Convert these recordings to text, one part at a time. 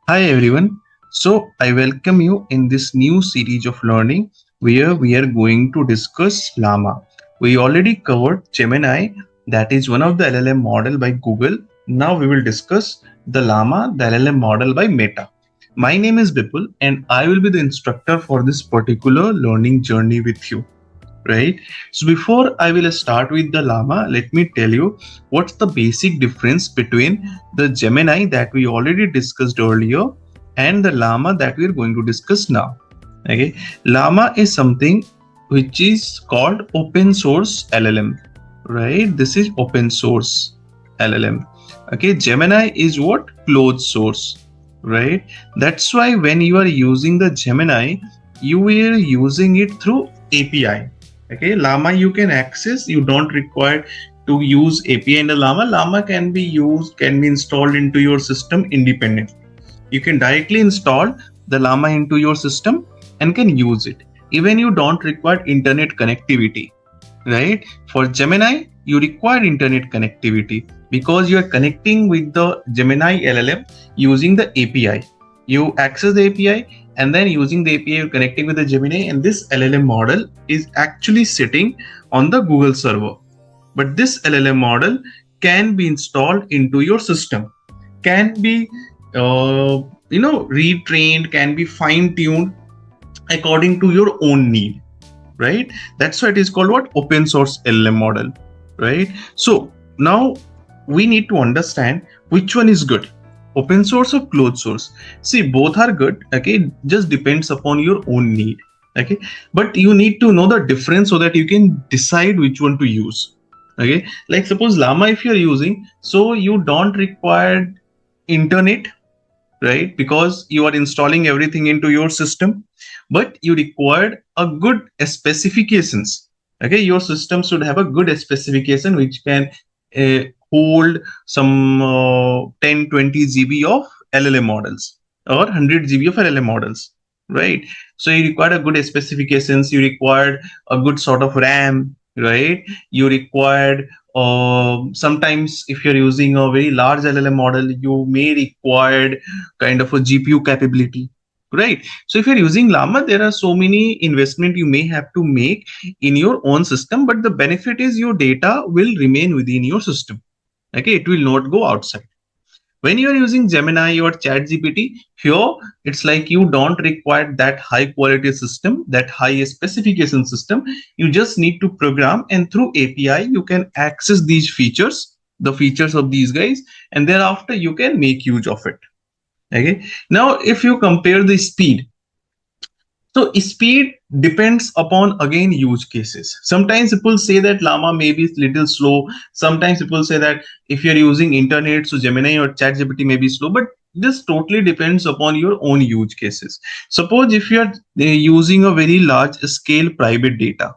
Hi everyone. So I welcome you in this new series of learning where we are going to discuss LLaMA. We already covered Gemini, that is one of the LLM model by Google. Now we will discuss the LLaMA, the LLM model by Meta. My name is Bipul and I will be the instructor for this particular learning journey with you. Right. So before I will start with the llama, let me tell you what's the basic difference between the Gemini that we already discussed earlier and the llama that we are going to discuss now. Okay. Llama is something which is called open source LLM. Right. This is open source LLM. Okay. Gemini is what? Closed source. Right. That's why when you are using the Gemini, you are using it through API. Okay, llama you can access, you don't require to use API in the llama can be installed into your system independently. You can directly install the llama into your system and can use it. Even you don't require internet connectivity, right? For Gemini you require internet connectivity because you are connecting with the Gemini LLM using the API. You access the API and then using the API you're connecting with the Gemini, and this LLM model is actually sitting on the Google server. But this LLM model can be installed into your system, can be retrained, can be fine-tuned according to your own need, right? That's why it is called what? Open source LLM model, right? So now we need to understand which one is good, open source or closed source. See, both are good. Okay, just depends upon your own need. Okay, but you need to know the difference so that you can decide which one to use. Okay, like suppose llama if you're using, so you don't require internet, right? Because you are installing everything into your system, but you required a good specifications. Okay, your system should have a good specification which can hold some 10 20 GB of LLM models or 100 GB of LLM models, right? So you required a good specifications, you required a good sort of RAM, right? You required sometimes if you're using a very large LLM model, you may require kind of a GPU capability, right? So if you're using llama, there are so many investment you may have to make in your own system, but the benefit is your data will remain within your system. Okay, it will not go outside. When you are using Gemini or ChatGPT, here it's like you don't require that high quality system, that high specification system. You just need to program, and through API you can access these features, the features of these guys, and thereafter you can make use of it. Okay, now if you compare the speed, so speed depends upon again use cases. Sometimes people say that llama may be little slow. Sometimes people say that if you're using internet, so Gemini or ChatGPT may be slow. But this totally depends upon your own use cases. Suppose if you're using a very large scale private data,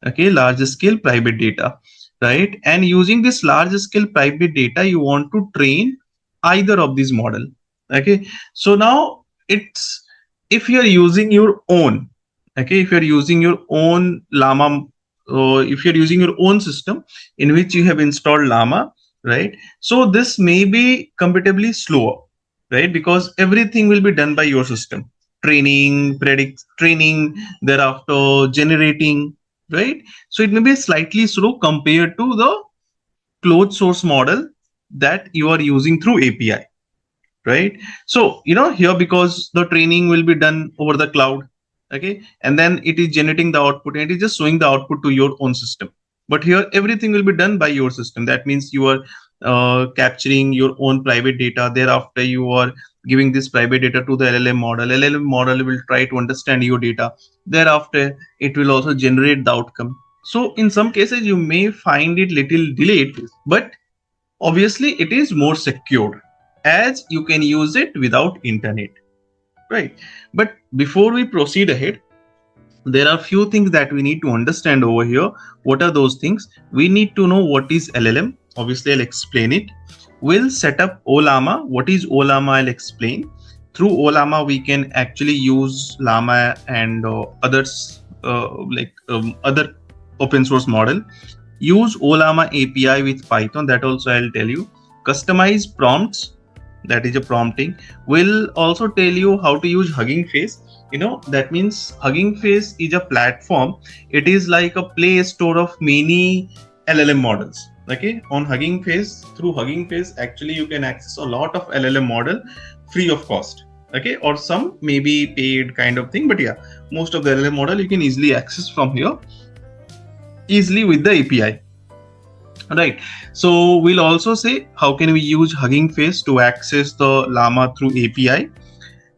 okay, large scale private data, right? And using this large scale private data, you want to train either of these model. Okay, so now it's if you're using your own, okay, if you're using your own llama, if you're using your own system in which you have installed llama, right? So this may be comparatively slower, right? Because everything will be done by your system, training, predict training, thereafter generating, right? So it may be slightly slow compared to the closed source model that you are using through API, right? So here, because the training will be done over the cloud, okay, and then it is generating the output and it is just showing the output to your own system. But here everything will be done by your system. That means you are capturing your own private data. Thereafter you are giving this private data to the LLM model will try to understand your data. Thereafter it will also generate the outcome. So in some cases you may find it little delayed, but obviously it is more secured as you can use it without internet, right? But before we proceed ahead, there are few things that we need to understand over here. What are those things? We need to know what is LLM. Obviously I'll explain it. We'll set up Ollama. What is Ollama? I'll explain. Through Ollama we can actually use llama and others other open source model. Use Ollama API with Python, that also I'll tell you. Customize prompts, that is a prompting. We'll also tell you how to use Hugging Face. That means Hugging Face is a platform. It is like a play store of many LLM models. Okay, on Hugging Face, through Hugging Face, actually you can access a lot of LLM model free of cost. Okay, or some maybe paid kind of thing, but yeah, most of the LLM model you can easily access from here easily with the API. Right. So we'll also say how can we use Hugging Face to access the LLaMA through API.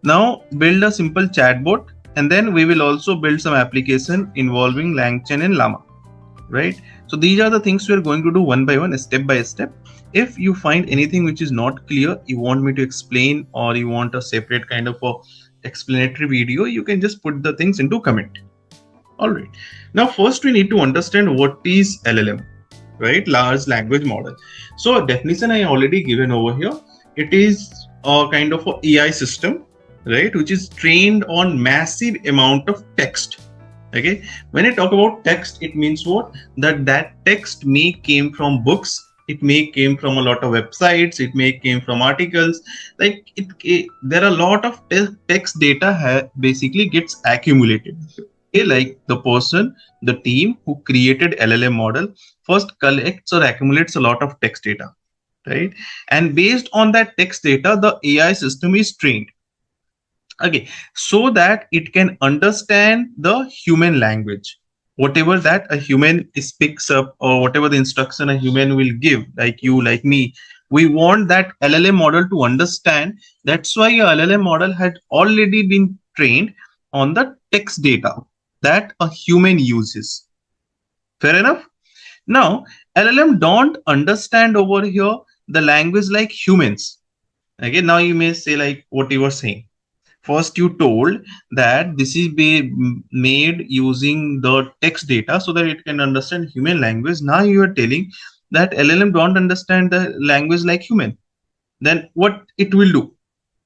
Now build a simple chatbot, and then we will also build some application involving LangChain and LLaMA. Right. So these are the things we are going to do one by one, step by step. If you find anything which is not clear, you want me to explain, or you want a separate kind of a explanatory video, you can just put the things into comment. All right. Now first we need to understand what is LLM. Right, large language model. So definition I already given over here. It is a kind of a AI system, right, which is trained on massive amount of text. Okay, when I talk about text, it means what? That text may came from books, it may came from a lot of websites, it may came from articles. Like there are a lot of text data basically gets accumulated. Like the person, the team who created LLM model first collects or accumulates a lot of text data, right? And based on that text data, the AI system is trained. Okay, so that it can understand the human language, whatever that a human picks up, or whatever the instruction a human will give, like you, like me. We want that LLM model to understand. That's why a LLM model had already been trained on the text data that a human uses. Fair enough? Now, LLM don't understand over here the language like humans. Okay, now you may say like what you were saying. First, you told that this is made using the text data so that it can understand human language. Now you are telling that LLM don't understand the language like human. Then what it will do,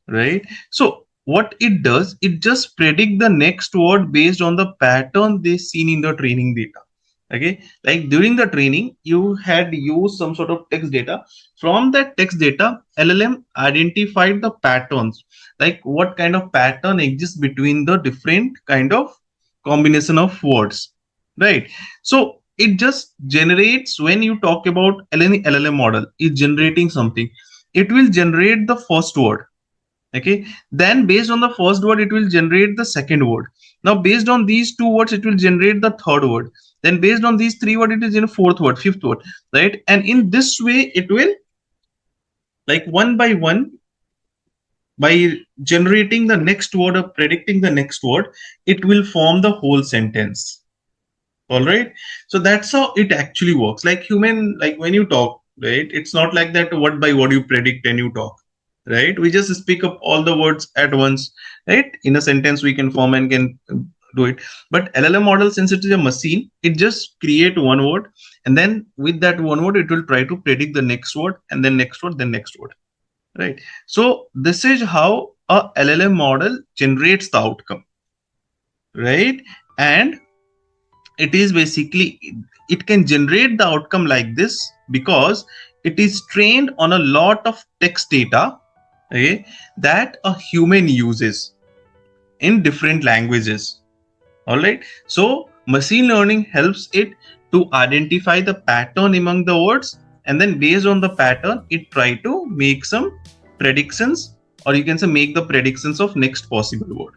right? So what it does, it just predict the next word based on the pattern they seen in the training data. Okay, like during the training, you had used some sort of text data. From that text data, LLM identified the patterns, like what kind of pattern exists between the different kind of combination of words, right? So it just generates, when you talk about LLM model is generating something, it will generate the first word. Okay, then based on the first word, it will generate the second word. Now based on these two words, it will generate the third word. Then based on these three words, it is in fourth word, fifth word, right? And in this way, it will, like one by one, by generating the next word or predicting the next word, it will form the whole sentence. All right, so that's how it actually works. Like human, like when you talk, right, it's not like that word by word you predict and you talk, right? We just speak up all the words at once, right? In a sentence we can form and can do it. But LLM model, since it is a machine, it just create one word, and then with that one word it will try to predict the next word, and then next word, then next word, right? So this is how a LLM model generates the outcome, right? And it is basically, it can generate the outcome like this because it is trained on a lot of text data, okay, that a human uses in different languages. All right, so machine learning helps it to identify the pattern among the words, and then based on the pattern it try to make some predictions, or you can say make the predictions of next possible word,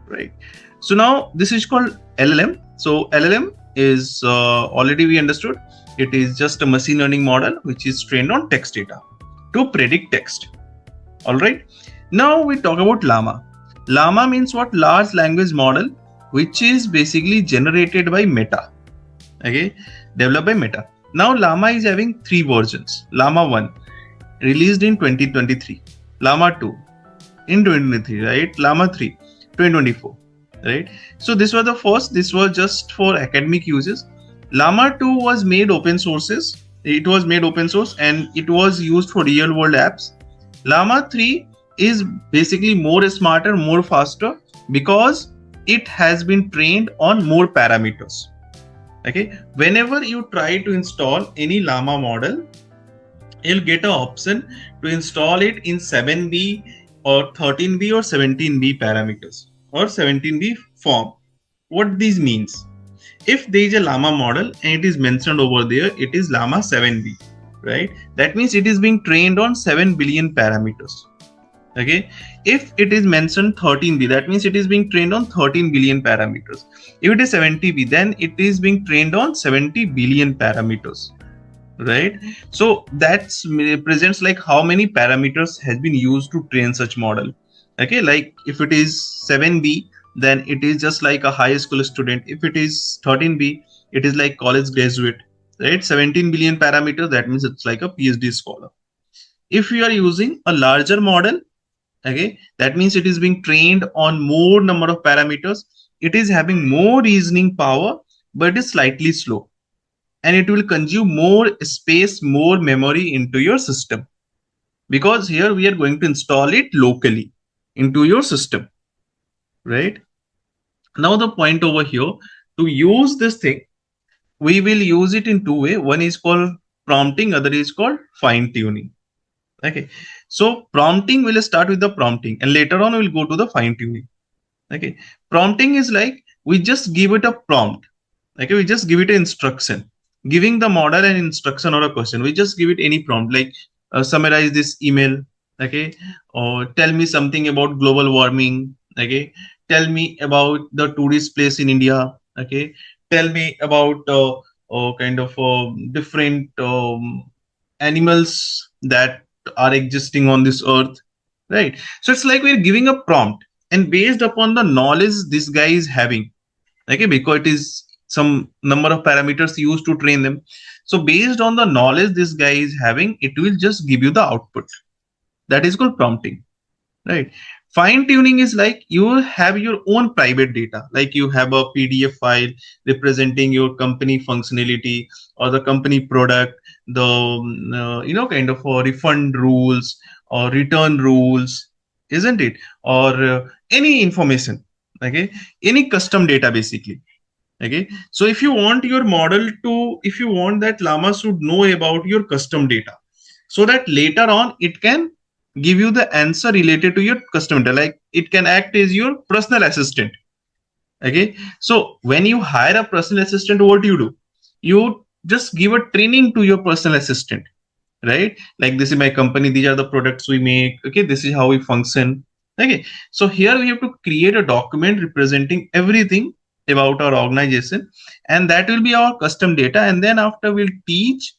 right? So now this is called LLM. So LLM is already we understood, it is just a machine learning model which is trained on text data to predict text. All right, now we talk about LLaMA. LLaMA means what? Large language model, which is basically generated by Meta, okay, developed by Meta. Now LLaMA is having three versions. LLaMA 1 released in 2023, LLaMA 2 in 2023, right? LLaMA 3 2024, right? So this was the first, this was just for academic uses. LLaMA 2 was made open sources. It was made open source and it was used for real world apps. LLaMA 3 is basically more smarter, more faster, because it has been trained on more parameters. Okay, whenever you try to install any LLaMA model, you'll get an option to install it in 7B or 13B or 17B parameters or 17B form. What this means? If there is a LLaMA model and it is mentioned over there, it is LLaMA 7B, right? That means it is being trained on 7 billion parameters. Okay. If it is mentioned 13B, that means it is being trained on 13 billion parameters. If it is 70B, then it is being trained on 70 billion parameters, right? So that presents like how many parameters has been used to train such model. Okay, like if it is 7B, then it is just like a high school student. If it is 13B, it is like college graduate, right? 17 billion parameters, that means it's like a PhD scholar. If you are using a larger model, okay, that means it is being trained on more number of parameters. It is having more reasoning power, but it is slightly slow, and it will consume more space, more memory into your system, because here we are going to install it locally into your system, right? Now the point over here, to use this thing, we will use it in two ways. One is called prompting, other is called fine tuning. Okay, so prompting, will start with the prompting and later on we'll go to the fine tuning. Okay, prompting is like we just give it a prompt. Okay, we just give it an instruction, giving the model an instruction or a question. We just give it any prompt, like summarize this email, okay, or tell me something about global warming, okay, tell me about the tourist place in India, okay, tell me about kind of different animals that are existing on this earth, right? So it's like we're giving a prompt, and based upon the knowledge this guy is having, okay, because it is some number of parameters used to train them, so based on the knowledge this guy is having, it will just give you the output. That is called prompting, right? Fine tuning is like you have your own private data, like you have a PDF file representing your company functionality or the company product, the kind of refund rules or return rules, isn't it? Or any information, okay, any custom data basically. Okay, so if you want your model to, if you want that LLaMA should know about your custom data, so that later on it can give you the answer related to your custom data, like it can act as your personal assistant. Okay, so when you hire a personal assistant, what do? You just give a training to your personal assistant, right? Like, this is my company, these are the products we make, okay, this is how we function. Okay, so here we have to create a document representing everything about our organization, and that will be our custom data. And then after, we'll teach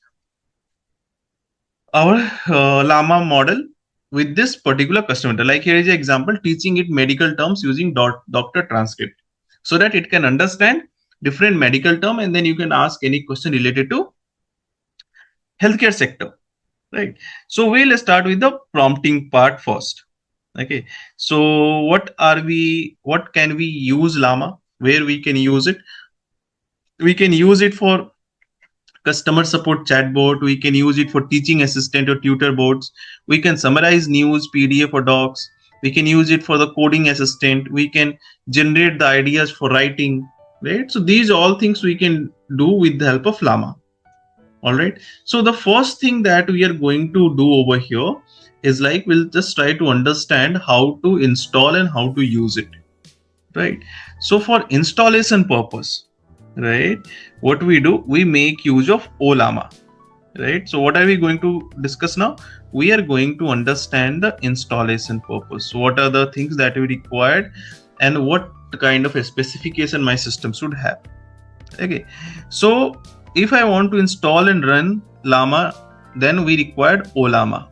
our LLaMA model with this particular custom data. Like, here is an example, teaching it medical terms using doctor transcript, so that it can understand different medical term, and then you can ask any question related to healthcare sector, right? So we'll start with the prompting part first. Okay, so what can we use LLaMA, where we can use it? We can use it for customer support chatbot, we can use it for teaching assistant or tutor boards, we can summarize news PDF or docs, we can use it for the coding assistant, we can generate the ideas for writing, right? So these all things we can do with the help of LLaMA. All right, so the first thing that we are going to do over here is, like, we'll just try to understand how to install and how to use it, right? So for installation purpose, right, what we do, we make use of Ollama, right? So what are we going to discuss now? We are going to understand the installation purpose. So what are the things that we required, and what kind of a specification my system should have. Okay, so if I want to install and run LLaMA, then we required Ollama,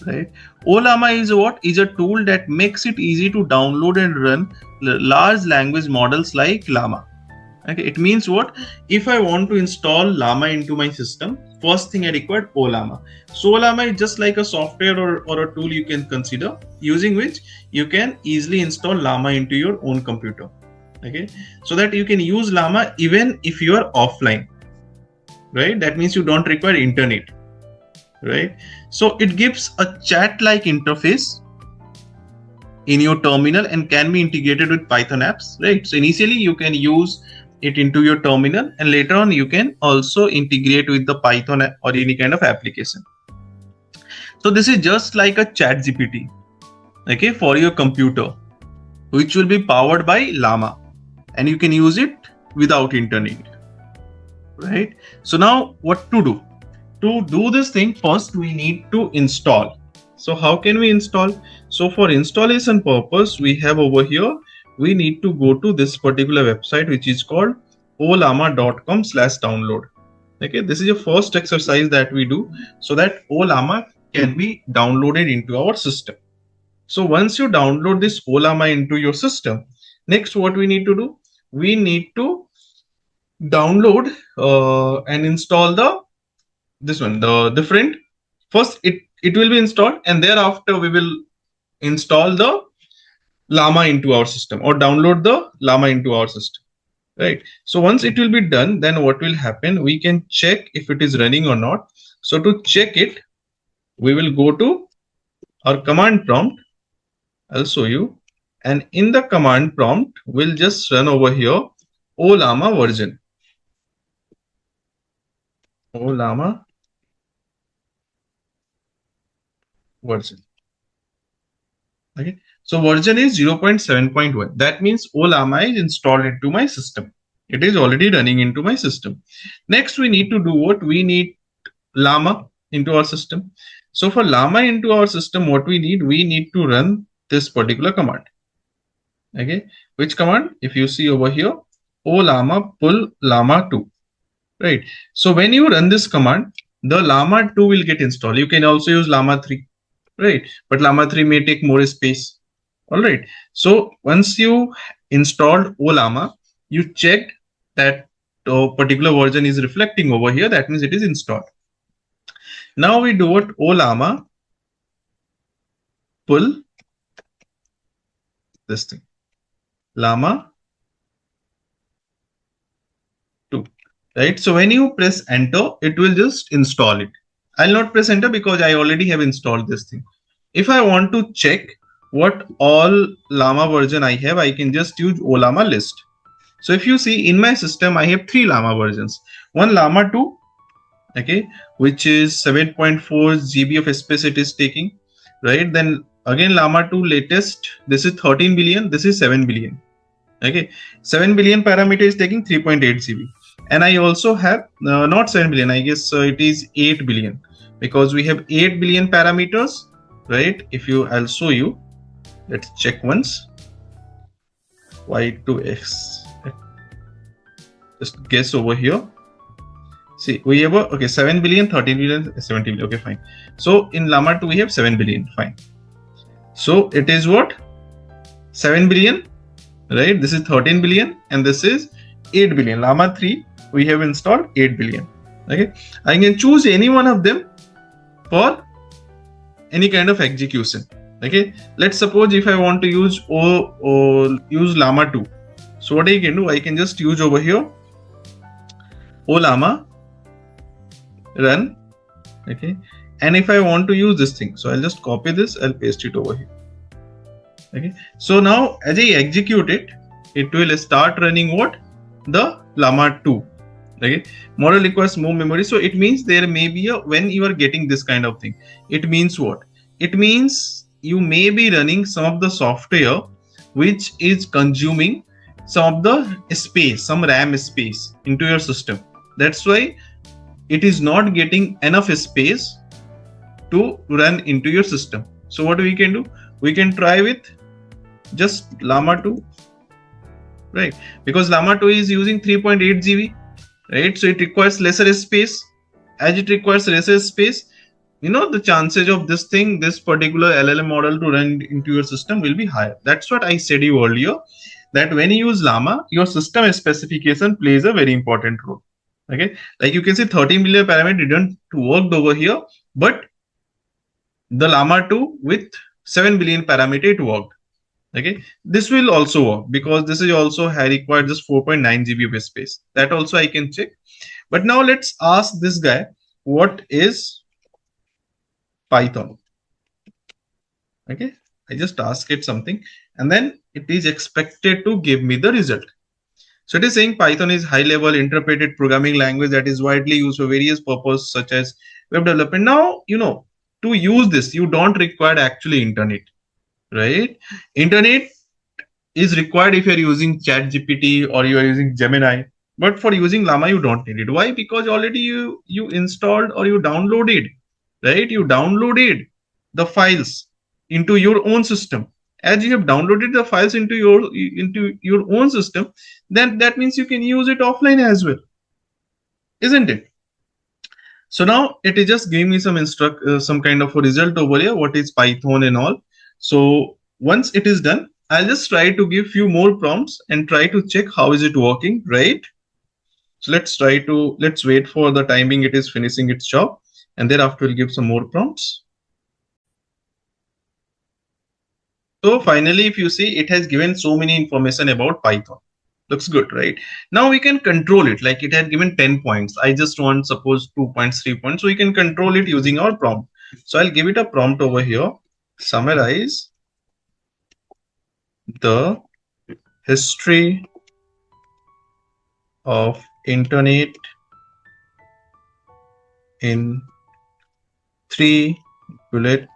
right? Ollama is what? Is a tool that makes it easy to download and run large language models like LLaMA. Okay, it means what? If I want to install LLaMA into my system, first thing I required Ollama. So Ollama is just like a software or a tool you can consider, using which you can easily install LLaMA into your own computer. Okay, so that you can use LLaMA even if you are offline, right? That means you don't require internet, right? So it gives a chat-like interface in your terminal and can be integrated with Python apps, right? So initially you can use it into your terminal, and later on you can also integrate with the Python or any kind of application. So this is just like a chat GPT, okay, for your computer, which will be powered by LLaMA, and you can use it without internet, right? So now what to do? To do this thing, first we need to install. So how can we install? So for installation purpose, we have over here, we need to go to this particular website, which is called ollama.com/download. Okay, this is your first exercise that we do so that Ollama can be downloaded into our system. So once you download this Ollama into your system, next what we need to do? We need to download and install the different. First it will be installed, and thereafter we will install the LLaMA into our system, or download the LLaMA into our system, right? So once it will be done, then what will happen? We can check if it is running or not. So to check it, we will go to our command prompt. I'll show you, and in the command prompt we'll just run over here Ollama version. Ollama version. Okay, so version is 0.7.1. That means Ollama is installed into my system. It is already running into my system. Next, we need to do what? We need LLaMA into our system. So for LLaMA into our system, what we need to run this particular command. Okay, which command? If you see over here, Ollama pull LLaMA 2. Right. So when you run this command, the LLaMA 2 will get installed. You can also use LLaMA 3. Right, but LLaMA 3 may take more space. All right, so once you installed Ollama, you checked that particular version is reflecting over here. That means it is installed. Now we do what? Ollama pull this thing, LLaMA 2. Right, so when you press enter, it will just install it. I'll not press enter because I already have installed this thing. If I want to check what all LLaMA version I have, I can just use Ollama list. So if you see in my system, I have 3 LLaMA versions. One LLaMA 2, okay, which is 7.4 GB of space it is taking, right? Then again LLaMA 2 latest, this is 13 billion, this is 7 billion. Okay, 7 billion parameter is taking 3.8 GB. And I also have not 7 billion, I guess it is 8 billion, because we have 8 billion parameters, right? If you, I'll show you. Let's check once. Y2X. Just guess over here. See, we have okay, 7 billion, 13 billion, 70 billion. Okay, fine. So in LLaMA 2 we have 7 billion. Fine. So it is what? 7 billion, right? This is 13 billion, and this is 8 billion. LLaMA 3 we have installed 8 billion. Okay, I can choose any one of them for any kind of execution. Okay, let's suppose if I want to use use LLaMA 2. So what I can do, I can just use over here Ollama run. Okay, and if I want to use this thing, so I'll just copy this, I'll paste it over here. Okay, so now as I execute it, it will start running what? The LLaMA 2. Okay, model requires more memory. So it means there may be a, when you are getting this kind of thing, it means what? It means you may be running some of the software which is consuming some of the space, some RAM space into your system. That's why it is not getting enough space to run into your system. So what we can do? We can try with just LLaMA 2, right? Because LLaMA 2 is using 3.8 GB, right? So it requires lesser space. As it requires lesser space, you know, the chances of this thing, this particular LLM model to run into your system will be higher. That's what I said you earlier, that when you use LLaMA, your system specification plays a very important role. Okay, like you can see 13 billion parameter didn't work over here, but the LLaMA 2 with 7 billion parameter it worked. Okay, this will also work because this is also required just 4.9 GB of space. That also I can check. But now let's ask this guy, what is Python? Okay, I just ask it something, and then it is expected to give me the result. So it is saying Python is high-level interpreted programming language that is widely used for various purposes such as web development. Now, you know, to use this, you don't require actually internet, right? Internet is required if you're using ChatGPT or you are using Gemini. But for using Llama, you don't need it. Why? Because already you installed or you downloaded, right? You downloaded the files into your own system. As you have downloaded the files into your own system, then that means you can use it offline as well, isn't it? So now it is just giving me some kind of a result over here. What is Python and all? So once it is done, I'll just try to give few more prompts and try to check how is it working, right? So let's wait for the timing it is finishing its job, and thereafter we'll give some more prompts. So finally, if you see, it has given so many information about Python. Looks good, right? Now we can control it. Like it had given 10 points. I just want suppose 2 points, 3 points. So we can control it using our prompt. So I'll give it a prompt over here. Summarize the history of internet in 3 bullet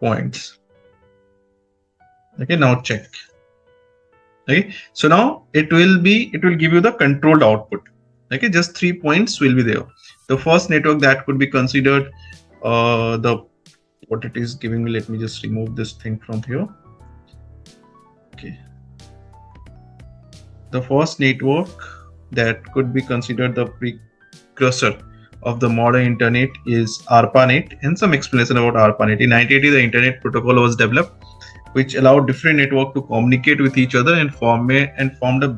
points. Okay, now check. Okay, so now it will give you the controlled output. Okay, just 3 points will be there. The first network that could be considered what it is giving me. Let me just remove this thing from here. Okay, the first network that could be considered the precursor of the modern internet is ARPANET, and some explanation about ARPANET. In 1980, the internet protocol was developed, which allowed different networks to communicate with each other and form the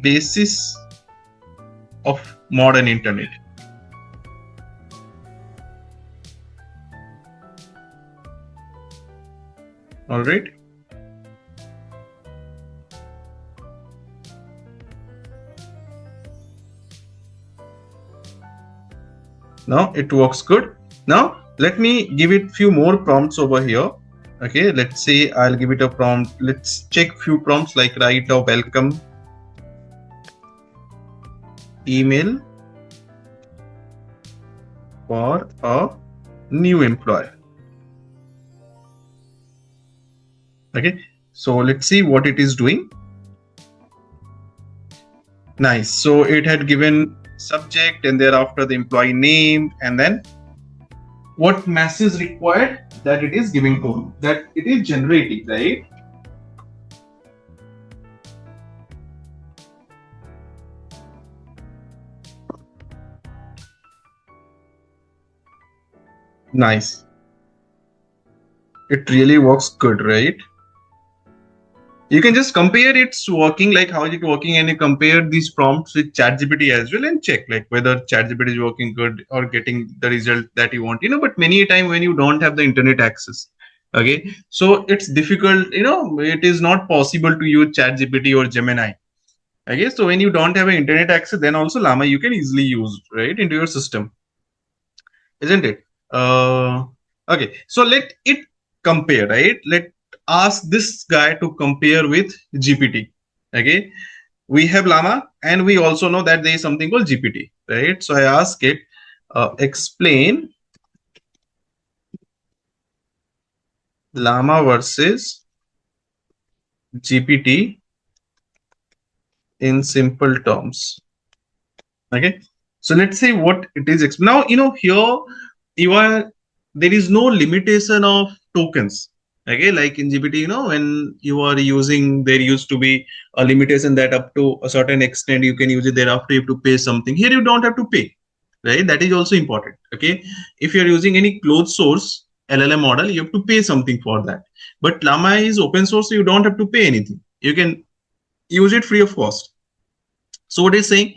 basis of modern internet. All right. Now it works good. Now let me give it few more prompts over here. Okay, let's say I'll give it a prompt. Let's check few prompts like write a welcome email for a new employee. Okay, so let's see what it is doing. Nice. So it had given subject and thereafter the employee name, and then what message required that it is giving to, that it is generating, right? Nice. It really works good, right? You can just compare its working, like how is it working, and you compare these prompts with ChatGPT as well and check like whether ChatGPT is working good or getting the result that you want, but many a time when you don't have the internet access, okay, so it's difficult, it is not possible to use ChatGPT or Gemini. Okay, so when you don't have an internet access, then also LLaMA you can easily use, right, into your system, isn't it? Okay, so let it compare, right? Let ask this guy to compare with GPT. Okay, we have LLaMA and we also know that there is something called GPT, right? So I ask it, explain LLaMA versus GPT in simple terms. Okay, so let's see what it is. Now, here there is no limitation of tokens. Okay, like in GPT, when you are using, there used to be a limitation that up to a certain extent you can use it. Thereafter, you have to pay something. Here, you don't have to pay, right? That is also important. Okay, if you are using any closed source LLM model, you have to pay something for that. But LLaMA is open source, so you don't have to pay anything. You can use it free of cost. So what is saying?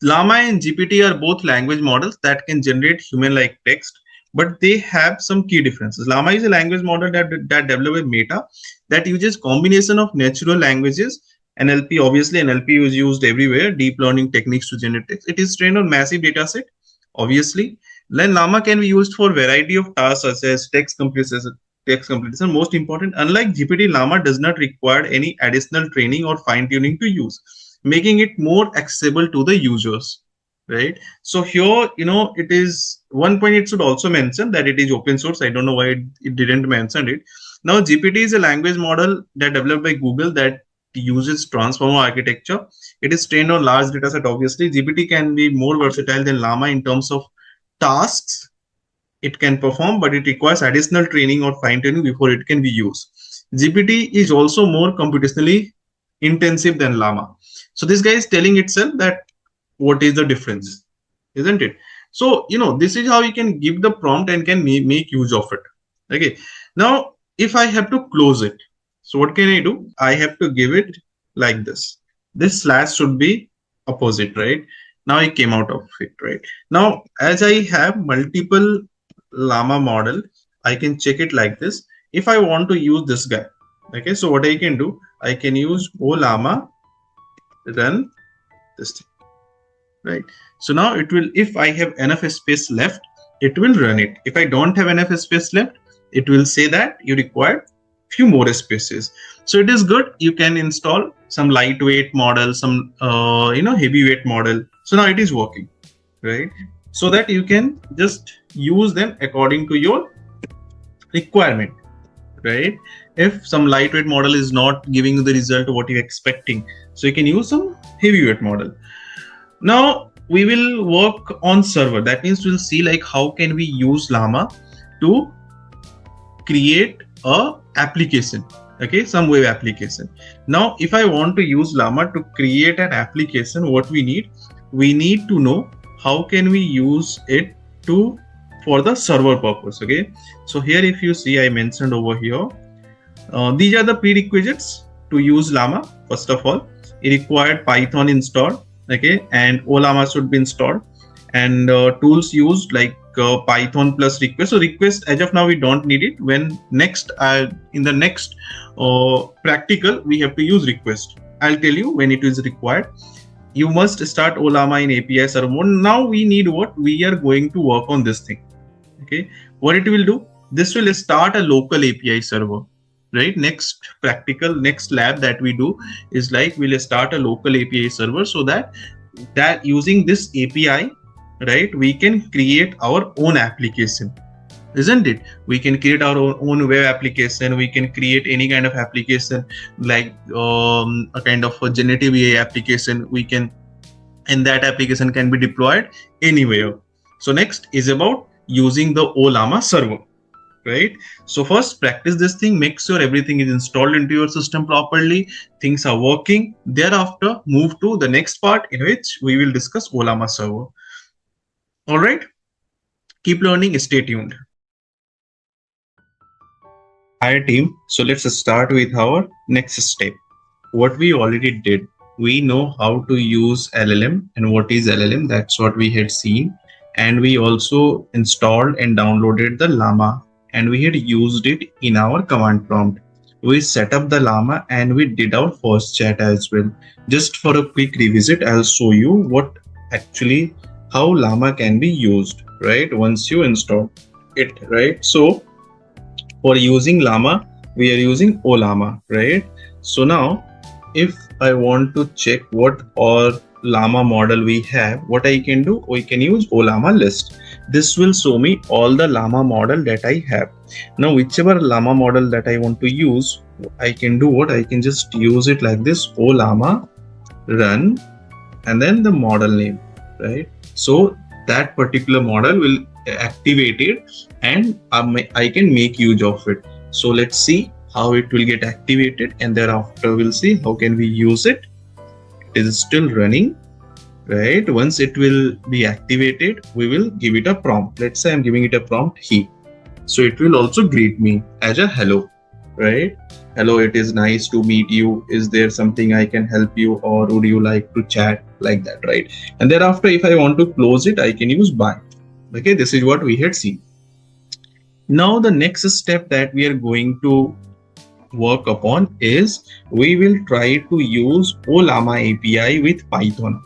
LLaMA and GPT are both language models that can generate human-like text, but they have some key differences. LLaMA is a language model that developed with Meta that uses combination of natural languages. NLP, obviously, NLP is used everywhere, deep learning techniques to generate text. It is trained on massive data set, obviously. Then LLaMA can be used for a variety of tasks such as text comprehension. Most important, unlike GPT, LLaMA does not require any additional training or fine-tuning to use, making it more accessible to the users. right? So here, it is one point. It should also mention that it is open source. I don't know why it didn't mention it. Now, GPT is a language model that developed by Google that uses transformer architecture. It is trained on large data set. Obviously, GPT can be more versatile than LLaMA in terms of tasks it can perform, but it requires additional training or fine tuning before it can be used. GPT is also more computationally intensive than LLaMA. So this guy is telling itself that what is the difference, isn't it? So, this is how you can give the prompt and can make use of it. Okay. Now, if I have to close it, so what can I do? I have to give it like this. This slash should be opposite, right? Now I came out of it, right? Now, as I have multiple LLaMA model, I can check it like this. If I want to use this guy, okay, so what I can do, I can use Ollama run this thing, right? So now it will, if I have enough space left, it will run it. If I don't have enough space left, it will say that you require few more spaces. So it is good. You can install some lightweight model, some heavyweight model. So now it is working, right? So that you can just use them according to your requirement, right? If some lightweight model is not giving you the result of what you're expecting, so you can use some heavyweight model. Now we will work on server. That means we'll see like how can we use LLaMA to create a application, okay, some web application. Now if I want to use LLaMA to create an application, what we need to know how can we use it for the server purpose. Okay, so here if you see, I mentioned over here, these are the prerequisites to use LLaMA. First of all, it required Python installed, okay, and Ollama should be installed, and tools used like Python plus request. So request as of now we don't need it. When next in the next practical we have to use request. I'll tell you when it is required. You must start Ollama in API server mode. Now we need what? We are going to work on this thing. Okay, what it will do? This will start a local API server, right? Next lab that we do is like we'll start a local API server, so that using this API, right, we can create our own application, isn't it? We can create our own web application. We can create any kind of application like a kind of a generative AI application. We can, and that application can be deployed anywhere. So next is about using the Ollama server, right? So first practice this thing, make sure everything is installed into your system properly, things are working. Thereafter move to the next part in which we will discuss Ollama server. All right, keep learning, stay tuned. Hi team, so let's start with our next step. What we already did, we know how to use LLM and what is LLM, that's what we had seen, and we also installed and downloaded the LLaMA and we had used it in our command prompt. We set up the LLaMA and we did our first chat as well. Just for a quick revisit, I'll show you what actually how LLaMA can be used, right, once you install it, right? So for using LLaMA, we are using Ollama, right? So now if I want to check what all LLaMA model we have, what I can do, we can use Ollama list. This will show me all the LLaMA model that I have. Now whichever LLaMA model that I want to use, I can do what? I can just use it like this, Ollama run and then the model name, right? So that particular model will activate it and I can make use of it. So let's see how it will get activated, and thereafter we'll see how can we use it. It is still running, right? Once it will be activated, we will give it a prompt. Let's say I'm giving it a prompt here. So it will also greet me as a hello, right? Hello, it is nice to meet you. Is there something I can help you, or would you like to chat, like that, right? And thereafter, if I want to close it, I can use bye. Okay, this is what we had seen. Now the next step that we are going to work upon is we will try to use Ollama API with Python.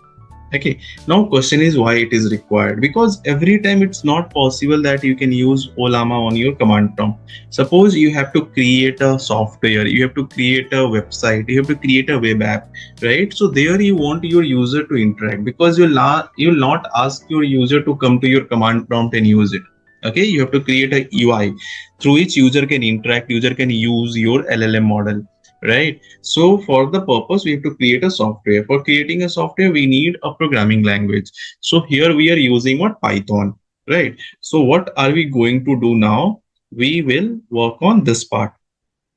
Okay, now question is why it is required, because every time it's not possible that you can use Ollama on your command prompt. Suppose you have to create a software, you have to create a website, you have to create a web app, right? So there you want your user to interact, because you'll not ask your user to come to your command prompt and use it. Okay, you have to create a UI through which user can interact, user can use your LLM model, right? So for the purpose, we have to create a software. For creating a software, we need a programming language. So here we are using what? Python, right? So what are we going to do now? We will work on this part.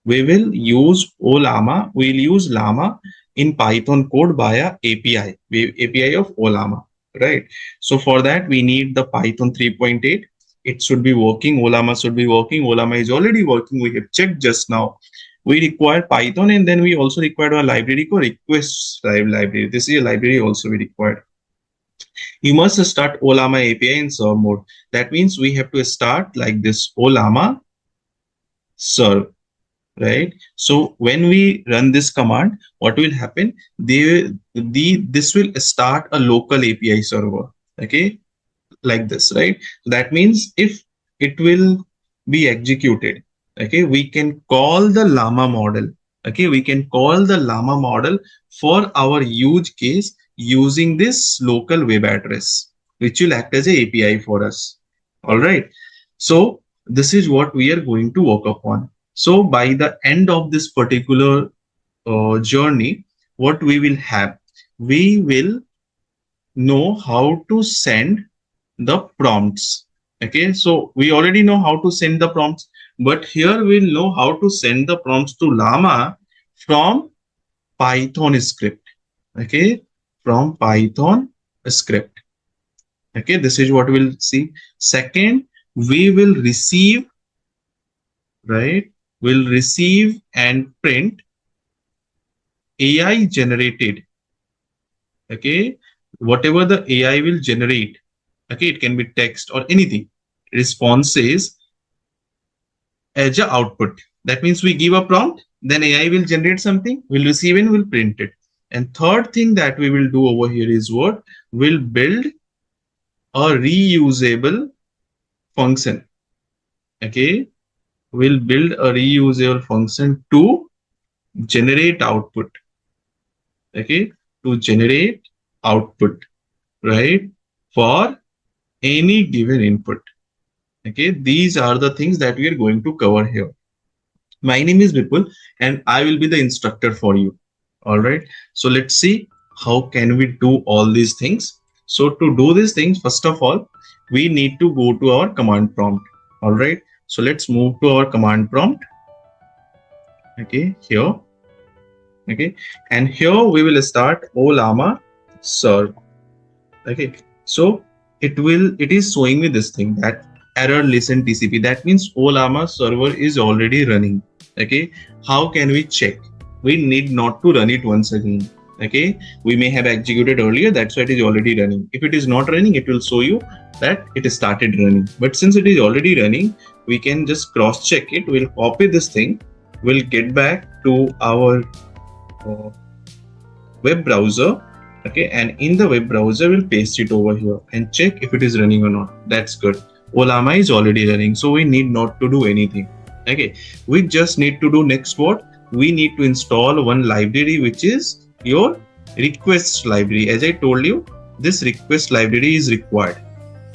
We will use Ollama. We'll use Llama in Python code via API, API of Ollama, right? So for that, we need the Python 3.8. It should be working. Ollama should be working. Ollama is already working. We have checked just now. We require Python, and then we also require a library called request library. This is a library also we required. You must start Ollama API in serve mode. That means we have to start like this: Ollama serve, right? So when we run this command, what will happen? This will start a local API server. Okay, like this, right? That means if it will be executed, okay, we can call the LLaMA model. Okay, we can call the LLaMA model for our use case using this local web address, which will act as a API for us. All right. So this is what we are going to work upon. So by the end of this particular journey, what we will have, we will know how to send the prompts. Okay, so we already know how to send the prompts, but here we'll know how to send the prompts to Llama from Python script. Okay, from Python script. Okay, this is what we'll see. Second, we will receive, right? We'll receive and print AI generated. Okay, whatever the AI will generate. Okay, it can be text or anything. Responses as a output. That means we give a prompt, then AI will generate something, we'll receive and we'll print it. And third thing that we will do over here is what? We'll build a reusable function. Okay, we'll build a reusable function to generate output. Okay, to generate output, right? For any given input. Okay, these are the things that we are going to cover here. My name is Vipul and I will be the instructor for you. All right, so let's see how can we do all these things. So to do these things, first of all, we need to go to our command prompt. All right, so let's move to our command prompt. Okay, here. Okay, and here we will start Ollama serve. Okay, so it is showing me this thing, that error listen TCP. That means Ollama server is already running. Okay, how can we check? We need not to run it once again. Okay, we may have executed earlier, that's why it is already running. If it is not running, it will show you that it started running. But since it is already running, we can just cross check it. We'll copy this thing, we'll get back to our web browser. Okay, and in the web browser we'll paste it over here and check if it is running or not. That's good. Ollama is already running, so we need not to do anything. Okay, we just need to do next what? We need to install one library, which is your request library. As I told you, this request library is required.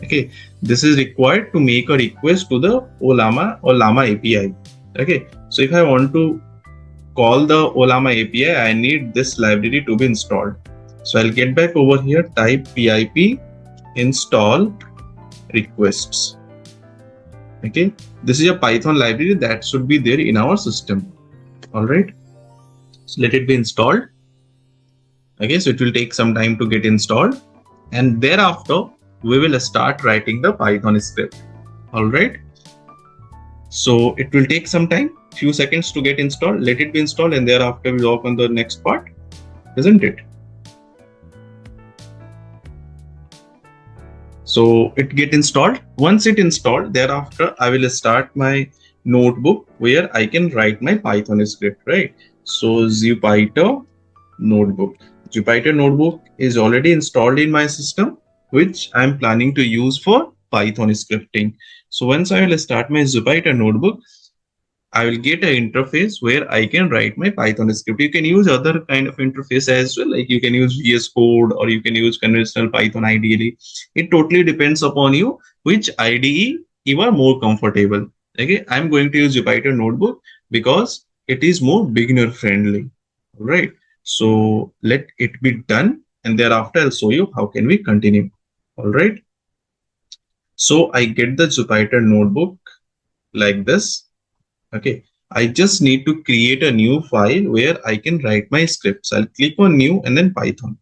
Okay, this is required to make a request to the Ollama or LLaMA API. Okay, so if I want to call the Ollama API, I need this library to be installed. So I'll get back over here, type pip install requests. Okay, this is a Python library that should be there in our system. All right, so let it be installed. Okay, so it will take some time to get installed, and thereafter we will start writing the Python script. All right, so it will take some time, few seconds to get installed. Let it be installed, and thereafter we'll work on the next part, isn't it? So it get installed. Once it installed, thereafter I will start my notebook where I can write my Python script, right? So zpython notebook. Jupyter notebook is already installed in my system, which I'm planning to use for Python scripting. So once I will start my Jupyter notebook, I will get an interface where I can write my Python script. You can use other kind of interface as well, like you can use VS Code or you can use conventional Python IDE. It totally depends upon you which IDE you are more comfortable. Okay, I'm going to use Jupyter notebook because it is more beginner friendly. All right, so let it be done, and thereafter I'll show you how can we continue. All right, so I get the Jupyter notebook like this. Okay, I just need to create a new file where I can write my scripts. I'll click on new and then Python.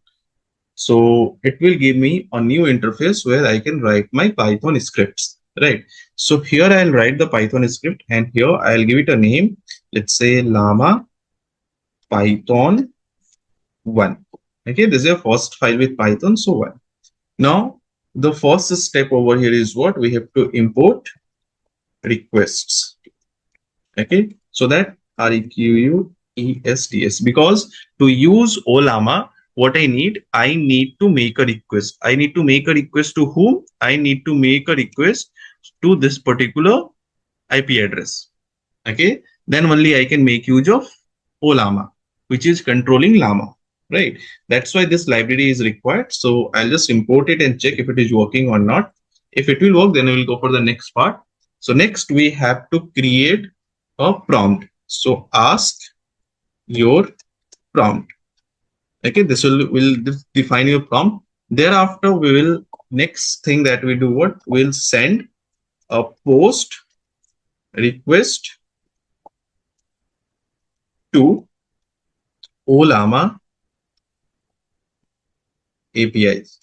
So it will give me a new interface where I can write my Python scripts, right? So here I'll write the Python script, and here I'll give it a name. Let's say LLaMA Python 1. Okay, this is your first file with Python, so 1. Now, the first step over here is what? We have to import requests. Okay, so that requests, because to use Ollama, what I need to make a request. I need to make a request to whom? I need to make a request to this particular IP address. Okay, then only I can make use of Ollama, which is controlling LLaMA, right? That's why this library is required. So I'll just import it and check if it is working or not. If it will work, then I will go for the next part. So next we have to create a prompt. So ask your prompt. Okay, this will define your prompt. Thereafter, we will, next thing that we do, what? We'll send a post request to Ollama APIs.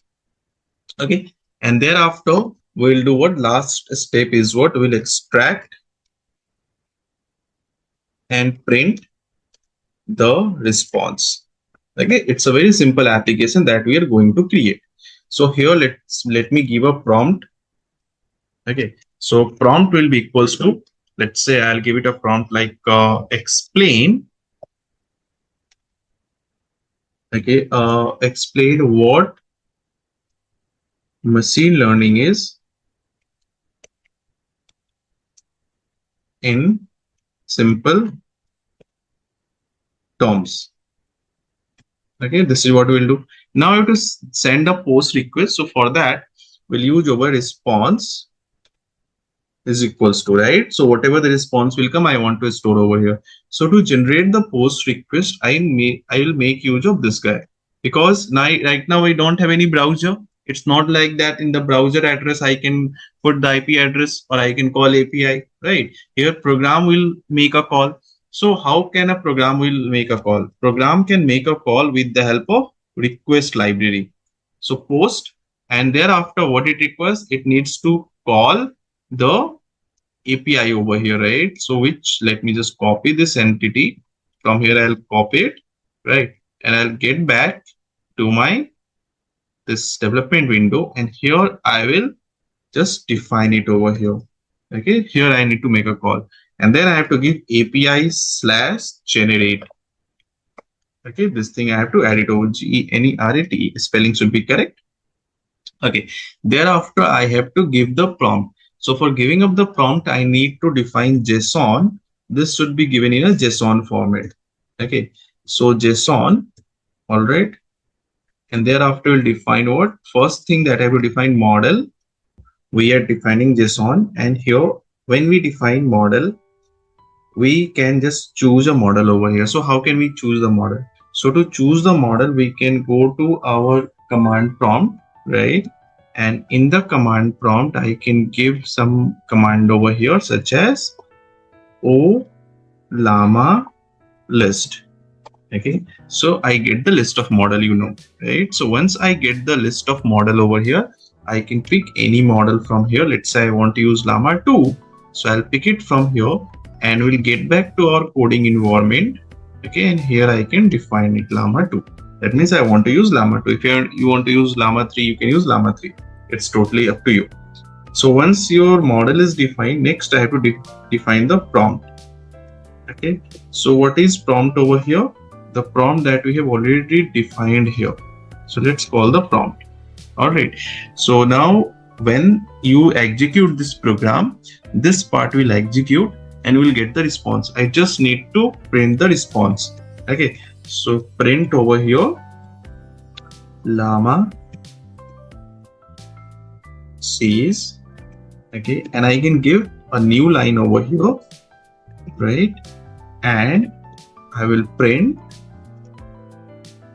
Okay, and thereafter we'll do what? Last step is what? We'll extract and print the response. Okay, it's a very simple application that we are going to create. So here let me give a prompt. Okay, so prompt will be equals to, let's say I'll give it a prompt like explain. Okay, explain what machine learning is in simple terms. Okay, this is what we'll do. Now I have to send a post request. So for that, we'll use our response is equals to, right? So whatever the response will come, I want to store over here. So to generate the post request, I will make use of this guy, because right now I don't have any browser. It's not like that in the browser address I can put the IP address or I can call API, right? Here program will make a call. So how can a program will make a call? Program can make a call with the help of request library. So post, and thereafter what it requires, it needs to call the API over here, right? So which, let me just copy this entity from here. I'll copy it, right? And I'll get back to my this development window, and here I will just define it over here. Okay, here I need to make a call, and then I have to give API/generate. Okay, this thing I have to add it over, GENERATE, spelling should be correct. Okay, thereafter I have to give the prompt. So for giving up the prompt, I need to define JSON. This should be given in a JSON format. Okay, so JSON, all right. And thereafter we'll define what? First thing that I have to define model. We are defining JSON, and here when we define model, we can just choose a model over here. So how can we choose the model? So to choose the model, we can go to our command prompt, right? And in the command prompt, I can give some command over here, such as Ollama list. Okay, so I get the list of model, right? So once I get the list of model over here, I can pick any model from here. Let's say I want to use LLaMA 2. So I'll pick it from here, and we'll get back to our coding environment. Okay, and here I can define it LLaMA 2. That means I want to use LLaMA 2. If you want to use LLaMA 3, you can use LLaMA 3. It's totally up to you. So once your model is defined, next I have to define the prompt. Okay, so what is prompt over here? the prompt that we have already defined here. So let's call the prompt. All right. So now when you execute this program, this part will execute and we'll get the response. I just need to print the response. Okay. So print over here, llama says, okay, and I can give a new line over here, right? And I will print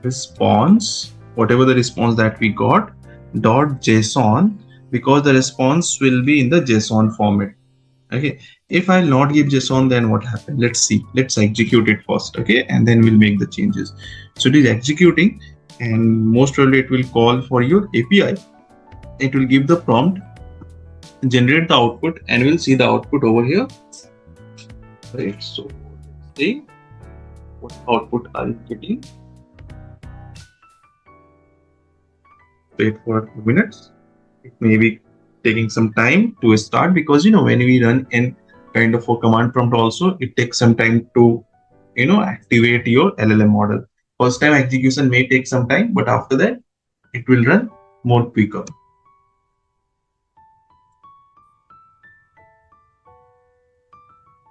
response, whatever the response that we got, dot JSON, because the response will be in the JSON format. Okay, if I'll not give JSON, then what happened? Let's see. Let's execute it first, okay, and then we'll make the changes. So it is executing, and most probably it will call for your API. It will give the prompt, generate the output, and we'll see the output over here. Right. So let's see what output are you getting. Wait for a few minutes. It may be taking some time to start, because when we run in kind of a command prompt also, it takes some time to activate your LLM model. First time execution may take some time, but after that it will run more quicker.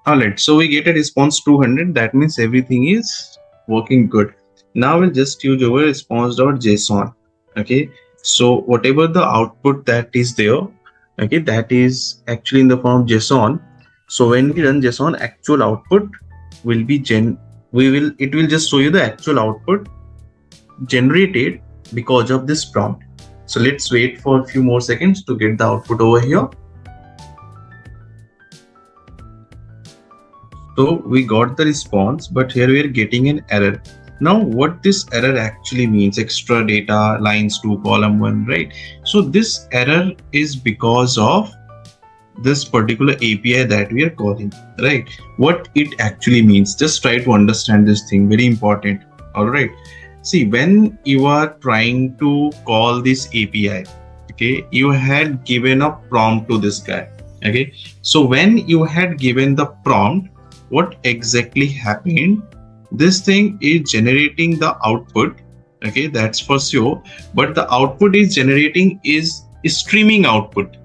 Alright, so we get a response 200. That means everything is working good. Now we'll just use our response.json. Okay, so whatever the output that is there, okay, that is actually in the form of JSON. So when we run JSON, actual output will be it will just show you the actual output generated because of this prompt. So let's wait for a few more seconds to get the output over here. So we got the response, but here we are getting an error. Now what this error actually means, extra data, lines 2, column 1, right? So this error is because of this particular API that we are calling, right? What it actually means, just try to understand this thing, very important. All right. See, when you are trying to call this API, okay, you had given a prompt to this guy. Okay. So when you had given the prompt, what exactly happened? This thing is generating the output, okay, that's for sure, but the output is generating is streaming output.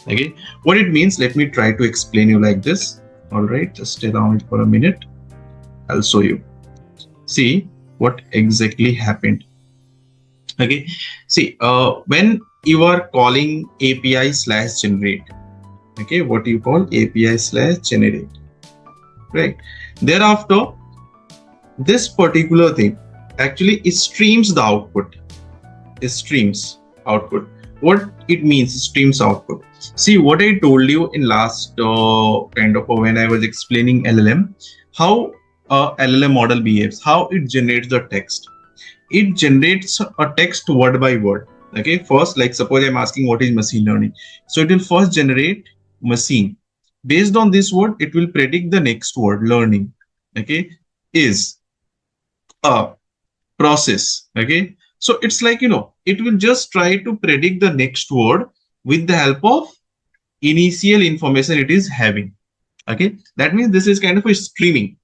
Okay, what it means, let me try to explain you like this. All right, just stay around for a minute, I'll show you. See what exactly happened. Okay, see, when you are calling API/generate, okay, what you call API/generate, right? Thereafter, this particular thing actually streams the output. It streams output. What it means, streams output. See what I told you in last kind of when I was explaining LLM, how LLM model behaves, how it generates the text. It generates a text word by word. Okay, first, like suppose I'm asking what is machine learning. So it will first generate machine. Based on this word, it will predict the next word, learning. Okay, is a process. Okay, so it's like it will just try to predict the next word with the help of initial information it is having. Okay, that means this is kind of a streaming.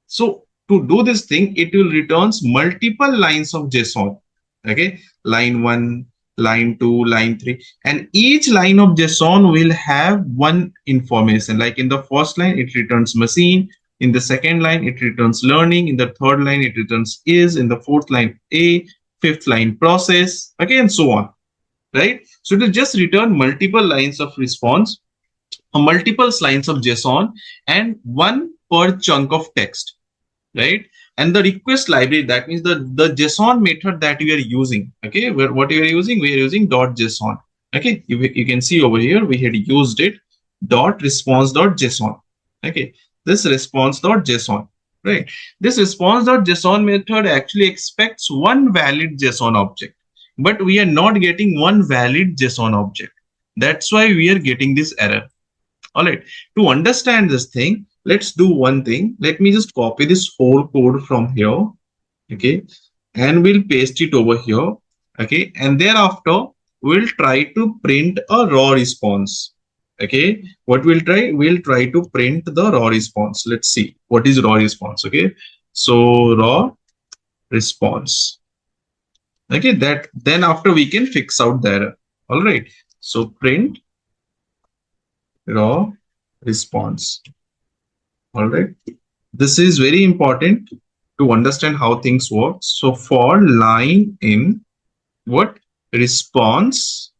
So to do this thing, it will returns multiple lines of JSON. Okay, line 1, line 2, line 3, and each line of JSON will have one information. Like in the first line, it returns machine. In the second line, it returns learning. In the third line, it returns is. In the fourth line, a. Fifth line, process. Okay, and so on. Right? So it will just return multiple lines of response, multiple lines of JSON, and one per chunk of text. Right? And the request library, that means the JSON method that we are using. Okay, what we are using? We are using .json. Okay, you can see over here we had used it .response.json. Okay, this response.json. Right, this response.json method actually expects one valid JSON object, but we are not getting one valid JSON object. That's why we are getting this error. All right, to understand this thing, let's do one thing. Let me just copy this whole code from here. Okay, and we'll paste it over here. Okay, and thereafter we'll try to print a raw response. Okay, what we'll try to print the raw response. Let's see what is raw response. Okay, so raw response. Okay, that then after we can fix out the error. All right. So print raw response. All right. This is very important to understand how things work. So for line in what response,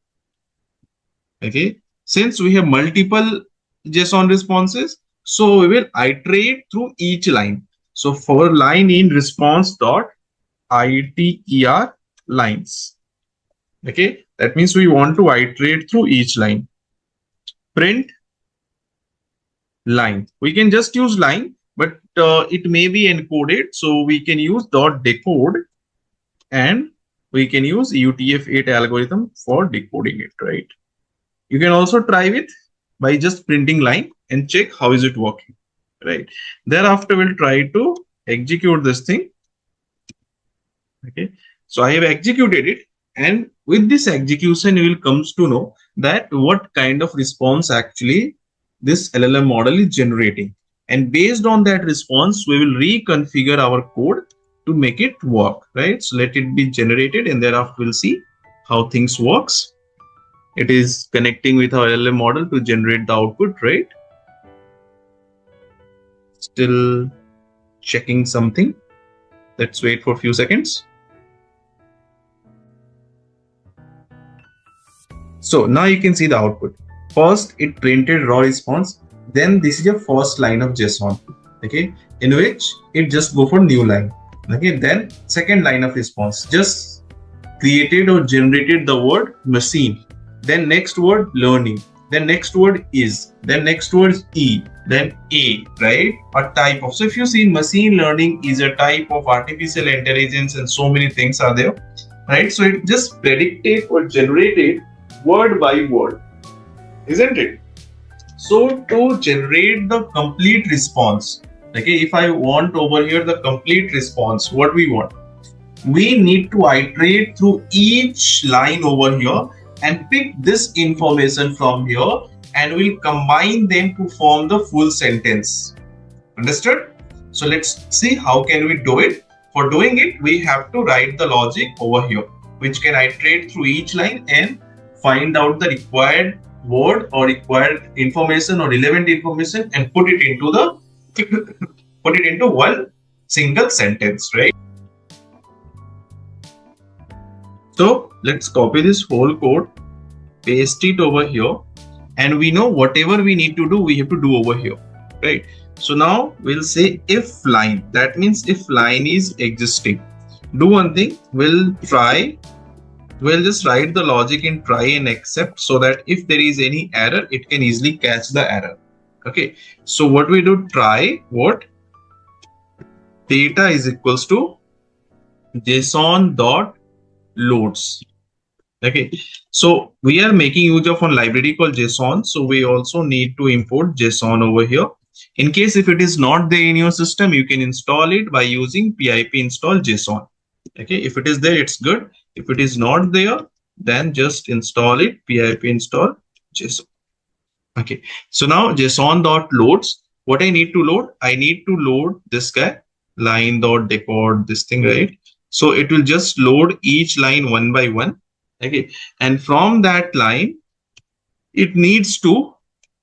okay, since we have multiple JSON responses, so we will iterate through each line. So for line in response dot iter lines, okay, that means we want to iterate through each line. Print line, we can just use line, but it may be encoded, so we can use dot decode, and we can use UTF-8 algorithm for decoding it, right? You can also try with by just printing line and check how is it working, right? Thereafter we'll try to execute this thing. Okay, so I have executed it, and with this execution you will comes to know that what kind of response actually this LLM model is generating, and based on that response we will reconfigure our code to make it work, right? So let it be generated, and thereafter we'll see how things works. It is connecting with our LLM model to generate the output, right? Still checking something. Let's wait for a few seconds. So now you can see the output. First, it printed raw response. Then this is your first line of JSON, okay, in which it just go for new line. Okay, then second line of response just created or generated the word machine. Then next word learning. Then next word is. Then next word is E. Then A, right? A type of. So if you see, machine learning is a type of artificial intelligence, and so many things are there, right? So it just predicted or generated word by word, isn't it? So to generate the complete response, okay, if I want over here the complete response, what we want? We need to iterate through each line over here and pick this information from here, and we'll combine them to form the full sentence. Understood? So let's see how can we do it. For doing it, we have to write the logic over here, which can iterate through each line and find out the required word or required information or relevant information and put it into one single sentence, right? So let's copy this whole code, paste it over here, and we know whatever we need to do, we have to do over here, right? So now we'll say if line, that means if line is existing. Do one thing, we'll just write the logic in try and except, so that if there is any error, it can easily catch the error. Okay, so what we do, try what data is equals to JSON dot loads. Okay, so we are making use of one library called JSON, so we also need to import JSON over here. In case if it is not there in your system, you can install it by using pip install JSON. Okay, if it is there, it's good. If it is not there, then just install it, pip install JSON. Okay, so now JSON.loads, what I need to load? I need to load this guy, line.decode, this thing, right? So it will just load each line one by one. Okay, and from that line, it needs to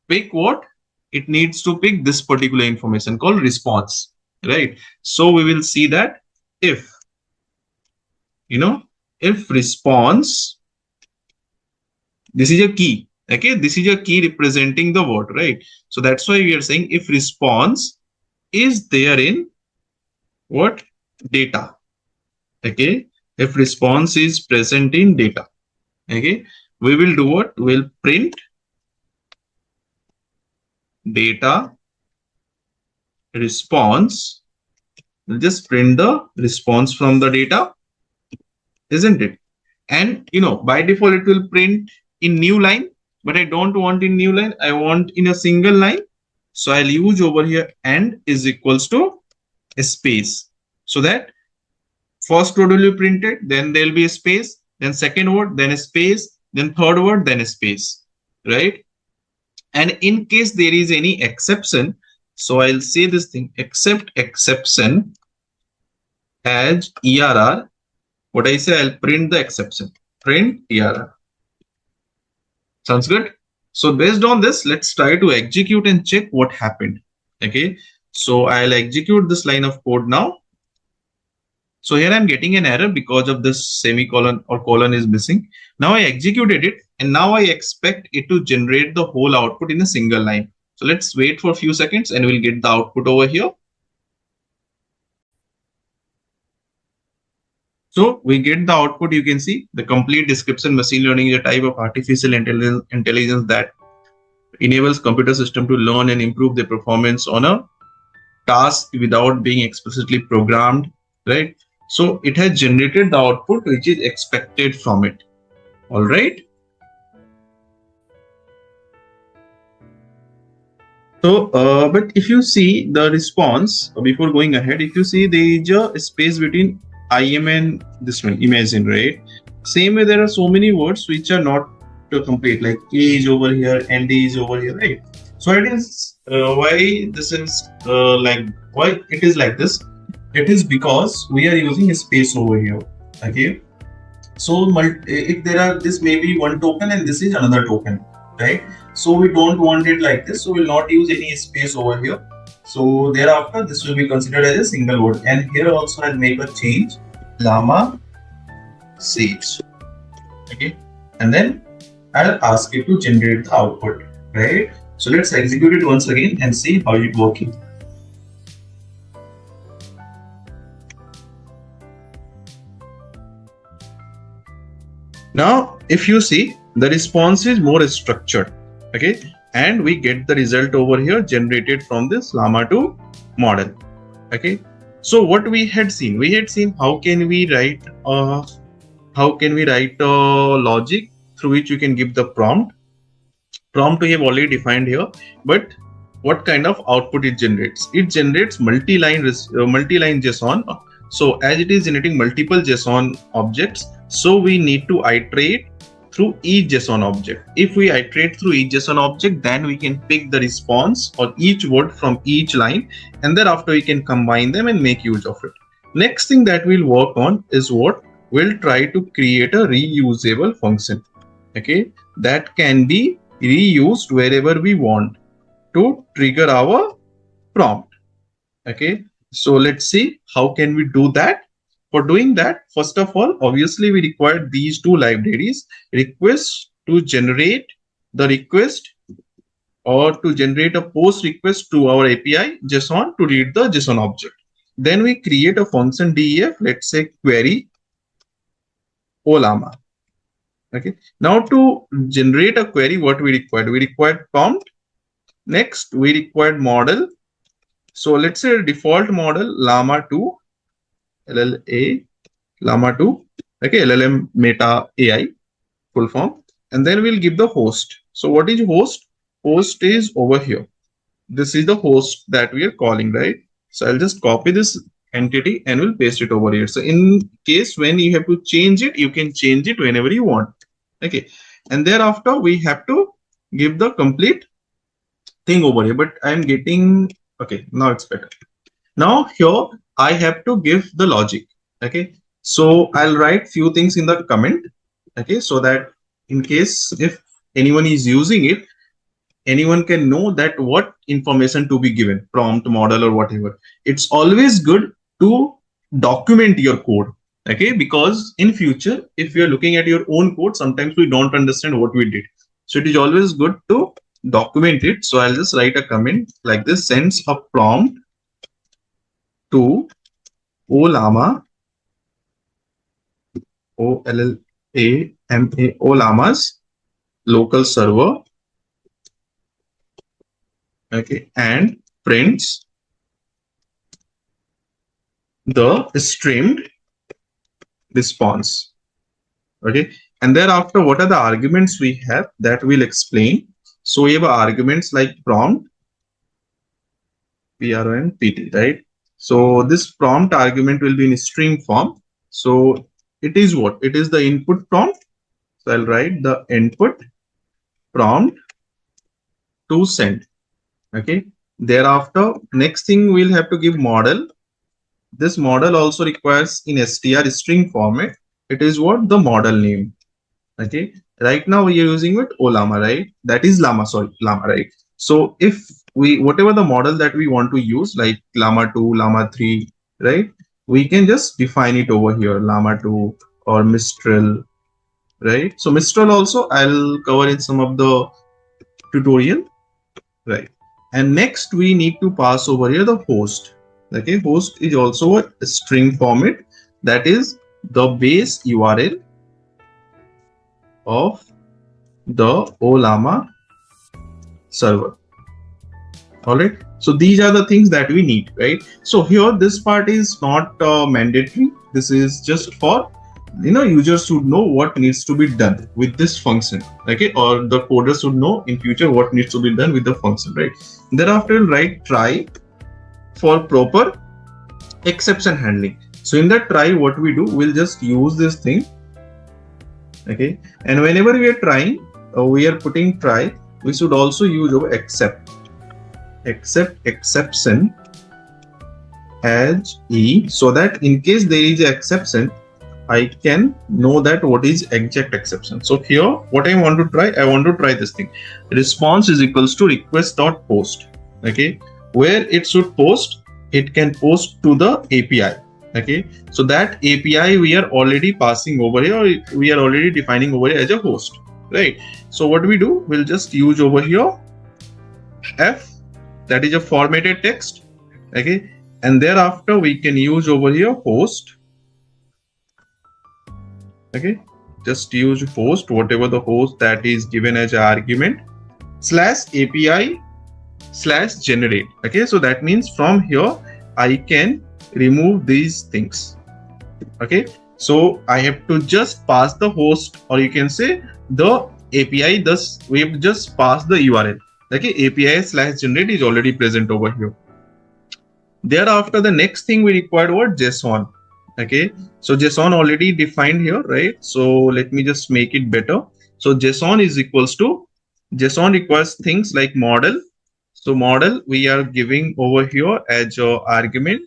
pick what? It needs to pick this particular information called response, right? So we will see that if, if response, this is a key, okay, this is a key representing the word, right? So that's why we are saying if response is there in what? Data. Okay, if response is present in data, okay, we will do what? We'll print data response. We'll just print the response from the data, isn't it? And by default it will print in new line, but I don't want in new line, I want in a single line. So I'll use over here and is equals to a space, so that first word will be printed, then there will be a space, then second word, then a space, then third word, then a space, right? And in case there is any exception, so I'll say this thing, except exception, as ERR. What I say, I'll print the exception. Print ERR. Sounds good. So based on this, let's try to execute and check what happened. Okay. So I'll execute this line of code now. So here I'm getting an error because of this semicolon or colon is missing. Now I executed it and now I expect it to generate the whole output in a single line. So let's wait for a few seconds and we'll get the output over here. So we get the output. You can see the complete description. Machine learning is a type of artificial intelligence that enables computer system to learn and improve their performance on a task without being explicitly programmed, right? So it has generated the output which is expected from it. All right. So, but if you see the response before going ahead, if you see there is a space between IM and this one, imagine, right? Same way, there are so many words which are not complete, like A is over here, and D is over here, right? So it is why this is why it is like this. It is because we are using a space over here. Okay. So if there are, this may be one token and this is another token, right? So we don't want it like this. So we'll not use any space over here. So thereafter, this will be considered as a single word. And here also I'll make a change. LLaMA saves. Okay. And then I'll ask it to generate the output, right? So let's execute it once again and see how it's working. Now, if you see, the response is more structured, okay? And we get the result over here generated from this LLaMA 2 model, okay? So what we had seen how can we write a logic through which you can give the prompt. Prompt we have already defined here, but what kind of output it generates? It generates multi-line JSON. So as it is generating multiple JSON objects, so we need to iterate through each JSON object. If we iterate through each JSON object, then we can pick the response or each word from each line, and thereafter we can combine them and make use of it. Next thing that we'll work on is what? We'll try to create a reusable function, okay, that can be reused wherever we want to trigger our prompt. Okay, so let's see how can we do that. For doing that, first of all, obviously we require these two libraries: request to generate the request, or to generate a post request to our API JSON to read the JSON object. Then we create a function def, let's say query Ollama. Okay, now to generate a query, what we required prompt. Next, we required model. So let's say default model LLaMA 2, LLaMA 2, okay, LLM Meta AI full form, and then we'll give the host. So what is host? Host is over here. This is the host that we are calling, right? So I'll just copy this entity and we'll paste it over here. So in case when you have to change it, you can change it whenever you want. Okay, and thereafter we have to give the complete thing over here, but I'm getting, okay, now it's better. Now here I have to give the logic. Okay, so I'll write few things in the comment, okay, so that in case if anyone is using it, anyone can know that what information to be given, prompt, model, or whatever. It's always good to document your code, okay, because in future if you're looking at your own code, sometimes we don't understand what we did. So it is always good to document it. So I'll just write a comment like this: sends a prompt to Ollama, OLLaMA, Ollama's local server, okay, and prints the streamed response. Okay, and thereafter what are the arguments we have that we'll explain. So we have arguments like prompt, PROMPT, right? So this prompt argument will be in stream form. So it is what? It is the input prompt. So I'll write the input prompt to send. Okay. Thereafter, next thing we'll have to give model. this model also requires in str string format. It is what the model name. Okay, right now we are using with Ollama, right? That is llama, sorry, llama, right? So if we, whatever the model that we want to use, like llama 2, llama 3, right? We can just define it over here, llama 2 or Mistral, right? So Mistral also I'll cover in some of the tutorial, right? And next we need to pass over here the host. Okay, host is also a string format, that is the base URL of the Ollama server. All right, so these are the things that we need, right? So here this part is not mandatory. This is just for, users should know what needs to be done with this function, okay? Or the coder should know in future what needs to be done with the function, right? Thereafter we'll write try for proper exception handling. So in that try, what we do, we'll just use this thing, okay? And whenever we are trying, we are putting try, we should also use our except exception as e, so that in case there is an exception, I can know that what is exact exception. So here what I want to try this thing, response is equals to request dot post, okay? Where it should post, it can post to the API, okay? So that API we are already passing over here, we are already defining over here as a host, right? So what we do, we'll just use over here f, that is a formatted text, okay? And thereafter we can use over here host, okay? Just use host, whatever the host that is given as an argument, slash API slash generate, okay? So that means from here I can remove these things, okay? So I have to just pass the host, or you can say the API, thus we have just passed the URL, okay? API slash generate is already present over here. Thereafter the next thing we required was JSON, okay? So JSON already defined here, right? So let me just make it better. So JSON is equals to, JSON requires things like model. So model we are giving over here as a argument.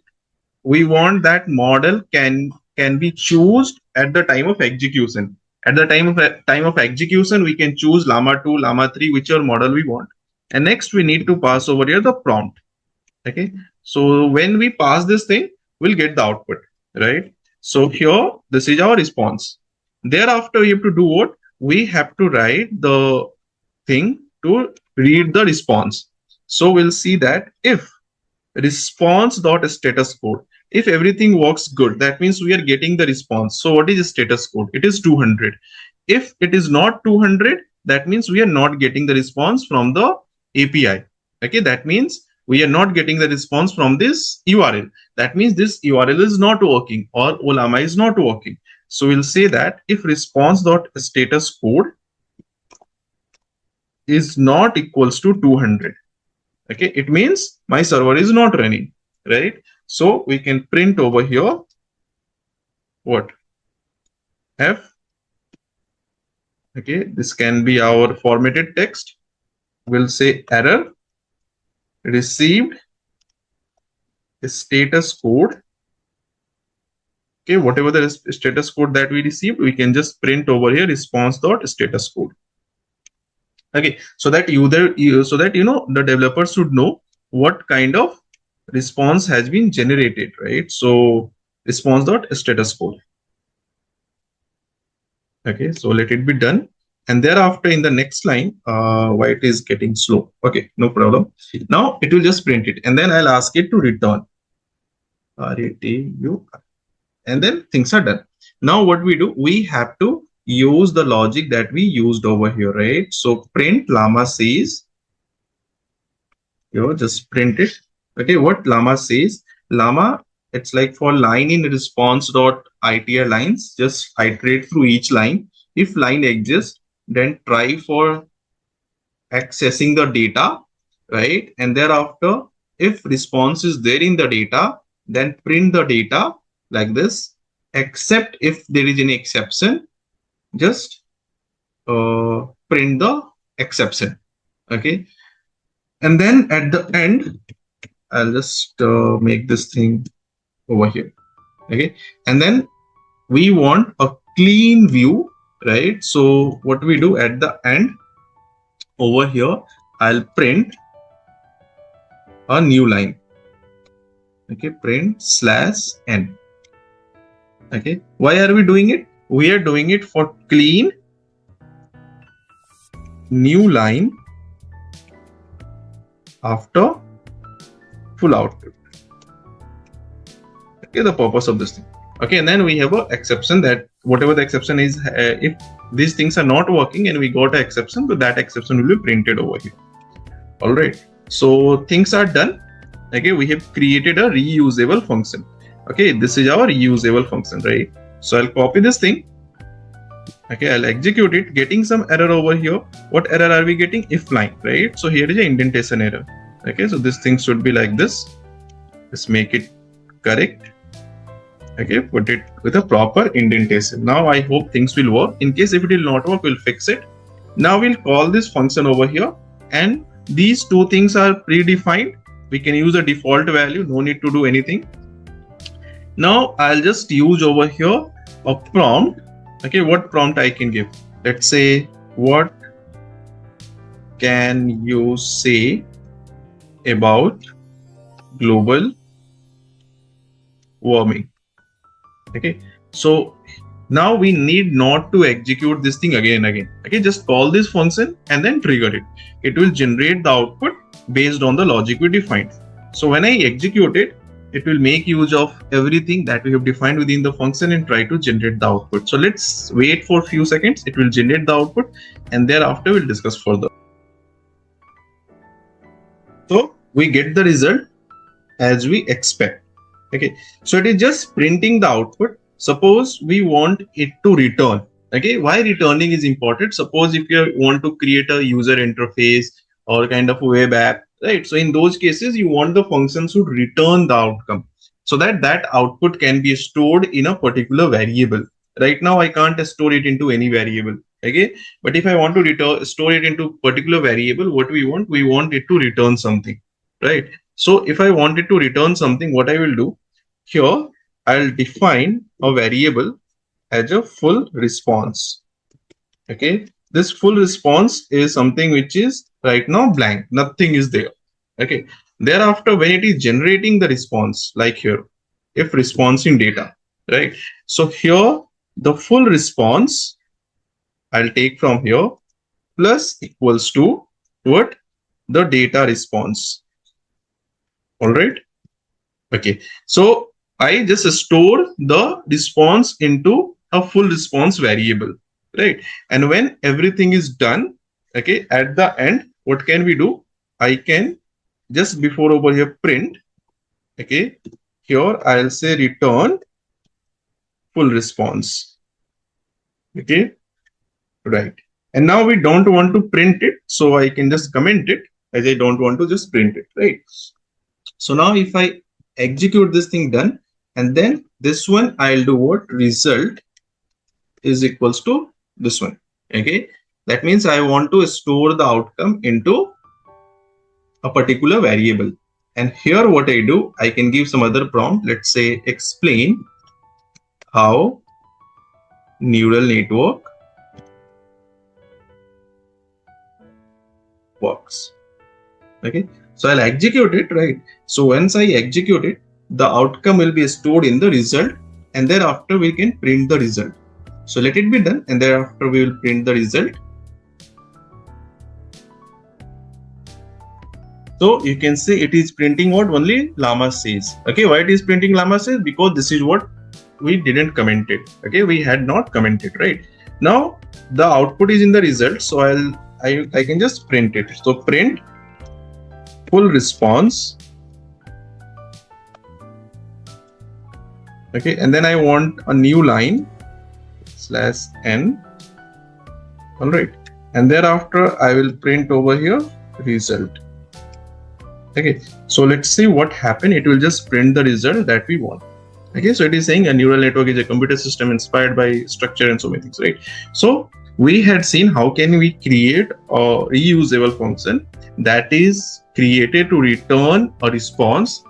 We want that model can be chosen at the time of execution. At the time of execution, we can choose llama 2, llama 3, whichever model we want. And next we need to pass over here the prompt, okay? So when we pass this thing, we'll get the output, right? So here this is our response. Thereafter we have to do what? We have to write the thing to read the response. So we'll see that if response.status code, if everything works good, that means we are getting the response. So what is the status code? It is 200. If it is not 200, that means we are not getting the response from the API, okay? That means we are not getting the response from this URL. That means this URL is not working, or Ollama is not working. So we'll say that if response.status code is not equals to 200, okay, it means my server is not running, right? So we can print over here what? F, okay, this can be our formatted text. We'll say error received status code, okay? Whatever the status code that we received, we can just print over here response.status code, okay? So that the developers should know what kind of response has been generated, right? So response.status code, okay? So let it be done. And thereafter in the next line, why it is getting slow, okay, no problem. Now it will just print it, and then I'll ask it to return RETU, and then things are done. Now what we do, we have to use the logic that we used over here, right? So print llama says, just print it, okay? What llama says, llama, it's like for line in response dot itr lines, just iterate through each line. If line exists, then try for accessing the data, right? And thereafter, if response is there in the data, then print the data like this, except if there is any exception, just print the exception, okay? And then at the end, I'll just make this thing over here. Okay, and then we want a clean view, right? So what we do at the end over here, I'll print a new line. Okay, print /n. Okay, why are we doing it? We are doing it for clean new line after full output. Okay, the purpose of this thing. Okay, and then we have an exception that whatever the exception is, if these things are not working and we got an exception, so that exception will be printed over here. All right, so things are done. Okay, we have created a reusable function. Okay, this is our reusable function, right? So I'll copy this thing. Okay, I'll execute it, getting some error over here. What error are we getting? If line, right? So here is an indentation error. Okay, so this thing should be like this. Let's make it correct. Okay, put it with a proper indentation. Now I hope things will work. In case if it will not work, we'll fix it. Now we'll call this function over here, and these two things are predefined. We can use a default value, no need to do anything. Now I'll just use over here a prompt. Okay, what prompt I can give? Let's say, what can you say about global warming? Okay, so now we need not to execute this thing again and again. Okay, just call this function and then trigger it. It will generate the output based on the logic we defined. So when I execute it, it will make use of everything that we have defined within the function and try to generate the output. So let's wait for a few seconds. It will generate the output, and thereafter we'll discuss further. So we get the result as we expect. Okay, so it is just printing the output. Suppose we want it to return. Okay, why returning is important? Suppose if you want to create a user interface or kind of a web app, right? So in those cases, you want the function should return the outcome so that that output can be stored in a particular variable. Right now, I can't store it into any variable. Okay, but if I want to store it into particular variable, what we want it to return something, right? So if I want it to return something, what I will do here, I'll define a variable as a full response. Okay, this full response is something which is right now blank, nothing is there. Okay, thereafter when it is generating the response, like here, if response in data, right? So here the full response I'll take from here plus equals to what? The data response. All right. Okay, so I just store the response into a full response variable, right? And when everything is done, okay, at the end, what can we do? I can just before over here print, okay, here I'll say return full response. Okay, right. And now we don't want to print it, so I can just comment it as I don't want to just print it, right? So now if I execute this thing done, and then this one I'll do what? Result is equals to this one. Okay, that means I want to store the outcome into a particular variable. And here what I do, I can give some other prompt. Let's say explain how neural network works. Okay, so I'll execute it, right? So once I execute it, the outcome will be stored in the result, and thereafter we can print the result. So let it be done, and thereafter we will print the result. So you can see it is printing what only LLaMA says. Okay, why it is printing LLaMA says? Because this is what we didn't comment it. Okay, we had not commented, right? Now the output is in the result, so I can just print it. So print full response. Okay, and then I want a new line /n. All right, and thereafter I will print over here result. Okay, so let's see what happened. It will just print the result that we want. Okay, so it is saying a neural network is a computer system inspired by structure and so many things, right? So we had seen how can we create a reusable function that is created to return a response,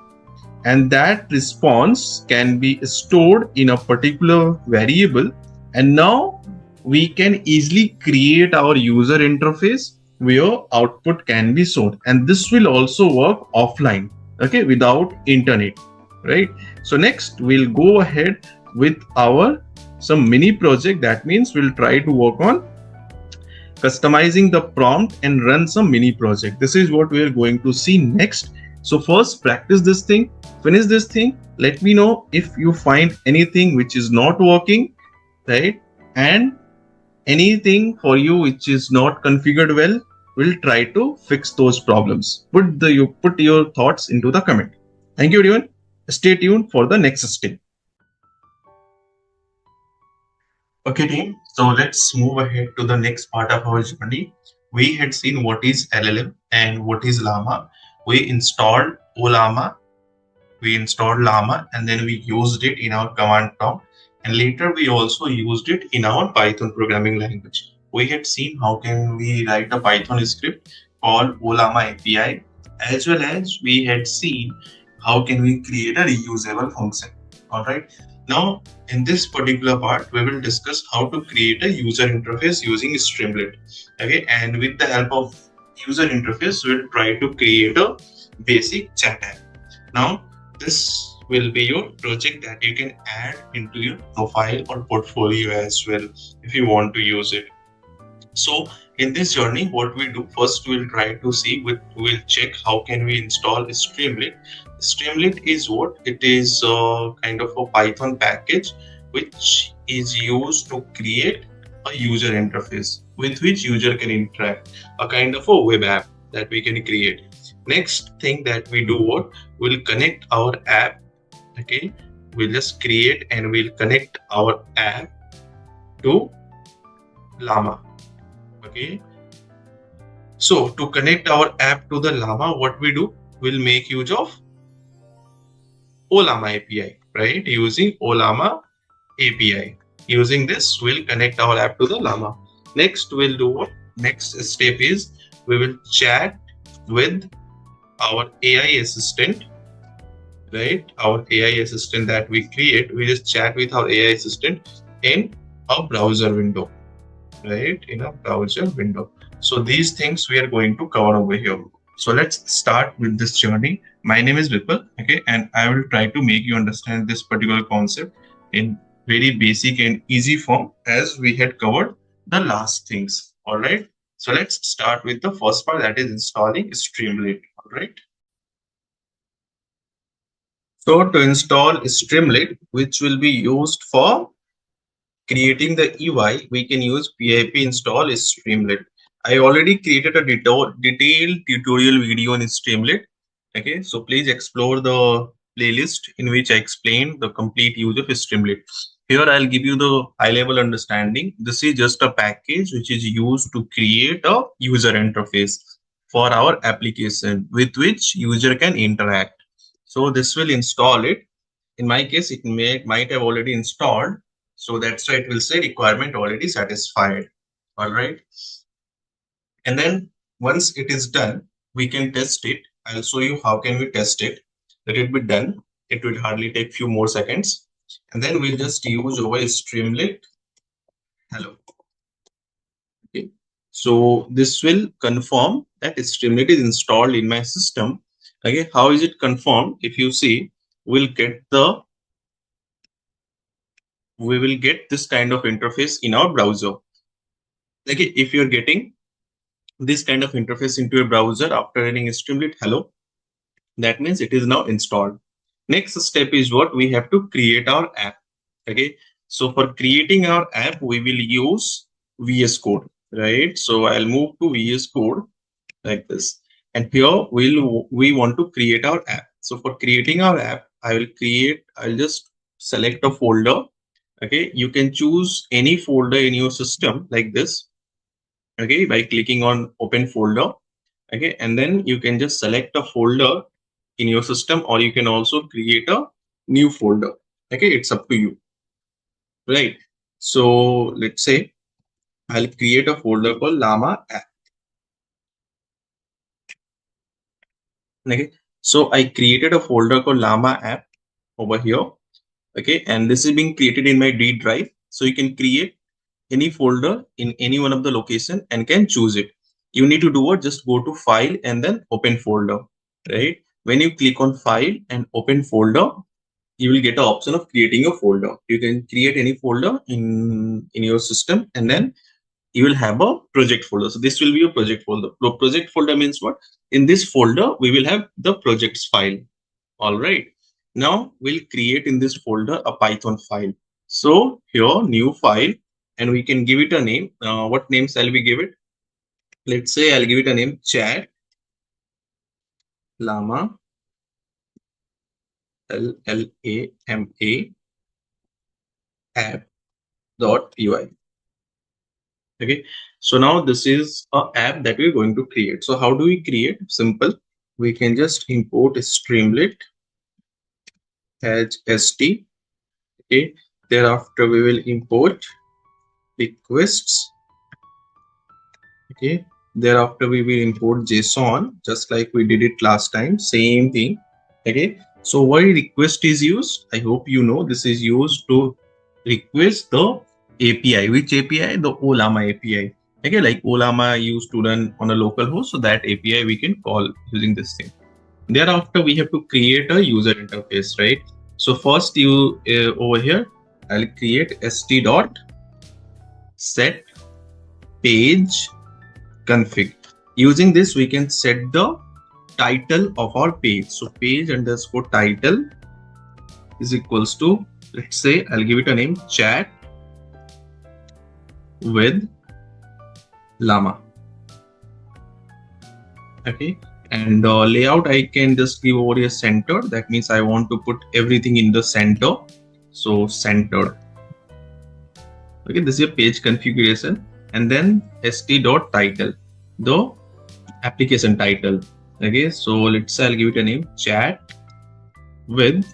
and that response can be stored in a particular variable, and now we can easily create our user interface where output can be shown, and this will also work offline, okay, without internet, right? So next we'll go ahead with our some mini project. That means we'll try to work on customizing the prompt and run some mini project. This is what we are going to see next. So first practice this thing, finish this thing, let me know if you find anything which is not working, right? And anything for you which is not configured well, we'll try to fix those problems. You put your thoughts into the comment. Thank you everyone. Stay tuned for the next step. Okay, team. So let's move ahead to the next part of our journey. We had seen what is LLM and what is LLaMA. We installed Ollama, we installed LLaMA, and then we used it in our command prompt. And later we also used it in our Python programming language. We had seen how can we write a Python script called Ollama API, as well as we had seen how can we create a reusable function. All right. Now, in this particular part, we will discuss how to create a user interface using Streamlit. Okay, and with the help of user interface, we'll try to create a basic chat app. Now, this will be your project that you can add into your profile or portfolio as well if you want to use it. So in this journey, what we do first, we'll try to see, we'll check how can we install Streamlit. Streamlit is what? It is kind of a Python package which is used to create a user interface with which user can interact, a kind of a web app that we can create. Next thing that we do, what? We'll connect our app. Okay, we'll just create and we'll connect our app to LLaMA. Okay, so to connect our app to the LLaMA, what we do, we'll make use of Ollama API, right? Using Ollama API. Using this, we'll connect our app to the LLaMA. Next, we'll do what? Next step is we will chat with our AI assistant, right? Our AI assistant that we create, we just chat with our AI assistant in a browser window, right? In a browser window. So these things we are going to cover over here. So let's start with this journey. My name is Vipul, okay, and I will try to make you understand this particular concept in very basic and easy form as we had covered the last things. All right. So let's start with the first part, that is installing Streamlit. All right. So to install Streamlit, which will be used for creating the UI, we can use pip install Streamlit. I already created a detailed tutorial video on Streamlit. Okay, so please explore the playlist in which I explain the complete use of Streamlit. Here I'll give you the high-level understanding. This is just a package which is used to create a user interface for our application with which user can interact. So this will install it. In my case, it might have already installed. So that's why it will say requirement already satisfied. All right. And then once it is done, we can test it. I'll show you how can we test it. Let it be done. It will hardly take few more seconds. And then we'll just use over Streamlit. Hello. Okay. So this will confirm that Streamlit is installed in my system. Okay. How is it confirmed? If you see, we will get this kind of interface in our browser. Okay, if you're getting this kind of interface into your browser after running Streamlit hello, that means it is now installed. Next step is what? We have to create our app. Okay, so for creating our app, we will use VS Code, right? So I'll move to VS Code like this. And here we want to create our app. So for creating our app, I'll just select a folder. Okay, you can choose any folder in your system like this. Okay, by clicking on open folder. Okay, and then you can just select a folder in your system, or you can also create a new folder. Okay, it's up to you, right? So let's say I'll create a folder called LLaMA app. Okay, So I created a folder called LLaMA app over here. Okay, and this is being created in my D drive. So you can create any folder in any one of the location and can choose it. You need to do what? Just go to file and then open folder, right? When you click on file and open folder, you will get an option of creating a folder. You can create any folder in your system, and then you will have a project folder. So this will be a project folder. Project folder means what? In this folder, we will have the projects file. All right. Now we'll create in this folder a Python file. So here, new file, and we can give it a name. What name shall we give it? Let's say I'll give it a name chat llama LLaMA app.py. Okay. So now this is a app that we're going to create. So how do we create? Simple. We can just import Streamlit as st. Okay. Thereafter we will import requests. Okay, thereafter we will import JSON just like we did it last time, same thing. Okay, so why request is used? I hope you know this is used to request the API. Which API? The Ollama API. Okay, like Ollama used to run on a local host, so that API we can call using this thing. Thereafter we have to create a user interface, right? So first you over here I'll create st.set page config. Using this, we can set the title of our page. So page underscore title is equals to, let's say, I'll give it a name, chat with llama. Okay. And layout, I can just give over here center. That means I want to put everything in the center. So centered. Okay, this is your page configuration. And then st.title, the application title. Okay, so let's say I'll give it a name, chat with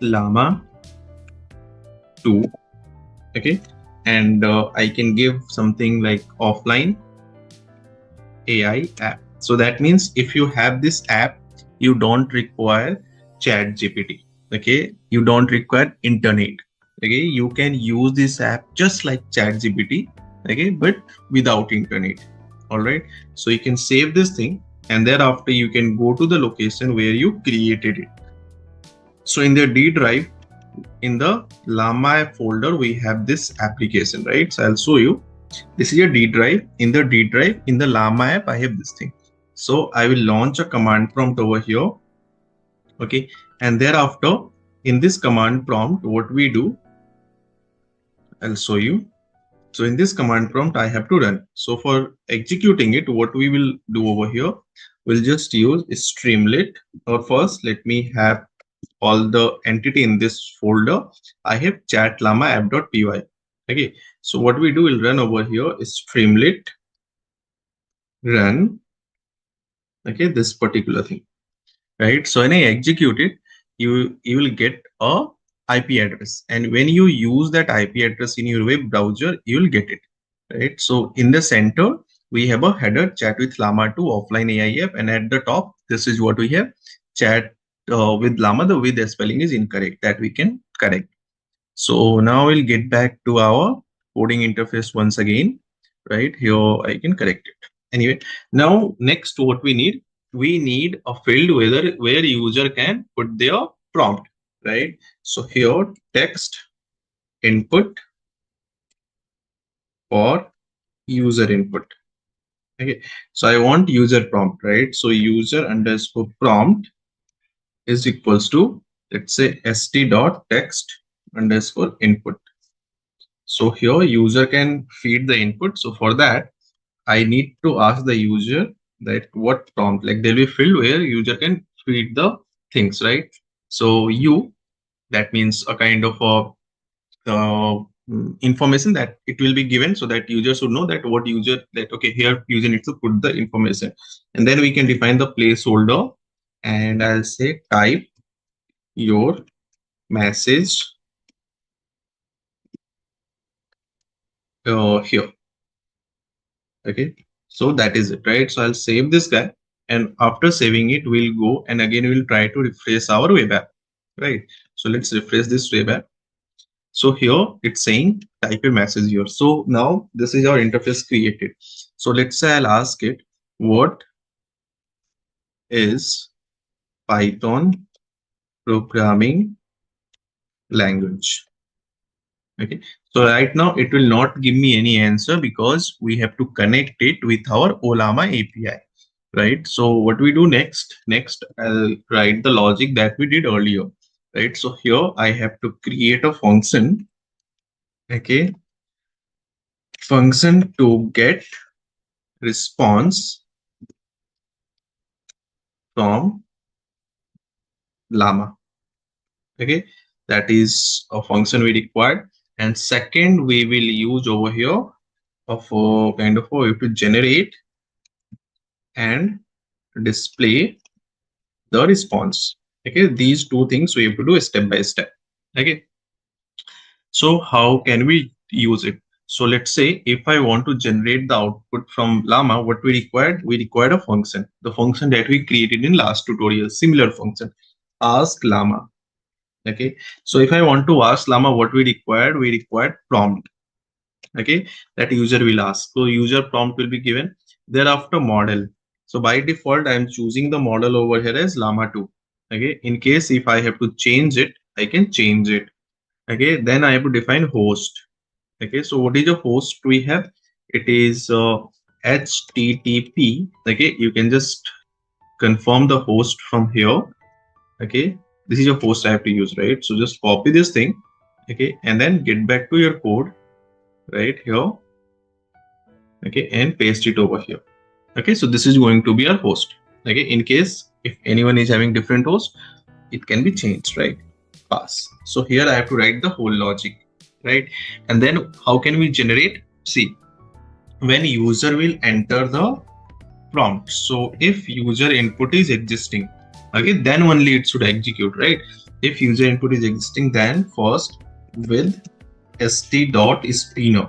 llama 2. Okay, and I can give something like offline AI app. So that means if you have this app, you don't require ChatGPT. Okay, you don't require internet. Okay, you can use this app just like ChatGPT. Okay, but without internet. All right, so you can save this thing, and thereafter you can go to the location where you created it. So in the D drive, in the LLaMA folder, we have this application, right? So I'll show you. This is your D drive. In the D drive, in the LLaMA app, I have this thing. So I will launch a command prompt over here. Okay, and thereafter, in this command prompt, what we do, I'll show you. So in this command prompt, I have to run. So for executing it, what we will do over here, we'll just use Streamlit. Or first, let me have all the entity in this folder. I have chat llama app.py. Okay, so what we do, we'll run over here is Streamlit run. Okay, this particular thing, right? So when I execute it, you will get a IP address, and when you use that IP address in your web browser, you will get it, right? So in the center, we have a header chat with llama 2 offline AI app, and at the top, this is what we have, chat with llama. The with spelling is incorrect, that we can correct. So now we'll get back to our coding interface once again, right? Here I can correct it. Anyway, now next what we need a field where user can put their prompt, right? So here text input or user input. Okay, so I want user prompt, right? So user underscore prompt is equals to, let's say, st.text underscore input. So here user can feed the input. So for that, I need to ask the user that what prompt, like there will be field where user can feed the things, right? So that means a kind of information that it will be given, so that user should know that what user, that okay, here user needs to put the information, and then we can define the placeholder, and I'll say type your message here. Okay, so that is it, right? So I'll save this guy, and after saving it, we'll go and again we'll try to refresh our web app, right? So let's refresh this web app. So here it's saying type a message here. So now this is our interface created. So let's say I'll ask it, what is Python programming language? Okay, so right now it will not give me any answer because we have to connect it with our Ollama API, right? So what we do next I'll write the logic that we did earlier, right? So here I have to create a function, okay, function to get response from LLaMA, okay, that is a function we required. And second, we will use over here of a kind of a to generate and display the response. Okay, these two things we have to do step by step. Okay, so how can we use it? So let's say if I want to generate the output from LLaMA, what we required a function, the function that we created in last tutorial, similar function, ask LLaMA. Okay, so if I want to ask LLaMA what we required prompt. Okay, that user will ask. So user prompt will be given. Thereafter model. So by default, I am choosing the model over here as LLaMA 2. Okay, in case if I have to change it, I can change it. Okay, then I have to define host. Okay, so what is the host we have? It is HTTP. Okay, you can just confirm the host from here. Okay, this is your host I have to use, right? So just copy this thing, okay, and then get back to your code right here, okay, and paste it over here. Okay, so this is going to be our host. Okay, in case if anyone is having different host, it can be changed, right? Pass. So here I have to write the whole logic, right? And then how can we generate? See, when user will enter the prompt, so if user input is existing, okay, then only it should execute, right? If user input is existing, then first with st.spinner.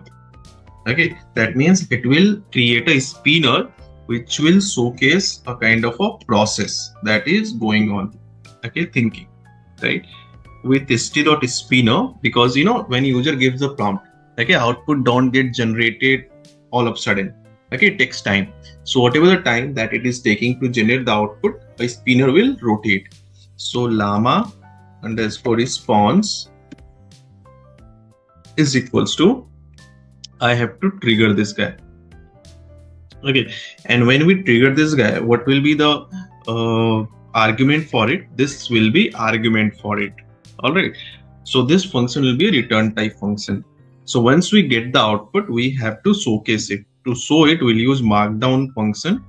Okay, that means it will create a spinner which will showcase a kind of a process that is going on, okay, thinking, right? With st.spinner, because you know when user gives the prompt, okay, output don't get generated all of a sudden. Okay, it takes time. So whatever the time that it is taking to generate the output, a spinner will rotate. So llama underscore response is equals to, I have to trigger this guy. Okay, and when we trigger this guy, what will be the argument for it? This will be argument for it. All right, so this function will be a return type function. So once we get the output, we have to showcase it. To show it, we'll use markdown function.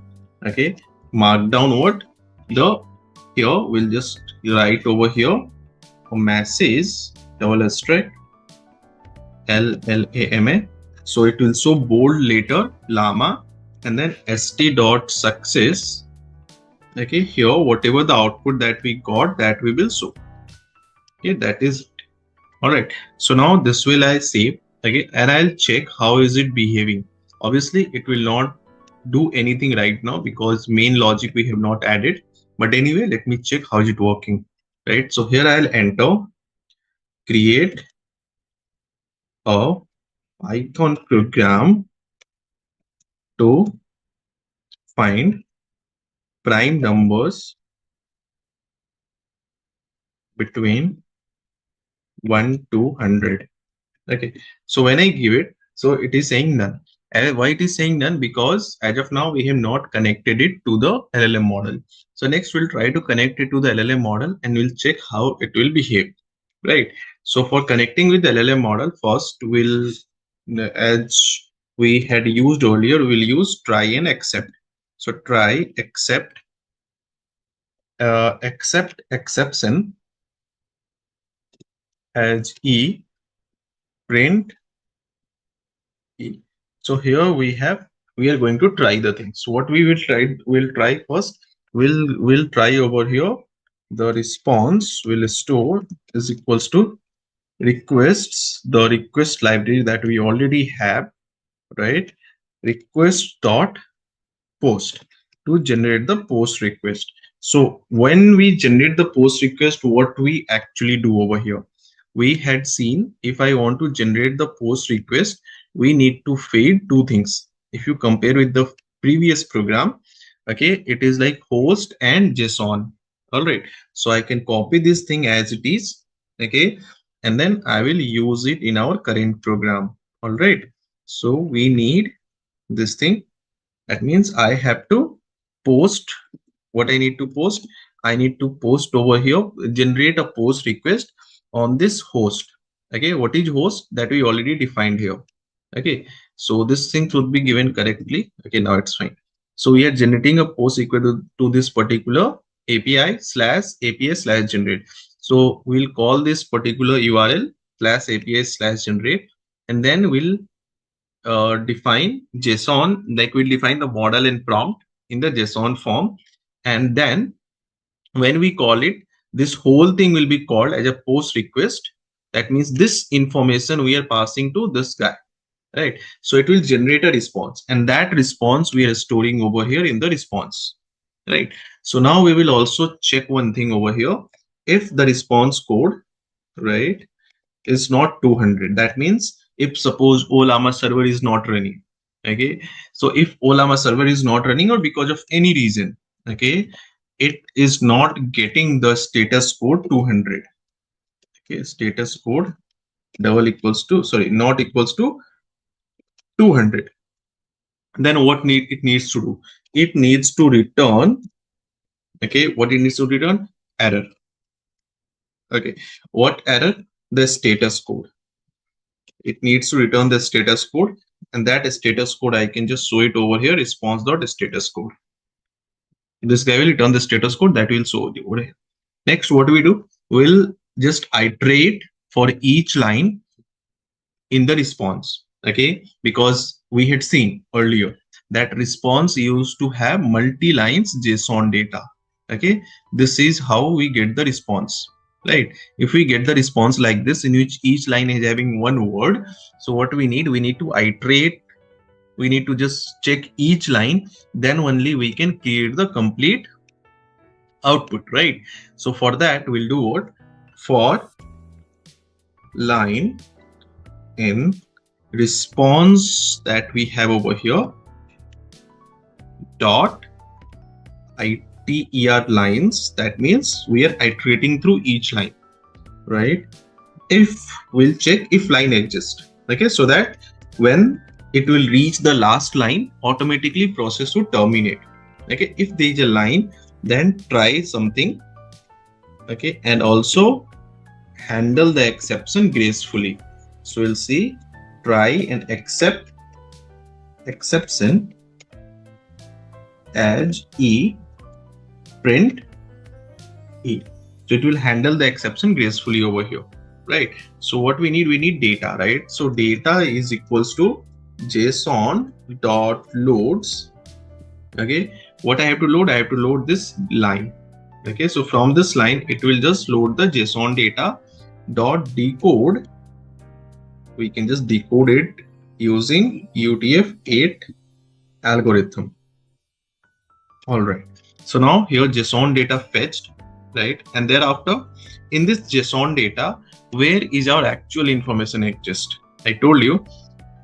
Okay, markdown what? The here we'll just write over here a message double asterisk LLaMA. So it will show bold later llama and then st.success. Okay, here whatever the output that we got, that we will show. Okay, that is it. All right, so now this will I save, okay, and I'll check how is it behaving. Obviously it will not do anything right now because main logic we have not added, but anyway, let me check how is it working, right? So here I'll enter create a Python program to find prime numbers between 1 to 100. Okay, so when I give it, so it is saying none. And why it is saying none? Because as of now we have not connected it to the LLM model. So next we'll try to connect it to the LLM model and we'll check how it will behave, right? So for connecting with the LLM model, first we'll, as we had used earlier, we'll use try and accept. So try accept accept exception as e print e. So here we are going to try the thing. So what we'll try first, we'll try over here the response will store is equals to requests, the request library that we already have, right? Request dot post. to generate the post request. So when we generate the post request, what we actually do over here, we had seen if I want to generate the post request, we need to feed two things. If you compare with the previous program, okay, it is like host and JSON. All right, so I can copy this thing as it is, okay, and then I will use it in our current program. All right, so we need this thing. That means I have to post what I need to post. I need to post over here, generate a post request on this host. Okay, what is host? That we already defined here. Okay, so this thing should be given correctly. Okay, now it's fine. So we are generating a post equal to this particular API/API/generate. So we'll call this particular URL/API/generate, and then we'll define JSON, like we'll define the model and prompt in the JSON form. And then when we call it, this whole thing will be called as a post request. That means this information we are passing to this guy, right? So it will generate a response, and that response we are storing over here in the response, right? So now we will also check one thing over here. If the response code, right, is not 200, that means if suppose Ollama server is not running, okay, so if Ollama server is not running or because of any reason, okay, it is not getting the status code 200, okay, status code double equals to, sorry, not equals to 200, then what it needs to do, it needs to return, okay, what it needs to return, error. Okay, what error? The status code. It needs to return the status code, and that status code I can just show it over here, response.status code. This guy will return the status code that will show over here. Next, what do? We'll just iterate for each line in the response, okay, because we had seen earlier that response used to have multi-lines JSON data. Okay, this is how we get the response, right? If we get the response like this, in which each line is having one word, so what we need to iterate, we need to just check each line, then only we can create the complete output, right? So for that, we'll do what? For line in response that we have over here, dot iter lines, that means we are iterating through each line, right? If we'll check if line exists, okay, so that when it will reach the last line, automatically process to terminate. Okay, if there is a line, then try something, okay, and also handle the exception gracefully. So we'll see, try and accept exception as e print e. So it will handle the exception gracefully over here, right? So what we need data, right? So data is equals to JSON dot loads. Okay, what I have to load? I have to load this line. Okay, so from this line, it will just load the JSON data dot decode. We can just decode it using UTF-8 algorithm. All right. So now here JSON data fetched, right? And thereafter, in this JSON data, where is our actual information exist? I told you,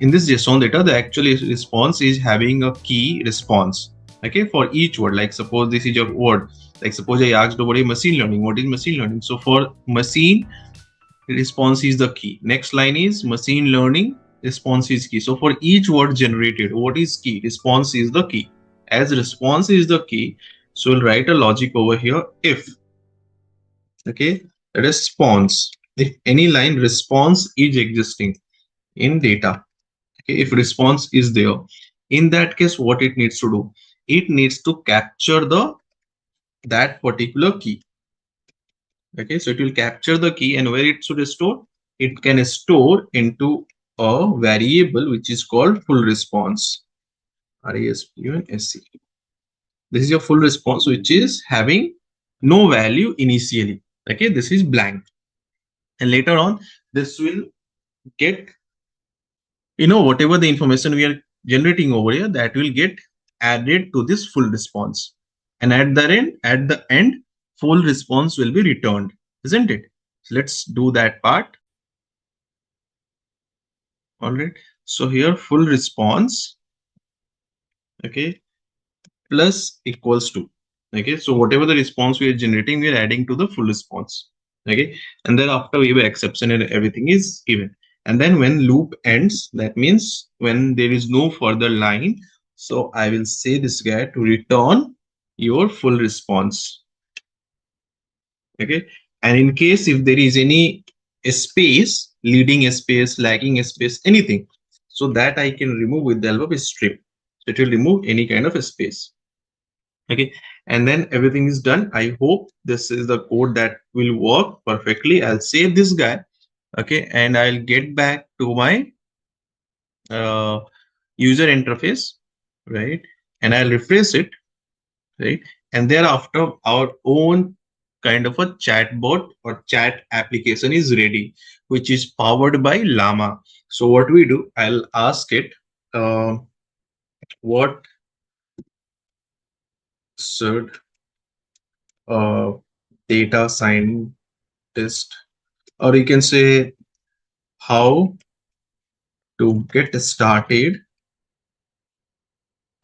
in this JSON data, the actual response is having a key response. Okay, for each word, like suppose this is your word, like suppose I asked over a machine learning, what is machine learning? So for machine, response is the key. Next line is machine learning, response is key. So for each word generated, what is key? Response is the key. As response is the key, so we'll write a logic over here. If, okay, response, if any line response is existing in data, okay, if response is there, in that case, what it needs to do? It needs to capture that particular key. Okay, so it will capture the key, and where it should store? It can store into a variable which is called full response. RESPUNSC. This is your full response, which is having no value initially. Okay, this is blank, and later on this will get, whatever the information we are generating over here, that will get added to this full response. And at the end, full response will be returned, isn't it? So let's do that part. All right. So here full response, okay, plus equals to, okay. So whatever the response we are generating, we are adding to the full response, okay. And then after we have exception and everything is given. And then when loop ends, that means when there is no further line, so I will say this guy to return your full response, okay. And in case if there is any space, leading space, lagging space, anything, so that I can remove with the help of strip. So it will remove any kind of space, okay. And then everything is done. I hope this is the code that will work perfectly. I'll save this guy, okay, and I'll get back to my uh, user interface, right, and I'll refresh it, right, and thereafter our own kind of a chatbot or chat application is ready, which is powered by llama. So what we do, I'll ask it what should uh, data scientist, or you can say how to get started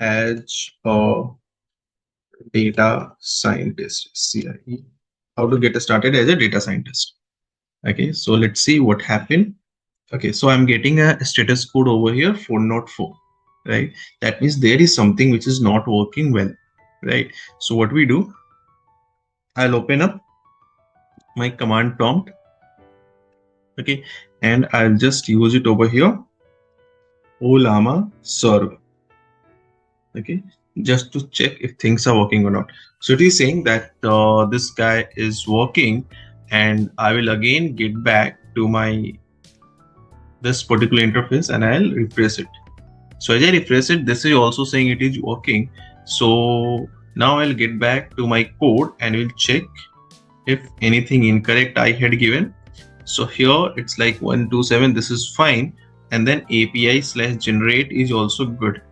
as a data scientist, CIE, how to get started as a data scientist. Okay, so let's see what happened. Okay, so I'm getting a status code over here 404, right? That means there is something which is not working well, right? So what we do, I'll open up my command prompt, okay, and I'll just use it over here, Ollama serve, okay, just to check if things are working or not. So it is saying that this guy is working, and I will again get back to my this particular interface and I'll refresh it. So as I refresh it, this is also saying it is working. So now I'll get back to my code and we'll check if anything incorrect I had given. So here it's like 127, this is fine. And then API/generate is also good.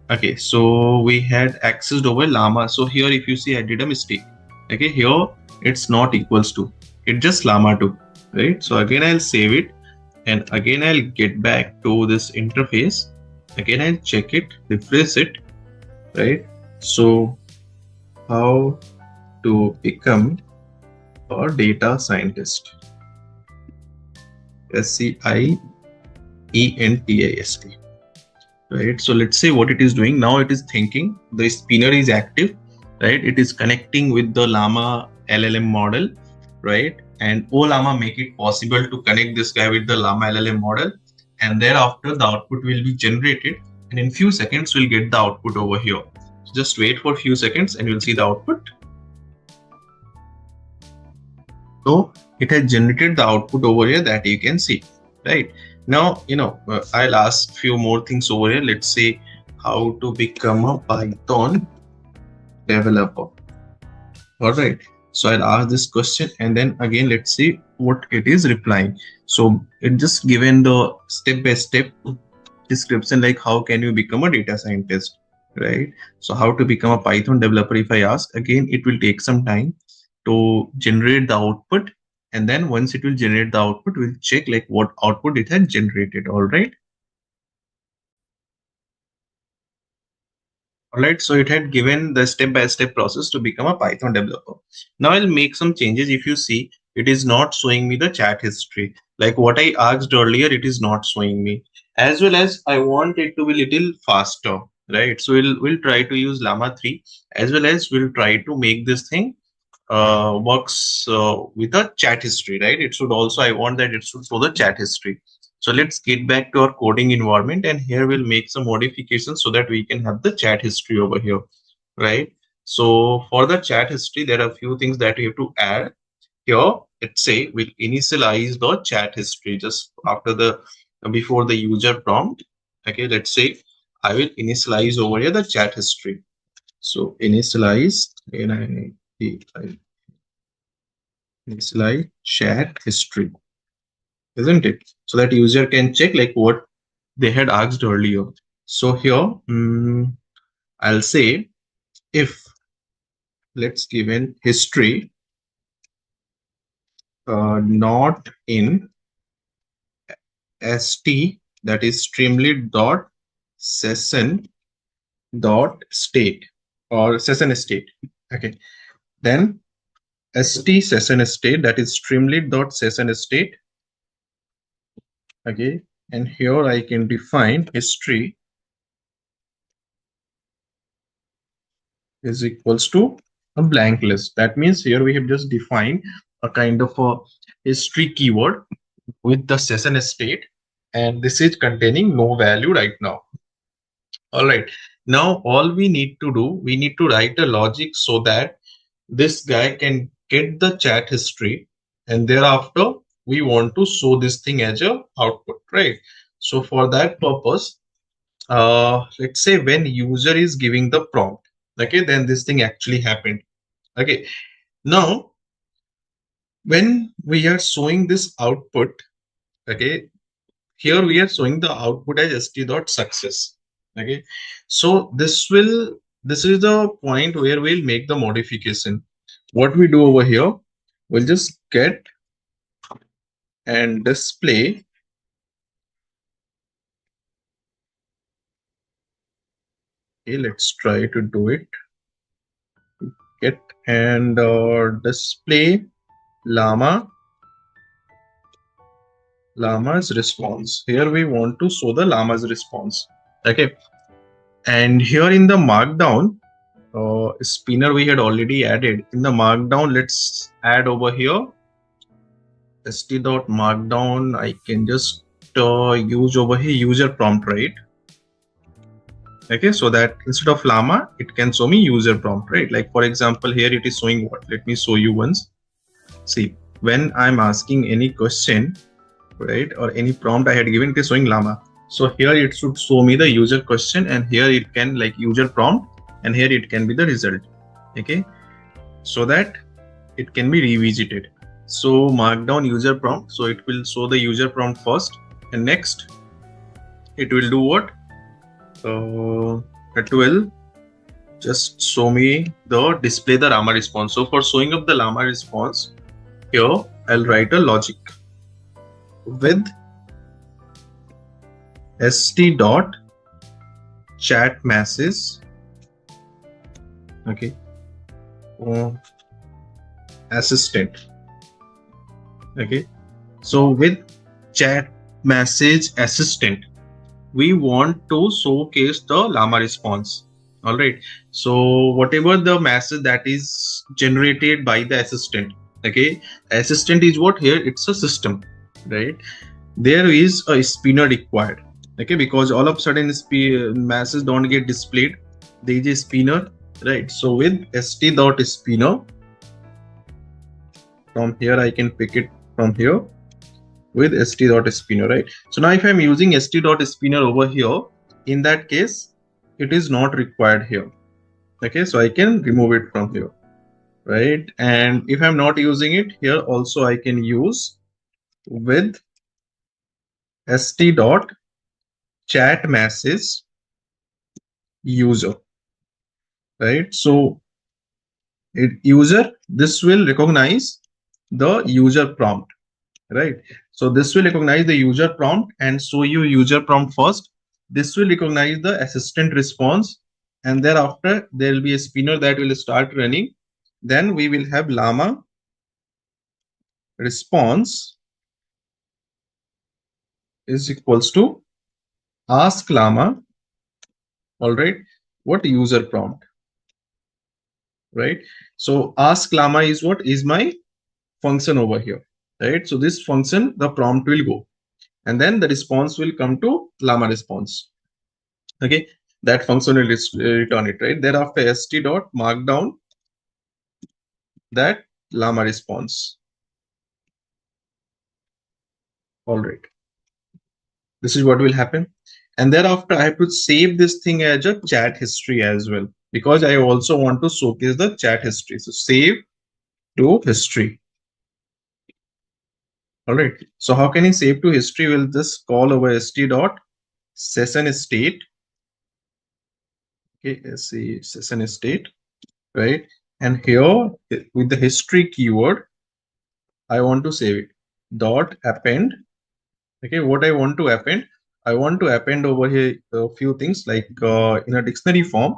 Okay, so we had accessed over llama. So here if you see I did a mistake. Okay, here it's not equals to, it's just llama 2, right? So again I'll save it and again I'll get back to this interface. Again I'll check it, refresh it, right? So how to become a data scientist, SCIENTIST, right? So let's say what it is doing now. It is thinking the spinner is active, right? It is connecting with the llama LLM model, right? And Ollama make it possible to connect this guy with the llama LLM model, and thereafter the output will be generated, and in few seconds we'll get the output over here. So just wait for a few seconds and you'll see the output. So it has generated the output over here that you can see, right? Now, I'll ask few more things over here. Let's say how to become a Python developer. All right. So I'll ask this question and then again, let's see what it is replying. So it just given the step-by-step description, like how can you become a data scientist, right? So how to become a Python developer, if I ask, again, it will take some time to generate the output. And then once it will generate the output, we'll check like what output it has generated. All right. All right. So it had given the step-by-step process to become a Python developer. Now I'll make some changes. If you see, it is not showing me the chat history. Like what I asked earlier, it is not showing me. As well as I want it to be little faster, right? So we'll try to use llama 3, as well as we'll try to make this thing works with a chat history, right? It should also, I want that it should show the chat history. So let's get back to our coding environment, and here we'll make some modifications so that we can have the chat history over here, right? So for the chat history, there are a few things that we have to add here. Let's say we'll initialize the chat history just after the before the user prompt. Okay, let's say I will initialize over here the chat history. So initialize initialize chat history, isn't it? So that user can check like what they had asked earlier. So here I'll say if, let's give in history, not in st, that is streamlit dot session dot state or session state. Okay, then st session state, that is streamlit dot session state. Okay, and here I can define history is equals to a blank list. That means here we have just defined a kind of a history keyword with the session state, and this is containing no value right now. All right, now all we need to do, we need to write a logic so that this guy can get the chat history, and thereafter we want to show this thing as a output, right? So for that purpose, let's say when user is giving the prompt, okay, then this thing actually happened. Okay, now when we are showing this output, okay, here we are showing the output as st.success. Okay, so this is the point where we'll make the modification. What we do over here, we'll just get and display. Okay, let's try to do it. Get and display llama's response. Here we want to show the llama's response. Okay, and here in the markdown spinner we had already added. In the markdown, let's add over here st.markdown. I can just use over here user prompt, right? Okay, so that instead of llama, it can show me user prompt, right? Like for example, here it is showing what? Let me show you once. See, when I'm asking any question, right, or any prompt I had given, it is showing llama. So here it should show me the user question, and here it can like user prompt, and here it can be the result. Okay, so that it can be revisited. So markdown user prompt, so it will show the user prompt first, and next it will do what? It will just show me the display the llama response. So for showing up the llama response, here I'll write a logic with st dot chat message. Okay, assistant. Okay, so with chat message assistant, we want to showcase the llama response. All right, so whatever the message that is generated by the assistant, okay, assistant is what? Here it's a system, right? There is a spinner required, okay, because all of a sudden messages don't get displayed. There is a spinner, right? So with st.spinner, from here I can pick it from here with st.spinner, right? So now if I'm using st.spinner over here, in that case it is not required here. Okay, so I can remove it from here, right? And if I'm not using it here, also I can use with st.chat message user, right? So user, this will recognize the user prompt, right? So this will recognize the user prompt and show you user prompt first. This will recognize the assistant response, and thereafter there will be a spinner that will start running. Then we will have llama response is equals to ask llama, all right, what user prompt, right? So ask llama is what? Is my function over here, right? So this function, the prompt will go, and then the response will come to llama response. Okay, that function will return it, right? Thereafter st dot markdown that llama response. All right, this is what will happen. And thereafter I have to save this thing as a chat history as well, because I also want to showcase the chat history. So save to history. All right, so how can I save to history? We'll just call over st dot session state. Okay, SE session state, right? And here with the history keyword, I want to save it. Dot append. Okay, what I want to append, I want to append over here a few things like in a dictionary form.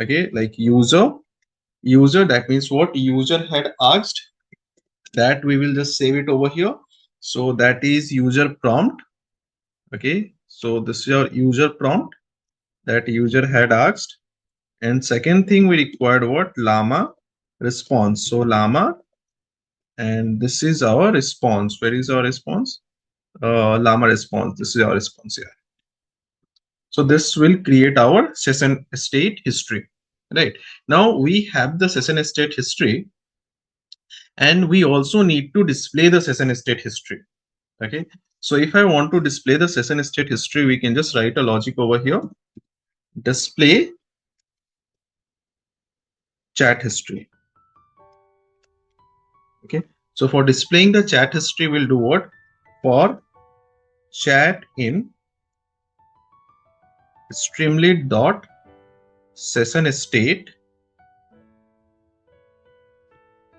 Okay, like user, that means what user had asked, that we will just save it over here. So that is user prompt. Okay, so this is your user prompt that user had asked. And second thing we required what LLaMA response. So LLaMA, and this is our response. Where is our response? LLaMA response. This is our response here. So this will create our session state history. Right now we have the session state history, and we also need to display the session state history. Okay, so if I want to display the session state history, we can just write a logic over here: display chat history. Okay, so for displaying the chat history, we'll do what? For chat in Streamlit dot session state,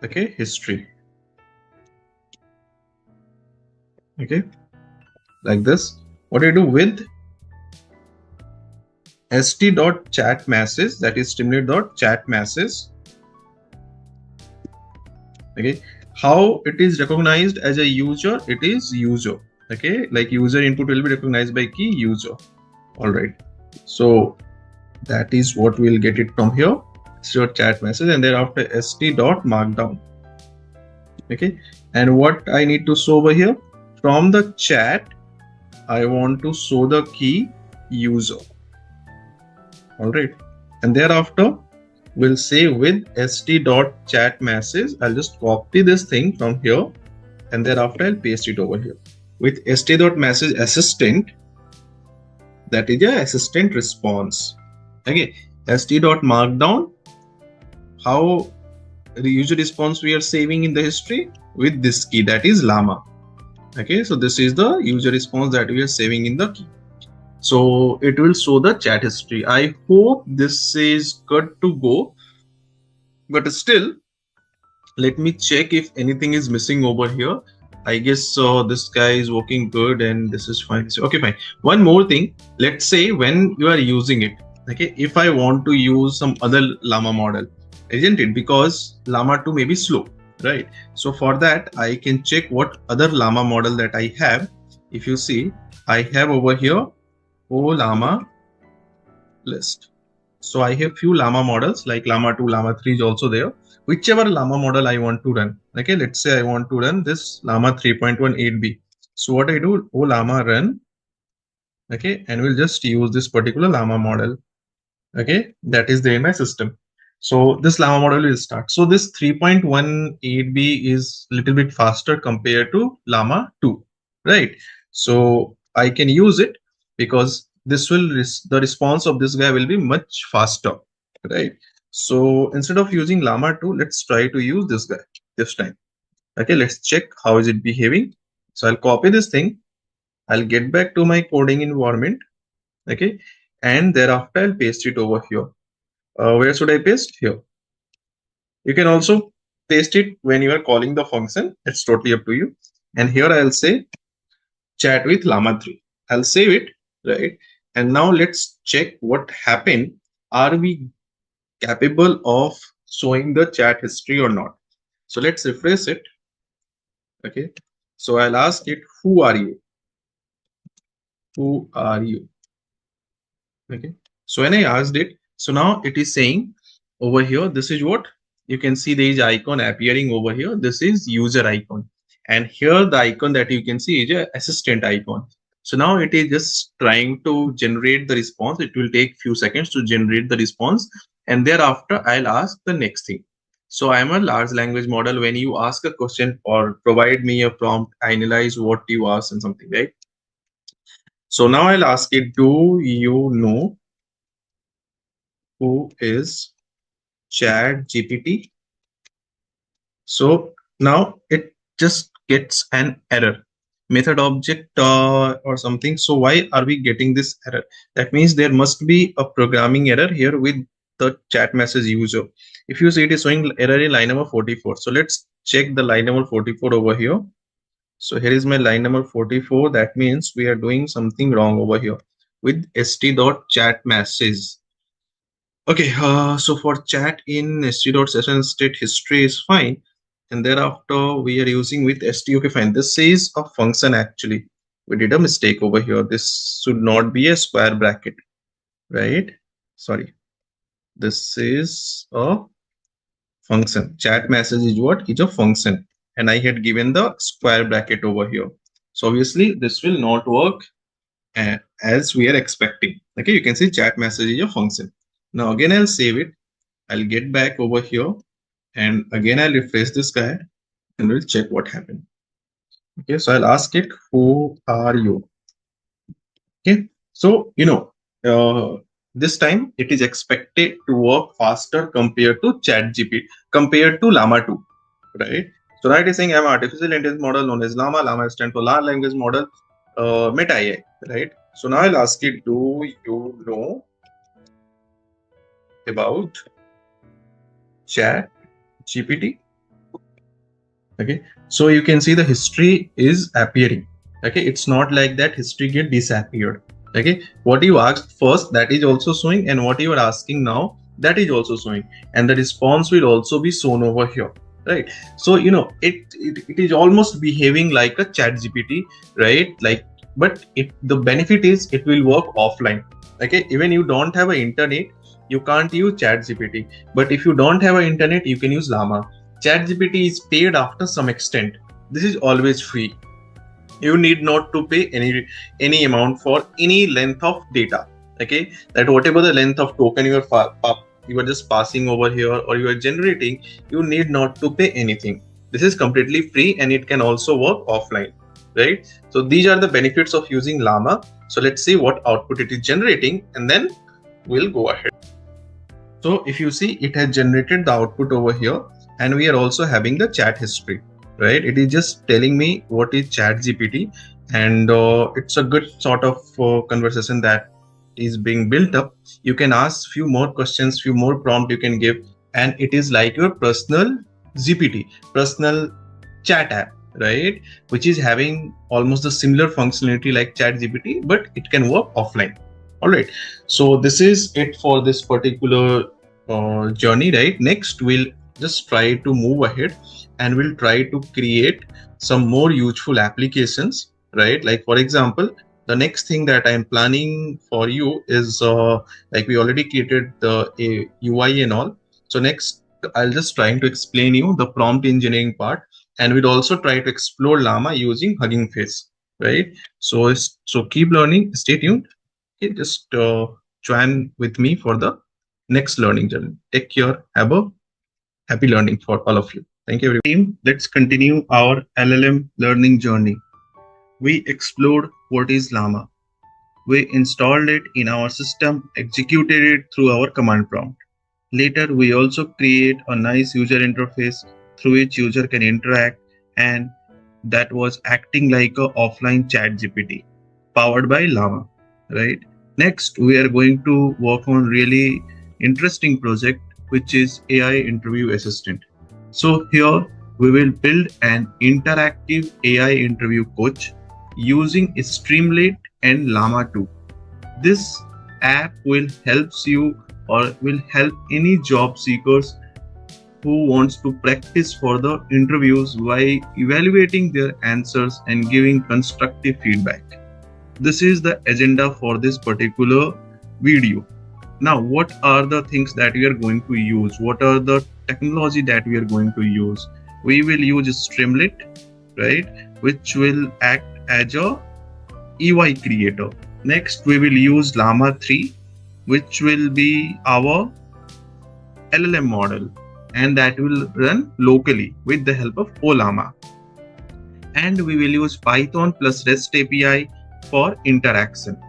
okay, history. Okay, like this. What do you do with st dot chat message, that is Streamlit dot chat message? Okay, how it is recognized as a user? It is user. Okay, like user input will be recognized by key user. All right, so that is what we'll get it from here. It's your chat message, and thereafter st dot markdown. Okay, and what I need to show over here, from the chat I want to show the key user. All right, and thereafter we'll say with st dot chat message, I'll just copy this thing from here, and thereafter I'll paste it over here with st dot message assistant, that is a assistant response. Okay, st dot markdown, how the user response we are saving in the history with this key, that is LLaMA. Okay, so this is the user response that we are saving in the key. So it will show the chat history. I hope this is good to go, but still let me check if anything is missing over here. I guess this guy is working good and this is fine. So, okay, fine. One more thing, let's say when you are using it, okay, if I want to use some other LLaMA model, isn't it? Because LLaMA 2 may be slow, right? So for that, I can check what other LLaMA model that I have. If you see, I have over here Ollama list. So I have few LLaMA models like LLaMA 2, LLaMA 3 is also there. Whichever LLaMA model I want to run. Okay, let's say I want to run this LLaMA 3.18b. So what I do, Ollama run. Okay, and we'll just use this particular LLaMA model. Okay, that is there in my system. So this LLaMA model will start. So this 3.18b is a little bit faster compared to LLaMA 2, right? So I can use it because this will the response of this guy will be much faster, right? So instead of using LLaMA 2, let's try to use this guy this time. Okay, let's check how is it behaving. So I'll copy this thing. I'll get back to my coding environment. Okay, and thereafter I'll paste it over here. Where should I paste? Here. You can also paste it when you are calling the function. It's totally up to you. And here I'll say chat with LLaMA 3. I'll save it, right? And now let's check what happened. Are we capable of showing the chat history or not? So let's refresh it. Okay. So I'll ask it, who are you? Who are you? Okay. So when I asked it, so now it is saying over here, this is what you can see, there is icon appearing over here. This is user icon. And here the icon that you can see is a assistant icon. So now it is just trying to generate the response. It will take few seconds to generate the response. And thereafter, I'll ask the next thing. So I'm a large language model. When you ask a question or provide me a prompt, I analyze what you ask and something, right? So now I'll ask it, do you know who is ChatGPT? So now it just gets an error. method object or something. So why are we getting this error? That means there must be a programming error here with the chat message user. If you see, it is showing error in line number 44. So let's check the line number 44 over here. So here is my line number 44. That means we are doing something wrong over here with st.chat message. Okay, so for chat in st.session state history is fine, and thereafter we are using with st. Okay, fine. This is a function actually. We did a mistake over here. This should not be a square bracket, right? Sorry, this is a function. Chat message is what? Is a function, and I had given the square bracket over here. So obviously this will not work as we are expecting. Okay, you can see chat message is a function. Now again I'll save it. I'll get back over here, and again I'll refresh this guy and we'll check what happened. Okay, so I'll ask it, who are you? Okay, so this time it is expected to work faster compared to ChatGPT, compared to LLaMA 2, right? So that is saying I'm an artificial intelligence model known as LLaMA. LLaMA stands for large language model, Meta AI, right? So now I'll ask it, do you know about ChatGPT? Okay, so you can see the history is appearing. Okay, it's not like that history get disappeared. Okay, what you asked first, that is also showing, and what you are asking now, that is also showing, and the response will also be shown over here, right? So it is almost behaving like a chat GPT, right? Like, but the benefit is it will work offline. Okay, even you don't have an internet, you can't use chat GPT, but if you don't have an internet, you can use LLaMA. ChatGPT is paid after some extent. This is always free. You need not to pay any amount for any length of data. Okay, that whatever the length of token you are just passing over here or you are generating, you need not to pay anything. This is completely free and it can also work offline, right? So these are the benefits of using LLaMA. So let's see what output it is generating, and then we'll go ahead. So if you see, it has generated the output over here, and we are also having the chat history, right? It is just telling me what is ChatGPT, and it's a good sort of conversation that is being built up. You can ask few more questions, few more prompt you can give, and it is like your personal GPT, personal chat app, right? Which is having almost the similar functionality like ChatGPT, but it can work offline. All right, so this is it for this particular journey, right? Next, we'll just try to move ahead and we'll try to create some more useful applications, right? Like for example, the next thing that I'm planning for you is like we already created the UI and all. So next, I'll just trying to explain you the prompt engineering part, and we'll also try to explore LLaMA using Hugging Face, right? So keep learning, stay tuned. Okay, just join with me for the next learning journey. Take care. Have a happy learning for all of you. Thank you, everyone. Team, let's continue our LLM learning journey. We explored what is LLaMA. We installed it in our system, executed it through our command prompt. Later, we also create a nice user interface through which user can interact, and that was acting like a offline chat GPT powered by LLaMA, right? Next, we are going to work on really interesting project, which is AI interview assistant. So here we will build an interactive AI interview coach using Streamlit and LLaMA 2. This app will help you or will help any job seekers who wants to practice for the interviews by evaluating their answers and giving constructive feedback. This is the agenda for this particular video. Now, what are the things that we are going to use? What are the technology that we are going to use? We will use Streamlit, right, which will act as a EY creator. Next, we will use LLaMA 3, which will be our LLM model, and that will run locally with the help of Ollama. And we will use Python plus REST API for interaction,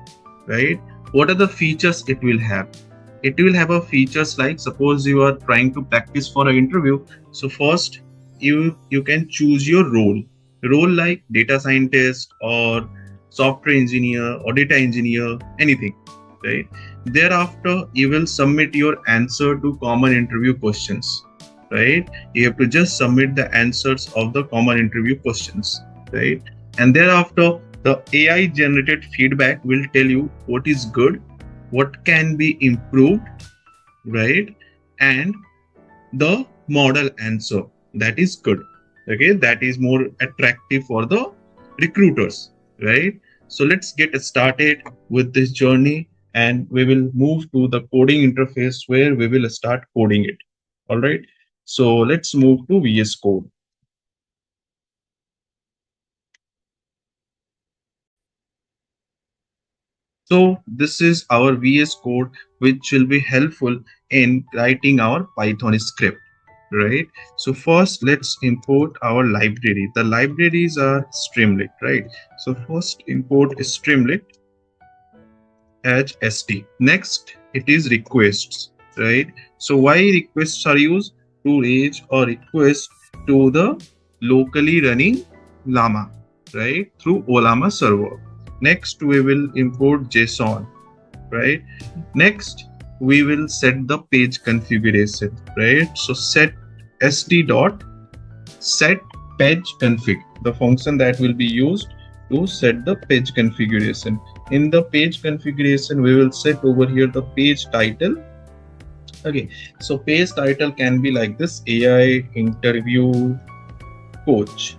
right? What are the features it will have? It will have a features like, suppose you are trying to practice for an interview. So first, you can choose your role. role like data scientist or software engineer or data engineer, anything, right? Thereafter, you will submit your answer to common interview questions, right? You have to just submit the answers of the common interview questions, right? And thereafter, the AI generated feedback will tell you what is good, what can be improved, right? And the model answer that is good, okay, that is more attractive for the recruiters, right? So let's get started with this journey, and we will move to the coding interface where we will start coding it. All right, so let's move to VS Code. So this is our VS Code, which will be helpful in writing our Python script, right? So first, let's import our library. The libraries are Streamlit, right? So first, import Streamlit as st. Next, it is requests, right? So why requests are used? To raise or request to the locally running llama, right? Through Ollama server. Next, we will import JSON, right? Next, we will set the page configuration, right? So set st dot set page config, the function that will be used to set the page configuration. In the page configuration, we will set over here the page title. Okay, so page title can be like this: AI interview coach,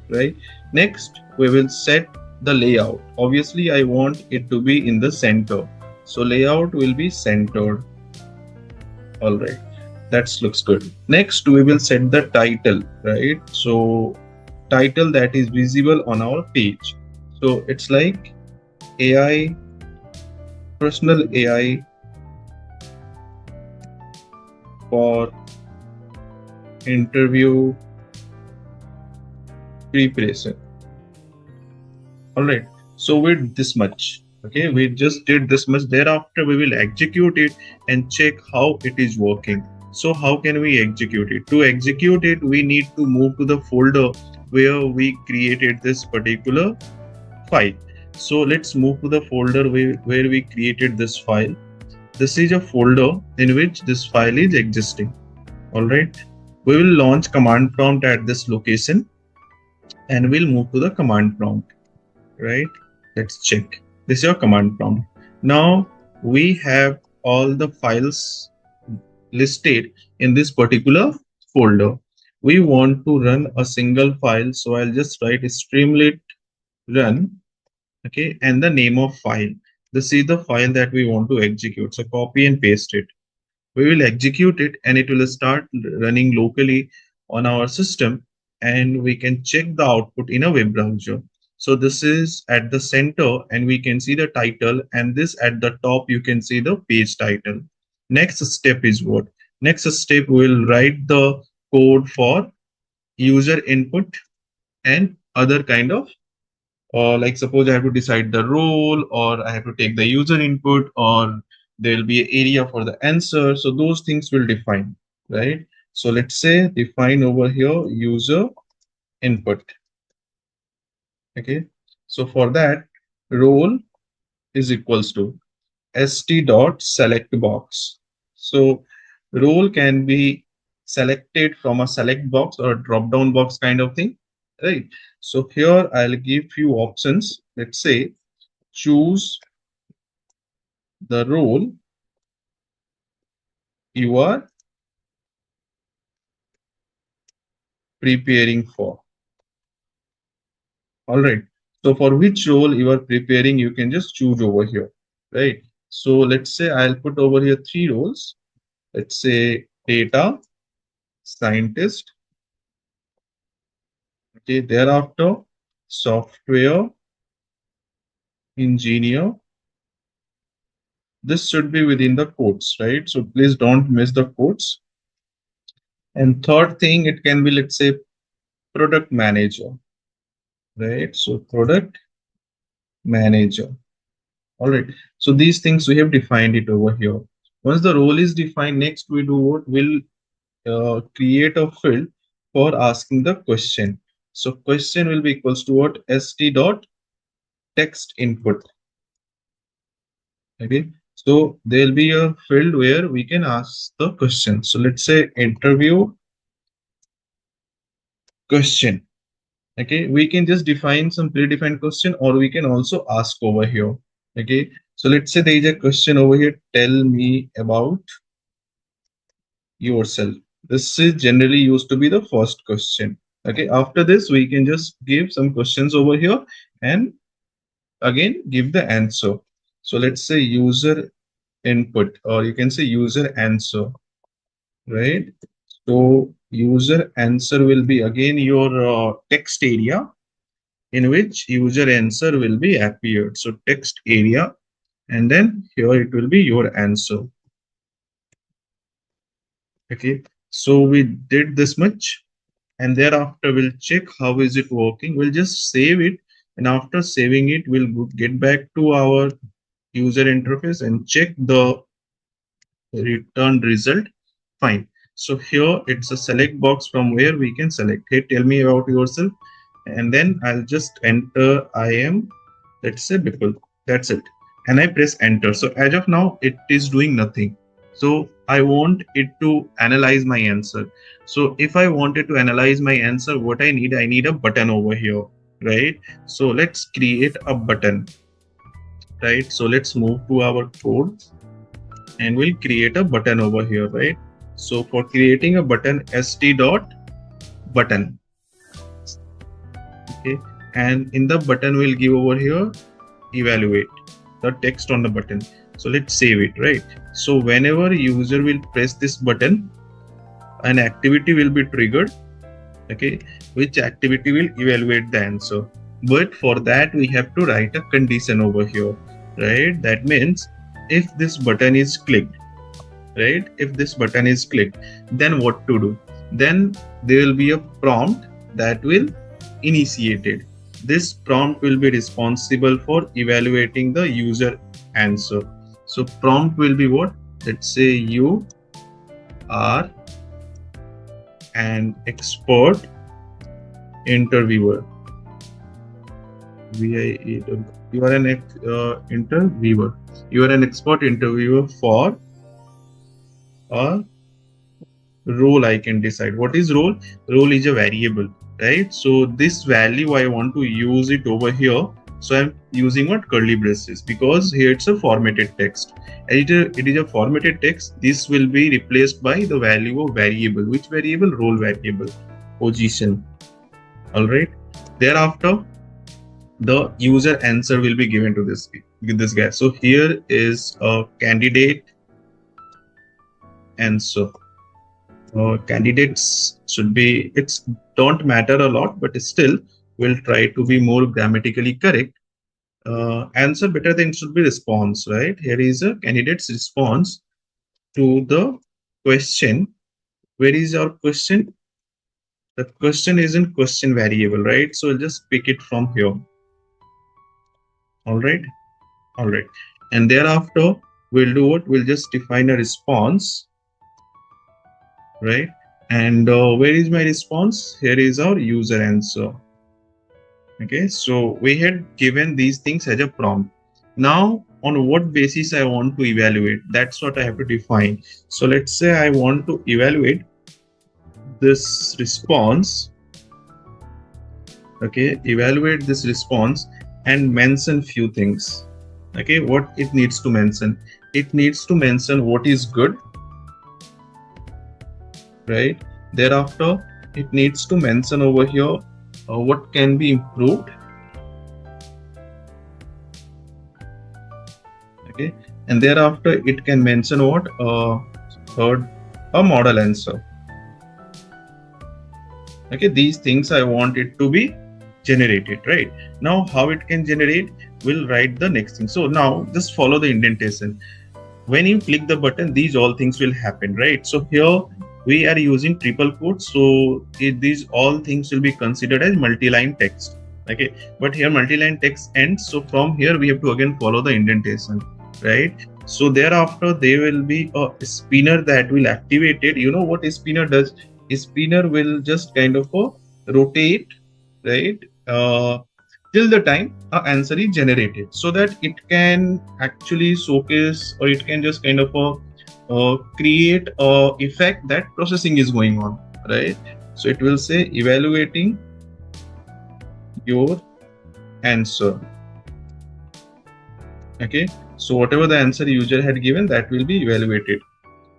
right? Next, we will set the layout. Obviously, I want it to be in the center, so layout will be centered. All right, that looks good. Next, we will set the title, right? So title that is visible on our page. So it's like AI, personal AI for interview preparation. All right, so we did this much. Okay, we just did this much. Thereafter, we will execute it and check how it is working. So how can we execute it? To execute it, we need to move to the folder where we created this particular file. So let's move to the folder where we created this file. This is a folder in which this file is existing. All right, we will launch command prompt at this location and we'll move to the command prompt, right? Let's check. This is your command prompt. Now we have all the files listed in this particular folder. We want to run a single file, so I'll just write streamlit run, okay, and the name of file. This is the file that we want to execute. So copy and paste it. We will execute it and it will start running locally on our system, and we can check the output in a web browser. So this is at the center and we can see the title, and this at the top you can see the page title. Next step is what? Next step, we will write the code for user input and other kind of, like suppose I have to decide the role, or I have to take the user input, or there will be an area for the answer. So those things will define, right? So let's say define over here user input. Okay, so for that, role is equals to st dot select box. So role can be selected from a select box or a drop down box kind of thing, right? So here I'll give few options. Let's say choose the role you are preparing for. All right, so for which role you are preparing, you can just choose over here, right? So let's say I'll put over here three roles. Let's say data scientist, okay, thereafter software engineer. This should be within the quotes, right? So please don't miss the quotes. And third thing, it can be, let's say, product manager, right? So product manager. All right, so these things we have defined it over here. Once the role is defined, next we do what? We'll create a field for asking the question. So question will be equals to what? St dot text input. Okay, so there'll be a field where we can ask the question. So let's say interview question. Okay, we can just define some predefined question, or we can also ask over here. Okay, so let's say there is a question over here, tell me about yourself. This is generally used to be the first question. Okay, after this we can just give some questions over here and again give the answer. So let's say user input, or you can say user answer, right? So user answer will be again your text area in which user answer will be appeared. So text area, and then here it will be your answer. Okay, so we did this much, and thereafter we'll check how is it working. We'll just save it, and after saving it we'll get back to our user interface and check the returned result. Fine. So here it's a select box from where we can select. Hey, tell me about yourself, and then I'll just enter I am, let's say Bipul. That's it, and I press enter. So as of now it is doing nothing. So I want it to analyze my answer. So if I wanted to analyze my answer, what I need a button over here, right? So let's create a button, right? So let's move to our code and we'll create a button over here, right? So for creating a button, st dot button. Okay, and in the button we'll give over here evaluate the text on the button. So let's save it, right? So whenever user will press this button, an activity will be triggered, okay, which activity will evaluate the answer. But for that we have to write a condition over here, right? That means if this button is clicked, right, if this button is clicked, then what to do? Then there will be a prompt that will initiate it. This prompt will be responsible for evaluating the user answer. So prompt will be what? Let's say you are an expert interviewer. You are an interviewer. You are an expert interviewer for a role. I can decide what is role. Role is a variable, right? So this value I want to use it over here. So I'm using what? Curly braces, because here it's a formatted text. It is a formatted text. This will be replaced by the value of variable. Which variable? Role variable, position. All right. Thereafter, the user answer will be given to this guy. So here is a candidate answer. Candidates should be, it's don't matter a lot, but still we'll try to be more grammatically correct. Answer better than should be response, right? Here is a candidate's response to the question. Where is our question? The question is in question variable, right? So we'll just pick it from here. All right. All right. And thereafter we'll do what? We'll just define a response, right? And where is my response? Here is our user answer. Okay, so we had given these things as a prompt. Now on what basis I want to evaluate, that's what I have to define. So let's say I want to evaluate this response. Okay, evaluate this response and mention few things. Okay, what it needs to mention? It needs to mention what is good, right? Thereafter it needs to mention over here what can be improved. Okay, and thereafter it can mention what? Third, a model answer. Okay, these things I want it to be generated, right? Now how it can generate, we'll write the next thing. So now just follow the indentation. When you click the button, these all things will happen, right? So here we are using triple quotes, so these all things will be considered as multi-line text. Okay, but here multi-line text ends, so from here we have to again follow the indentation, right? So thereafter there will be a spinner that will activate it. You know what a spinner does? A spinner will just kind of rotate right? Till the time an answer is generated, so that it can actually showcase, or it can just kind of create a effect that processing is going on, right? So it will say evaluating your answer. Okay, so whatever the answer user had given, that will be evaluated.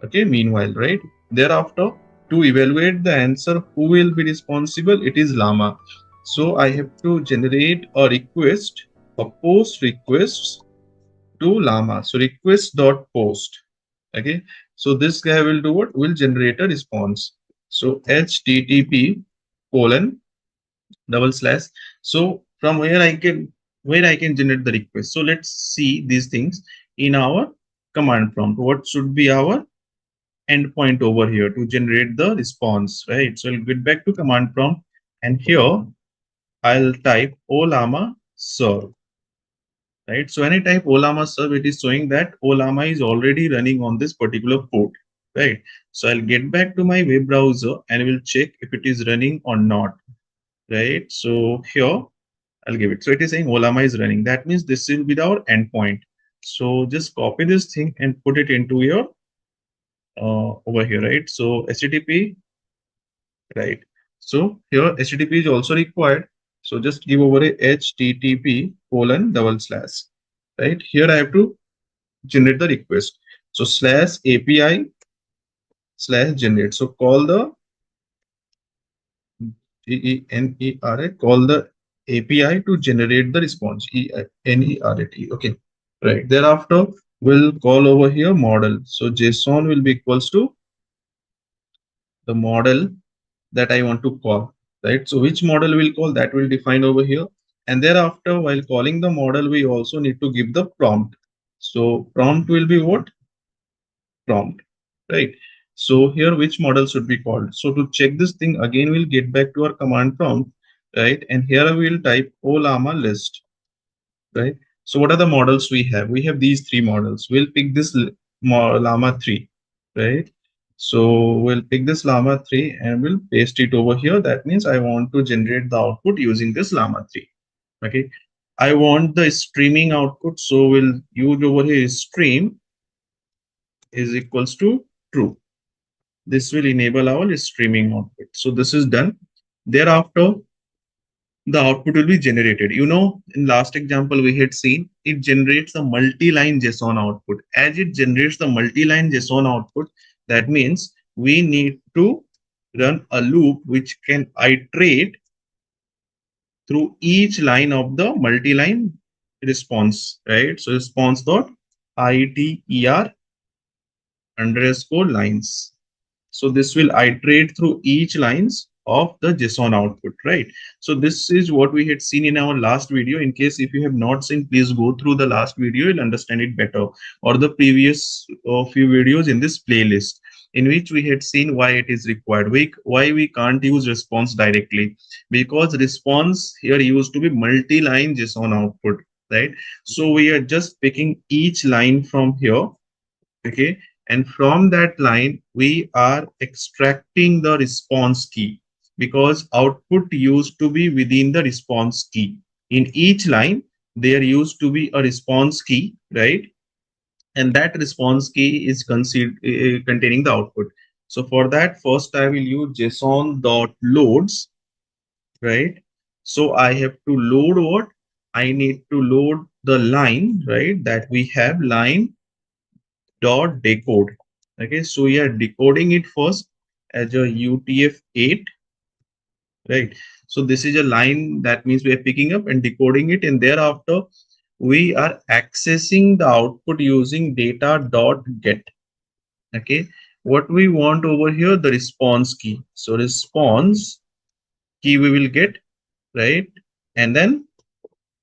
Okay, meanwhile, right, thereafter, to evaluate the answer, who will be responsible? It is LLaMA. So I have to generate a request, a post requests to LLaMA. So request dot post. Okay, so this guy will do what? Will generate a response. So HTTP colon double slash. So from where I can generate the request. So let's see these things in our command prompt. What should be our endpoint over here to generate the response, right? So I'll get back to command prompt, and here I'll type Ollama serve, right? So when I type Ollama serve, it is showing that Ollama is already running on this particular port, right? So I'll get back to my web browser and will check if it is running or not, right? So here I'll give it. So it is saying Ollama is running. That means this will be our endpoint. So just copy this thing and put it into your over here, right? So HTTP, right? So here HTTP is also required. So just give over a HTTP colon double slash, right? Here I have to generate the request. So slash API slash generate. So call the GENERA, call the API to generate the response. ENERAT. Okay, right. Thereafter, we'll call over here model. So JSON will be equals to the model that I want to call, right? So which model will call, that will define over here. And thereafter, while calling the model, we also need to give the prompt. So prompt will be what? Prompt, right? So here, which model should be called? So to check this thing again, we'll get back to our command prompt, right? And here I will type Ollama list, right? So what are the models we have? We have these three models. We'll pick this Llama 3, right? So we'll pick this Llama 3 and we'll paste it over here. That means I want to generate the output using this Llama 3. Okay. I want the streaming output. So we'll use over here stream is equals to true. This will enable our streaming output. So this is done. Thereafter, the output will be generated. You know, in last example we had seen, it generates a multi-line JSON output. As it generates the multi-line JSON output, that means we need to run a loop which can iterate through each line of the multi-line response, right? So response dot iter underscore lines. So this will iterate through each lines of the JSON output, right? So this is what we had seen in our last video. In case if you have not seen, please go through the last video, you'll understand it better, or the previous few videos in this playlist, in which we had seen why it is required. Why we can't use response directly, because response here used to be multi-line JSON output, right? So we are just picking each line from here, okay, and from that line we are extracting the response key, because output used to be within the response key. In each line there used to be a response key, right? And that response key is considered containing the output. So for that, first I will use JSON dot loads, right? So I have to load what? I need to load the line, right? That we have line dot decode. Okay, so we are decoding it first as a UTF-8, right? So this is a line, that means we are picking up and decoding it, and thereafter we are accessing the output using data dot get. Okay, what we want over here, the response key. So response key we will get, right? And then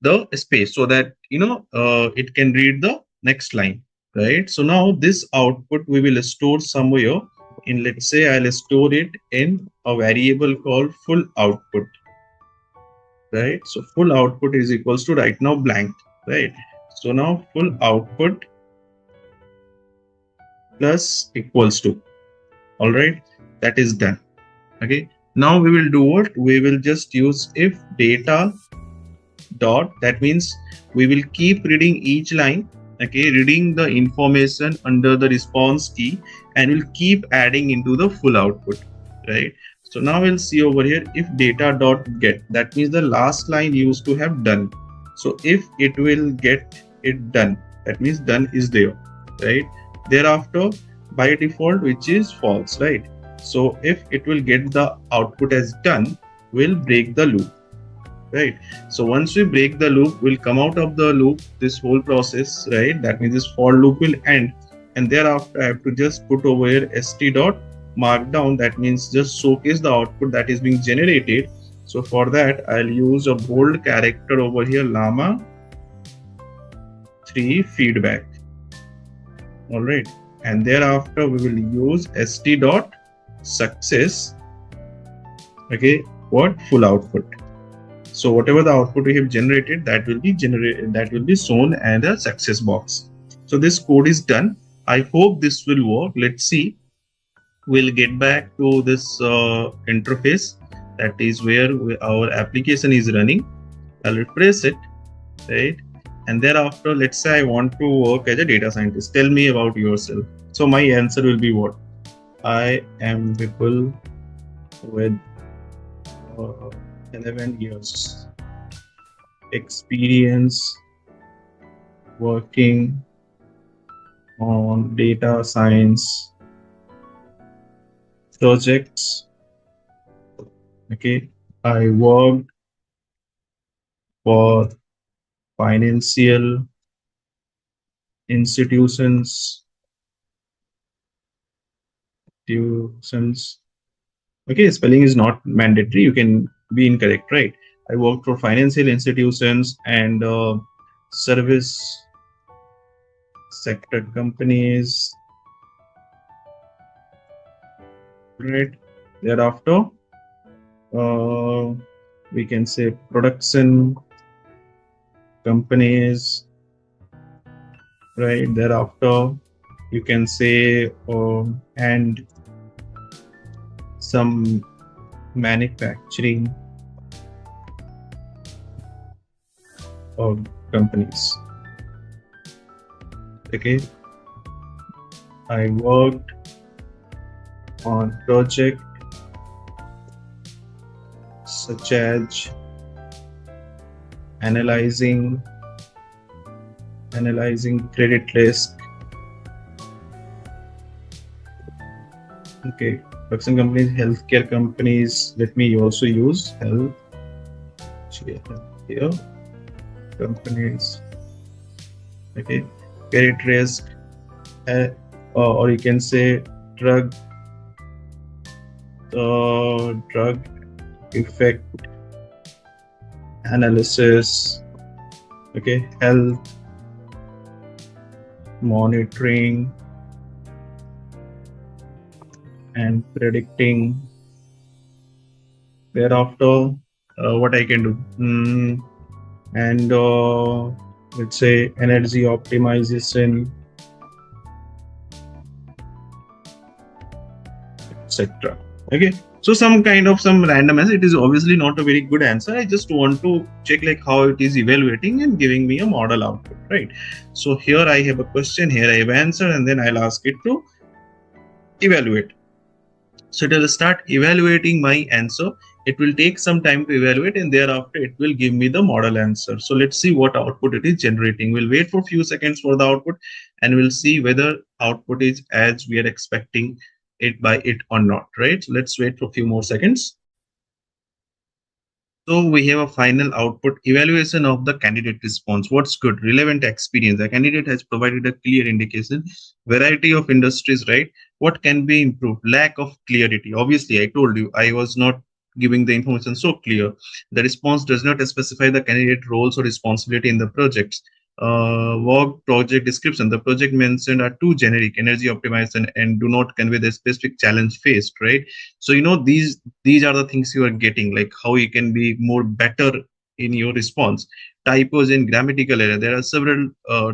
the space, so that it can read the next line, right? So now this output we will store somewhere in, let's say I'll store it in a variable called full output, right? So full output is equals to right now blank, right? So now full output plus equals to, all right, that is done. Okay, Now we will do what? We will just use if data dot, that means we will keep reading each line, okay, reading the information under the response key, and we'll keep adding into the full output, right? So now we'll see over here, if data dot get, that means the last line used to have done. So if it will get it done, that means done is there, right? Thereafter by default, which is false, right? So if it will get the output as done, we'll break the loop, right? So once we break the loop, we'll come out of the loop, this whole process, right? That means this for loop will end, and thereafter I have to just put over here st dot markdown, that means just showcase the output that is being generated. So for that I'll use a bold character over here, llama 3 feedback. All right, and thereafter we will use st dot success, okay, what full output. So whatever the output we have generated, that will be shown as a success box. So this code is done. I hope this will work. Let's see. We'll get back to this interface. That is where our application is running. I'll refresh it, right? And thereafter, let's say I want to work as a data scientist. Tell me about yourself. So my answer will be what? I am people with 11 years experience working on data science projects. Okay, I worked for financial institutions. Okay, spelling is not mandatory. You can be incorrect, right? I worked for financial institutions and service sector companies, right? Thereafter, we can say production companies, right? Thereafter, you can say and some manufacturing companies. Okay, I worked on project such as analyzing credit risk. Okay, production companies, healthcare companies. Let me also use healthcare companies. Okay, credit risk, or you can say drug effect analysis. Okay, health monitoring and predicting. Thereafter, what I can do, and let's say energy optimization, etc. Okay, so some random answer. It is obviously not a very good answer. I just want to check like how it is evaluating and giving me a model output, right? So here I have a question, here I have answer, and then I'll ask it to evaluate. So it will start evaluating my answer. It will take some time to evaluate, and thereafter it will give me the model answer. So let's see what output it is generating. We'll wait for a few seconds for the output, and we'll see whether output is as we are expecting it by it or not, right? So let's wait for a few more seconds. So we have a final output evaluation of the candidate response. What's good? Relevant experience. The candidate has provided a clear indication. Variety of industries, right? What can be improved? Lack of clarity. Obviously, I told you I was not giving the information so clear. The response does not specify the candidate roles or responsibility in the projects. Work project description. The project mentioned are too generic, energy optimization, and do not convey the specific challenge faced, right? So these are the things you are getting, like how you can be more better in your response. Typos and grammatical error. There are several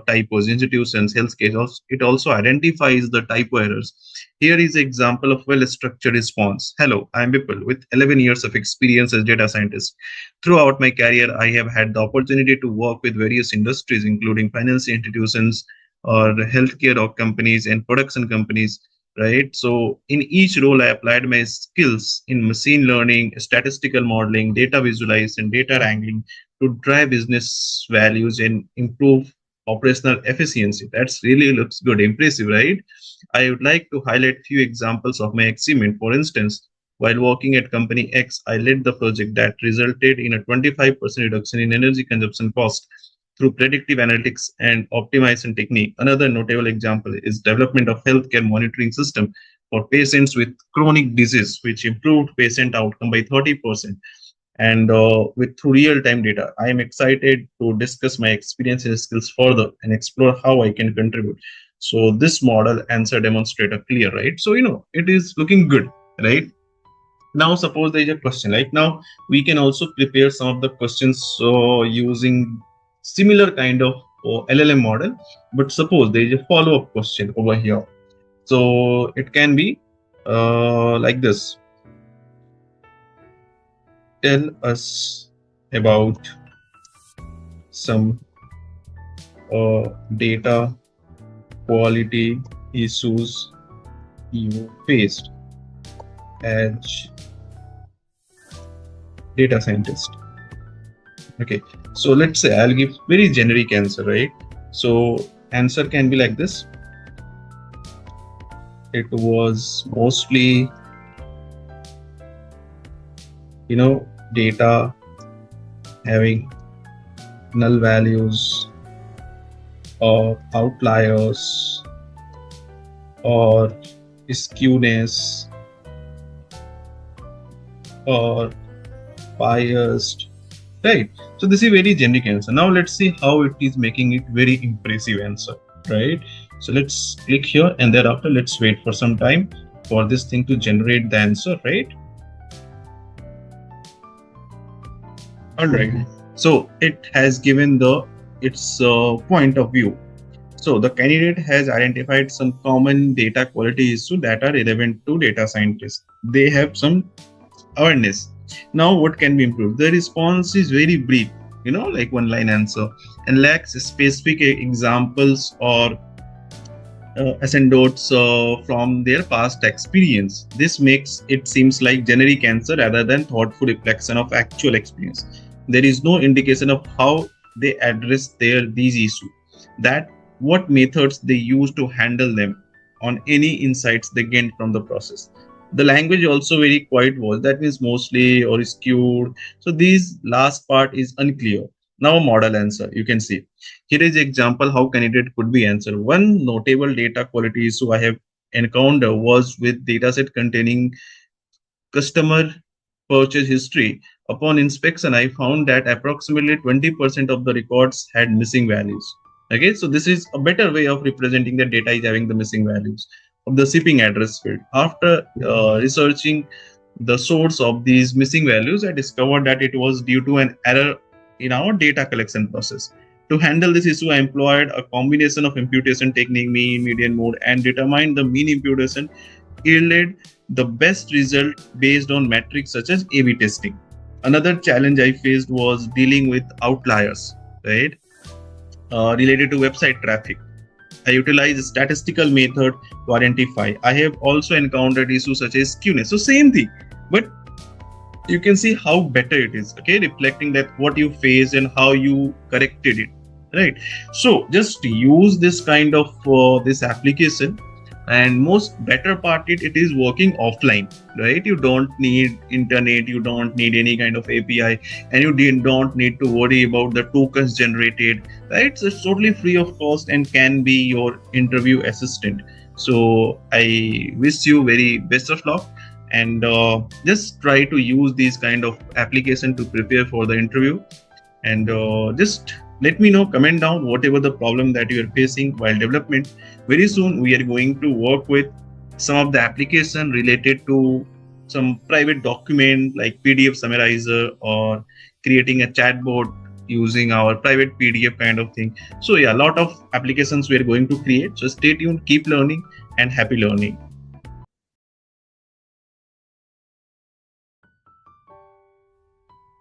typos, institutions, healthcare. It also identifies the typo errors. Here is an example of well-structured response. Hello, I am Bipul with 11 years of experience as data scientist. Throughout my career, I have had the opportunity to work with various industries, including financial institutions or healthcare or companies and production companies, right? So in each role, I applied my skills in machine learning, statistical modeling, data visualization, data wrangling to drive business values and improve operational efficiency. That's really looks good, impressive, right? I would like to highlight few examples of my achievement. For instance, while working at company X, I led the project that resulted in a 25% reduction in energy consumption cost through predictive analytics and optimization technique. Another notable example is development of healthcare monitoring system for patients with chronic disease, which improved patient outcome by 30%. And with through real-time data, I am excited to discuss my experience and skills further and explore how I can contribute. So this model answer demonstrate a clear, right? So it is looking good, right? Now suppose there is a question. Right now we can also prepare some of the questions using similar kind of LLM model. But suppose there is a follow-up question over here. So it can be like this. Tell us about some data quality issues you faced as data scientist. Okay, so let's say I'll give very generic answer, right? So answer can be like this. It was mostly data having null values or outliers or skewness or biased, right? So this is a very generic answer. Now let's see how it is making it very impressive answer, right? So let's click here, and thereafter let's wait for some time for this thing to generate the answer, right? All right, so it has given its point of view. So the candidate has identified some common data quality issues that are relevant to data scientists. They have some awareness. Now what can be improved? The response is very brief, like one line answer, and lacks specific examples or anecdotes from their past experience. This makes it seems like generic answer rather than thoughtful reflection of actual experience. There is no indication of how they address these issues, that what methods they use to handle them, on any insights they gained from the process. The language also very quiet was, that means mostly or skewed. So this last part is unclear. Now model answer, you can see. Here is example how candidate could be answered. One notable data quality issue I have encountered was with dataset containing customer purchase history. Upon inspection, I found that approximately 20% of the records had missing values. Okay, so this is a better way of representing the data is having the missing values of the shipping address field. After researching the source of these missing values, I discovered that it was due to an error in our data collection process. To handle this issue, I employed a combination of imputation technique, mean, median, mode, and determined the mean imputation yielded the best result based on metrics such as A/B testing. Another challenge I faced was dealing with outliers, right? Related to website traffic. I utilize a statistical method to identify. I have also encountered issues such as skewness. So same thing, but you can see how better it is, okay? Reflecting that what you faced and how you corrected it, right? So just use this kind of this application, and most better part it is working offline, right? You don't need internet, you don't need any kind of API, and you don't need to worry about the tokens generated, right? So it's totally free of cost and can be your interview assistant. So I wish you very best of luck, and just try to use these kind of application to prepare for the interview. And just let me know, comment down whatever the problem that you are facing while development. Very soon we are going to work with some of the application related to some private document like PDF summarizer, or creating a chatbot using our private PDF kind of thing. So yeah, a lot of applications we are going to create. So stay tuned, keep learning, and happy learning.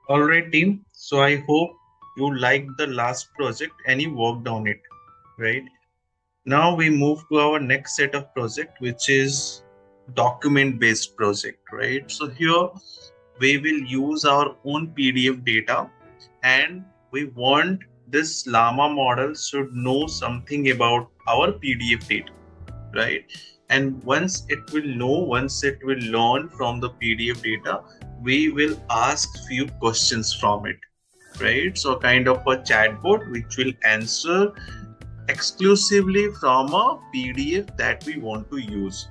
All right, team. So I hope you liked the last project and you worked on it, right? Now we move to our next set of project, which is document based project, right? So here we will use our own PDF data, and we want this LLaMA model should know something about our PDF data, right? And once it will know, once it will learn from the PDF data, we will ask few questions from it, right? So kind of a chatbot which will answer exclusively from a PDF that we want to use.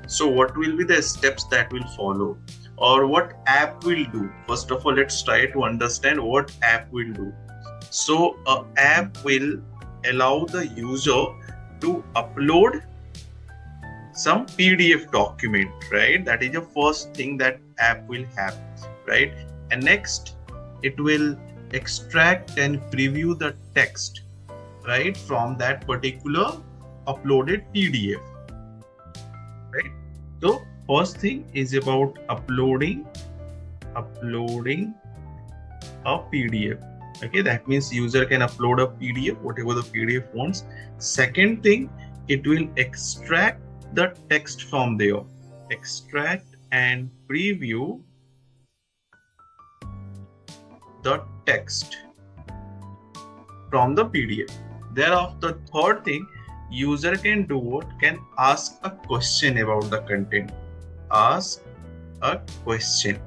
So what will be the steps that will follow, or what app will do? First of all, let's try to understand what app will do. So a app will allow the user to upload some PDF document, right? That is the first thing that app will have, right? And next, it will extract and preview the text, right, from that particular uploaded PDF, right? So first thing is about uploading a PDF. Okay, that means user can upload a PDF, whatever the PDF wants. Second thing, it will extract the text from there. Extract and preview the text from the PDF. Thereafter, third thing, user can do what? Can ask a question about the content. Ask a question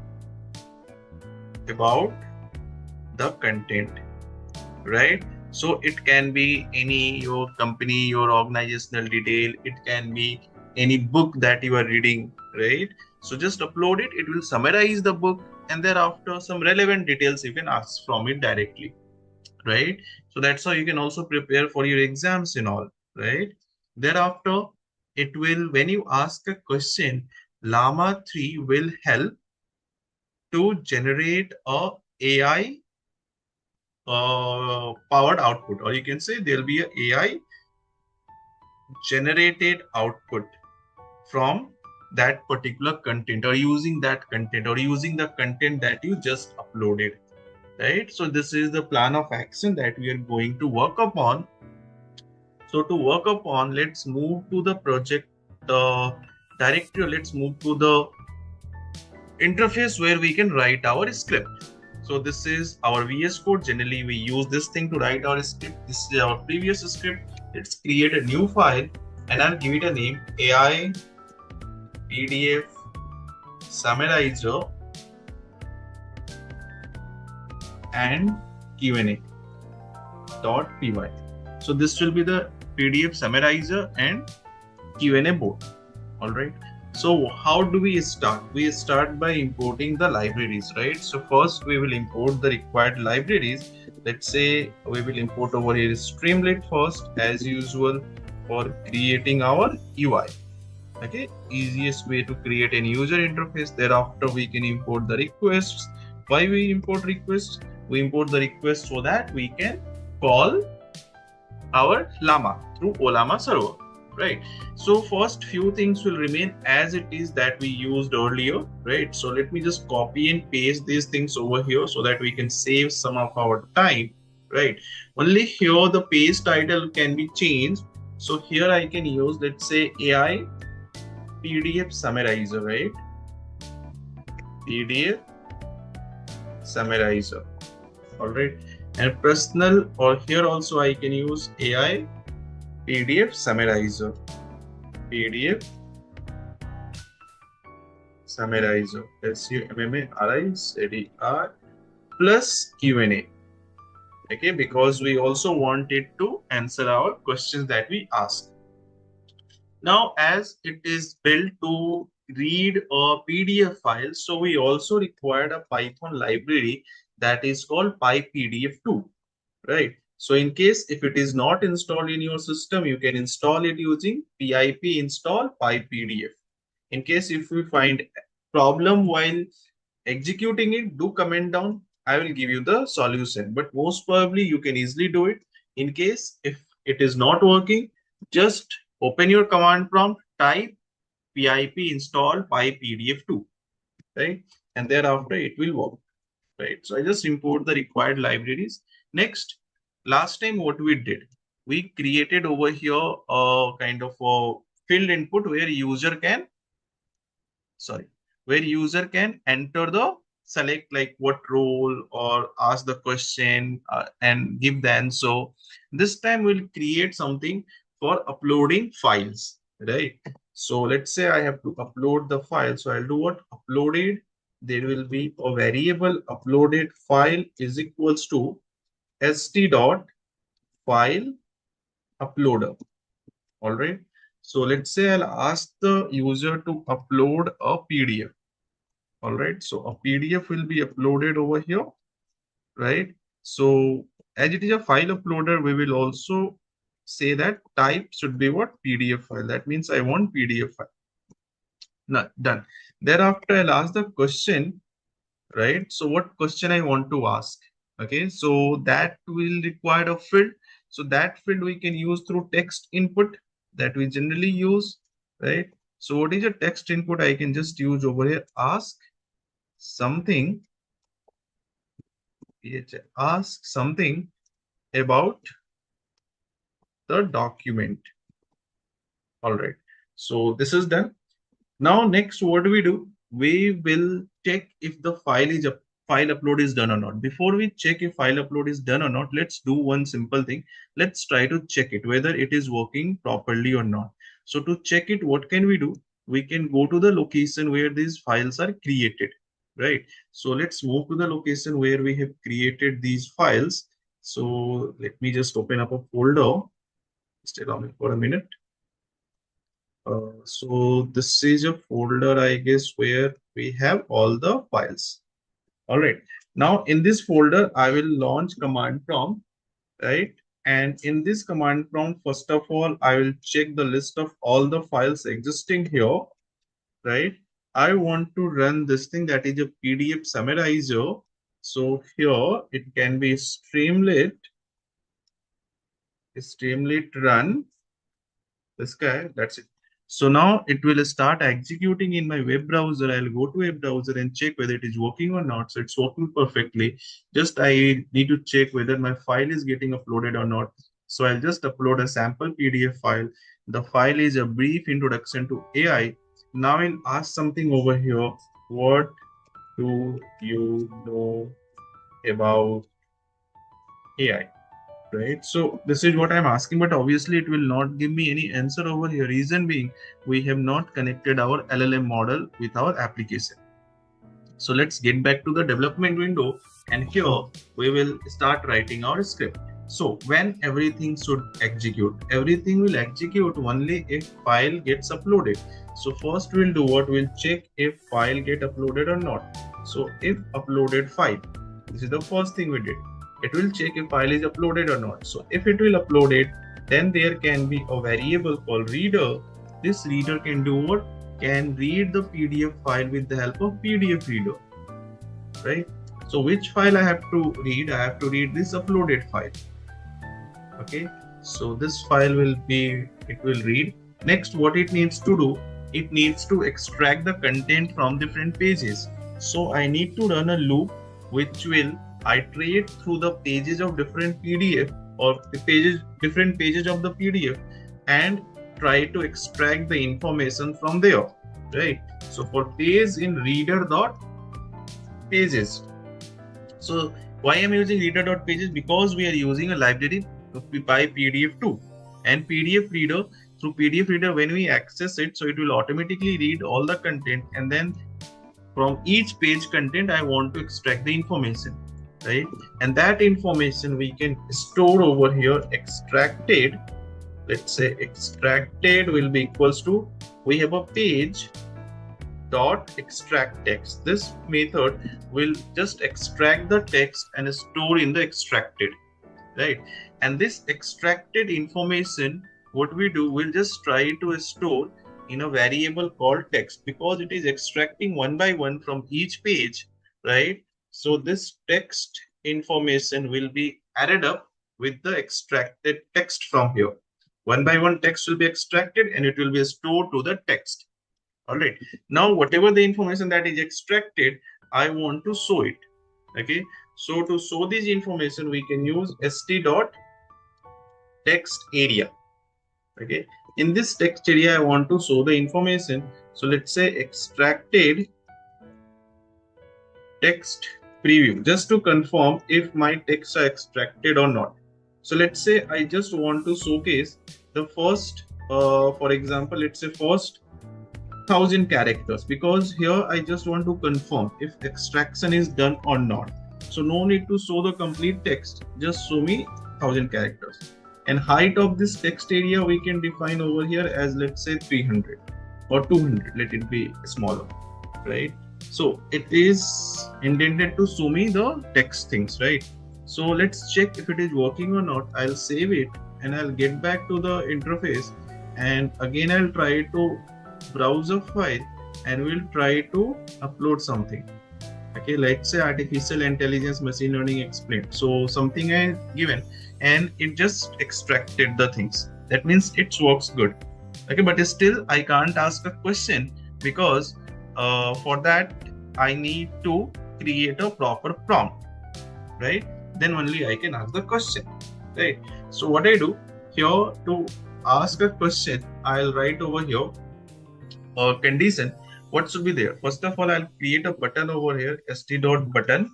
about the content, right? So it can be any your company, your organizational detail. It can be any book that you are reading, right? So just upload it. It will summarize the book, and thereafter some relevant details you can ask from it directly, right? So that's how you can also prepare for your exams and all, right? Thereafter, it will, when you ask a question, LLaMA 3 will help to generate a AI powered output, or you can say there'll be a AI generated output from that particular content, or using that content, or using the content that you just uploaded, right? So this is the plan of action that we are going to work upon. So to work upon, let's move to the project directory. Let's move to the interface where we can write our script. So this is our VS Code. Generally, we use this thing to write our script. This is our previous script. Let's create a new file, and I'll give it a name, AI PDF summarizer and Q&A .py. So this will be the PDF summarizer and Q&A board. All right. So how do we start? We start by importing the libraries, right? So first we will import the required libraries. Let's say we will import over here Streamlit first, as usual, for creating our UI. Okay, easiest way to create an user interface. Thereafter, we can import the requests. Why we import requests? We import the request so that we can call our LLaMA through Ollama server, right? So first few things will remain as it is that we used earlier, right? So let me just copy and paste these things over here so that we can save some of our time, right? Only here the page title can be changed. So here I can use, let's say, AI PDF summarizer, right? PDF summarizer. All right. And personal, or here also I can use AI PDF summarizer. PDF summarizer. SUMMARIZER plus Q&A. Okay, because we also want it to answer our questions that we ask. Now, as it is built to read a PDF file, so we also required a Python library that is called PyPDF2, right? So in case if it is not installed in your system, you can install it using pip install PyPDF. In case if we find problem while executing it, do comment down. I will give you the solution, but most probably you can easily do it. In case if it is not working, just open your command prompt, type pip install py-pdf2, right? And thereafter it will work, right? So I just import the required libraries. Next, last time what we did, we created over here a kind of a field input where user can, sorry, where user can enter the select like what role or ask the question and give the answer. This time we'll create something for uploading files, right? So let's say I have to upload the file. So I'll do what? Uploaded. There will be a variable uploaded file is equals to st dot file uploader. All right. So let's say I'll ask the user to upload a PDF. All right, so a PDF will be uploaded over here, right? So as it is a file uploader, we will also say that type should be what? PDF file. That means I want PDF file. No, done. Thereafter, I'll ask the question, right? So what question I want to ask? Okay, so that will require a field. So that field we can use through text input that we generally use, right? So what is a text input? I can just use over here, ask something, ask something about the document. All right, so this is done. Now next, what do? We will check if the file upload is done or not. Before we check if file upload is done or not, let's do one simple thing. Let's try to check it whether it is working properly or not. So to check it, what can we do? We can go to the location where these files are created, right? So let's move to the location where we have created these files. So let me just open up a folder. Just allow me for a minute. So this is a folder, I guess, where we have all the files. All right. Now in this folder, I will launch command prompt, right? And in this command prompt, first of all, I will check the list of all the files existing here, right? I want to run this thing that is a PDF summarizer. So here it can be Streamlit run this guy, that's it. So now it will start executing in my web browser. I'll go to web browser and check whether it is working or not. So it's working perfectly. Just I need to check whether my file is getting uploaded or not. So I'll just upload a sample PDF file. The file is a brief introduction to AI. Now I'll ask something over here. What do you know about AI? Right, so this is what I'm asking, but obviously it will not give me any answer over here. Reason being, we have not connected our LLM model with our application. So let's get back to the development window, and here we will start writing our script. So when everything should execute, everything will execute only if file gets uploaded. So first we'll do what? We'll check if file get uploaded or not. So if uploaded file, this is the first thing we did. It will check if file is uploaded or not. So if it will upload it, then there can be a variable called reader. This reader can do what? Can read the PDF file with the help of PDF reader, right? So which file I have to read? I have to read this uploaded file. Okay, so this file will read. Next, what it needs to do? It needs to extract the content from different pages. So I need to run a loop which will iterate through the pages of different PDF or the different pages of the PDF and try to extract the information from there, right? So for page in reader.pages. So why I'm using reader.pages? Because we are using a library by PDF2 and PDF reader. Through PDF reader, when we access it, so it will automatically read all the content, and then from each page content, I want to extract the information, right? And that information we can store over here. Extracted, let's say extracted will be equals to, we have a page dot extract text. This method will just extract the text and store in the extracted, right? And this extracted information, what we do, we'll just try to store in a variable called text, because it is extracting one by one from each page, right? So this text information will be added up with the extracted text from here. One by one text will be extracted and it will be stored to the text. All right. Now, whatever the information that is extracted, I want to show it. Okay. So to show this information, we can use st dot text area. Okay. In this text area, I want to show the information. So let's say extracted text preview, just to confirm if my texts are extracted or not. So let's say I just want to showcase the first, for example, let's say first 1,000 characters, because here I just want to confirm if extraction is done or not. So no need to show the complete text, just show me 1,000 characters. And height of this text area we can define over here as, let's say, 300 or 200, let it be smaller, right? So it is intended to show me the text things, right? So let's check if it is working or not. I'll save it and I'll get back to the interface, and again I'll try to browse a file and we'll try to upload something. Okay, let's say artificial intelligence machine learning explained. So something I given and it just extracted the things. That means it works good. Okay, but still I can't ask a question, because for that I need to create a proper prompt, right? Then only I can ask the question, right? So what I do here, to ask a question, I'll write over here condition. What should be there? First of all, I'll create a button over here, st.button.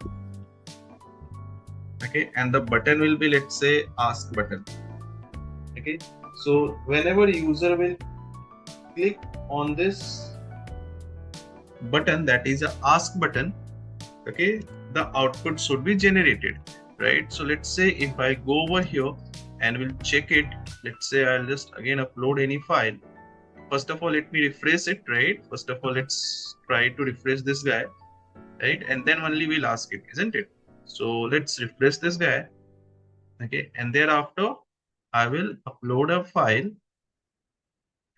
Okay, and the button will be, let's say, ask button. Okay, so whenever user will click on this button, that is a ask button, okay, the output should be generated, right? So let's say if I go over here and we'll check it, let's say I'll just again upload any file. First of all, let me refresh it, right? First of all, let's try to refresh this guy, right? And then only we'll ask it, isn't it? So let's refresh this guy, okay? And thereafter, I will upload a file,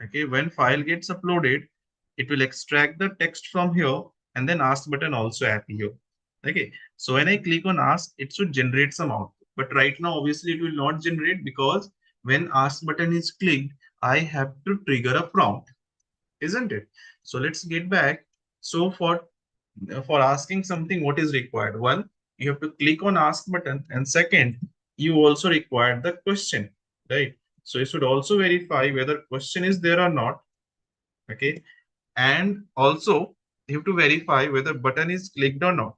okay? When file gets uploaded, it will extract the text from here, and then ask button also appear, okay? So when I click on ask, it should generate some output. But right now, obviously, it will not generate, because when ask button is clicked, I have to trigger a prompt, isn't it? So let's get back. So for asking something, what is required? One, you have to click on ask button, and second, you also require the question, right? So you should also verify whether question is there or not, okay? And also you have to verify whether button is clicked or not,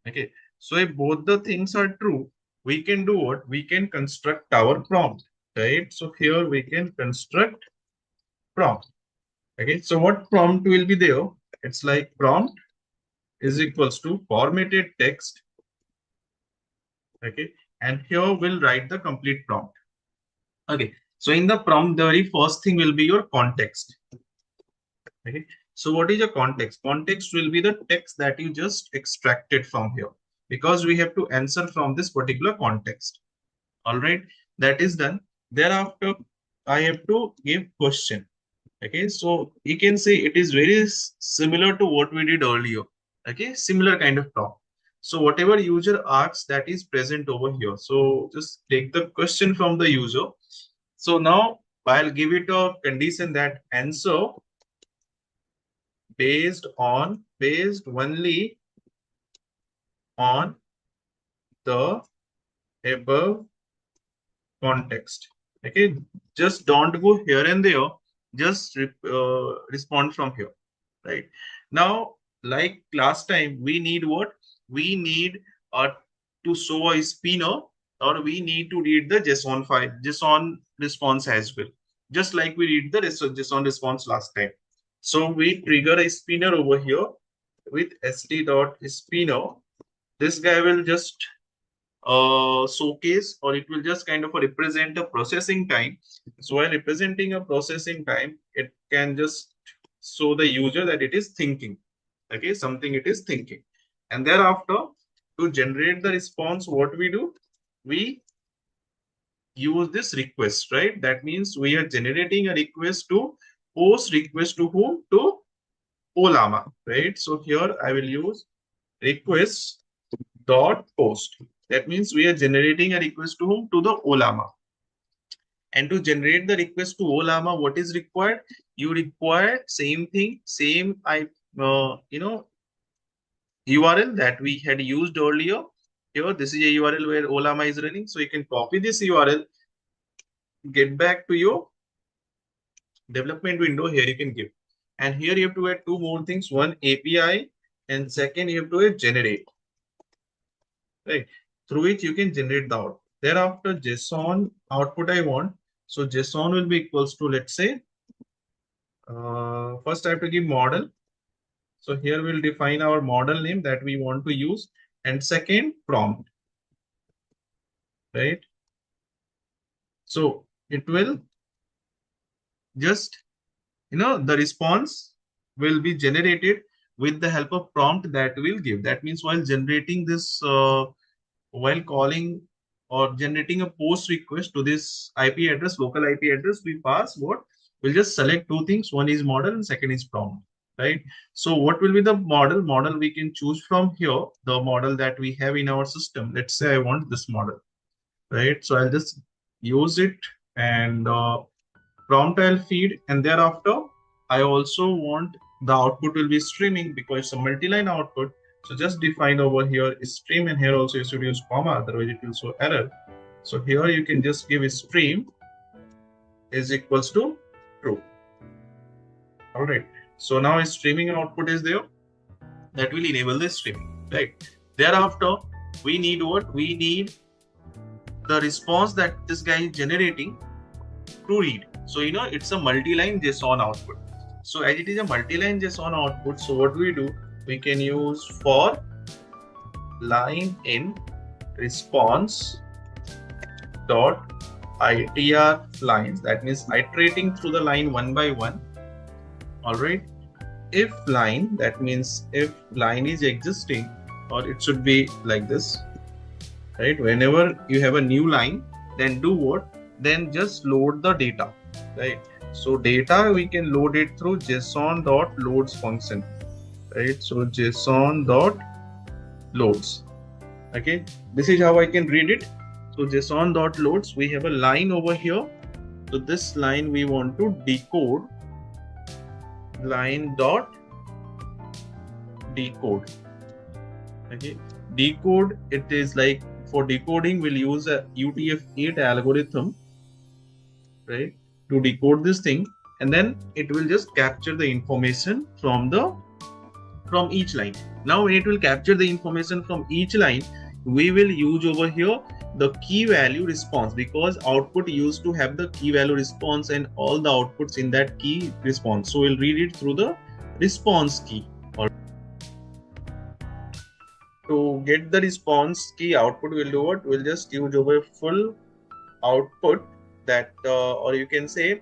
okay? So if both the things are true, we can do what? We can construct our prompt, right? So here we can construct prompt. Okay, so what prompt will be there? It's like prompt is equals to formatted text. Okay, and here we'll write the complete prompt. Okay, so in the prompt, the very first thing will be your context. Okay, so what is your context? Context will be the text that you just extracted from here, because we have to answer from this particular context. All right, that is done. Thereafter, I have to give question. Okay, so you can say it is very similar to what we did earlier. Okay, similar kind of prompt. So whatever user asks, that is present over here. So just take the question from the user. So now I'll give it a condition that answer based only on the above context. Okay, just don't go here and there, just respond from here, right? Now, like last time, we need what? We need to show a spinner, or we need to read the JSON file, JSON response as well, just like we read the JSON response last time. So we trigger a spinner over here with st.spinner. This guy will just showcase, or it will just kind of represent a processing time. So while representing a processing time, it can just show the user that it is thinking, okay, something it is thinking. And thereafter, to generate the response, what we do, we use this request, right? That means we are generating a request to post request to whom? To Ollama, right? So here I will use request dot post. That means we are generating a request to whom? To the Ollama. And to generate the request to Ollama, what is required? You require same thing, same URL that we had used earlier. Here, this is a URL where Ollama is running. So you can copy this URL, get back to your development window. Here you can give. And here you have to add two more things. One, API, and second, you have to add generate. Right? Through which you can generate the output. Thereafter, JSON output I want. So JSON will be equals to, let's say, first I have to give model. So here we'll define our model name that we want to use. And second, prompt. Right? So it will just, the response will be generated with the help of prompt that we'll give. That means while generating this, while calling or generating a post request to this IP address, local IP address, we pass what? We'll just select two things. One is model and second is prompt, right? So what will be the model? Model we can choose from here, the model that we have in our system. Let's say I want this model, right? So I'll just use it and prompt I'll feed, and thereafter I also want the output will be streaming because it's a multi-line output. So just define over here stream, and here also you should use comma, otherwise it will show error. So here you can just give a stream is equals to true. All right. So now a streaming output is there that will enable the streaming, right? Thereafter, we need what? We need the response that this guy is generating to read. So, it's a multi-line JSON output. So as it is a multi-line JSON output, so what we do? We can use for line in response dot itr lines. That means iterating through the line one by one. All right. If line, that means if line is existing, or it should be like this, right? Whenever you have a new line, then do what? Then just load the data, right? So data we can load it through JSON.loads function, right? So JSON.loads. Okay, this is how I can read it. So JSON.loads, we have a line over here. So this line we want to decode. Line.decode. Okay, decode, it is like for decoding we'll use a UTF-8 algorithm, right, to decode this thing, and then it will just capture the information from each line. Now when it will capture the information from each line, we will use over here the key value response, because output used to have the key value response and all the outputs in that key response. So we'll read it through the response key. To get the response key output, we'll do what? We'll just use over full output that, or you can say,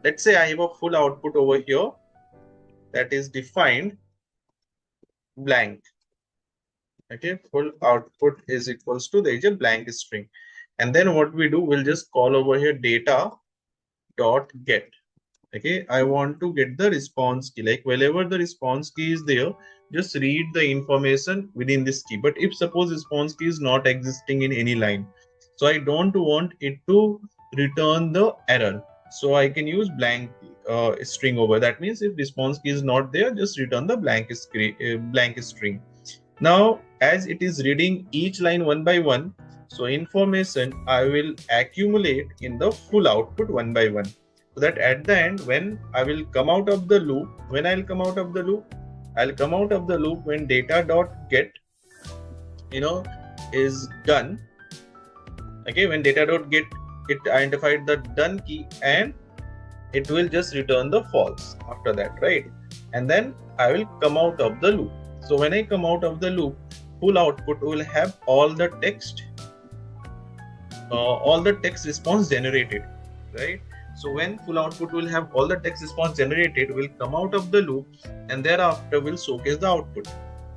let's say I have a full output over here that is defined blank. Okay, full output is equals to, there is a blank string, and then what we do, we'll just call over here data dot get. Okay, I want to get the response key. Like wherever the response key is there, just read the information within this key. But if suppose response key is not existing in any line, so I don't want it to return the error, so I can use blank string over. That means if response key is not there, just return the blank string. Now, as it is reading each line one by one, so information I will accumulate in the full output one by one, so that at the end, when I will come out of the loop, I'll come out of the loop when data.get, is done. Okay, when data.get, it identified the done key, and it will just return the false after that, right? And then I will come out of the loop. So when I come out of the loop, full output will have all the text response generated, right? So when full output will have all the text response generated, will come out of the loop, and thereafter will showcase the output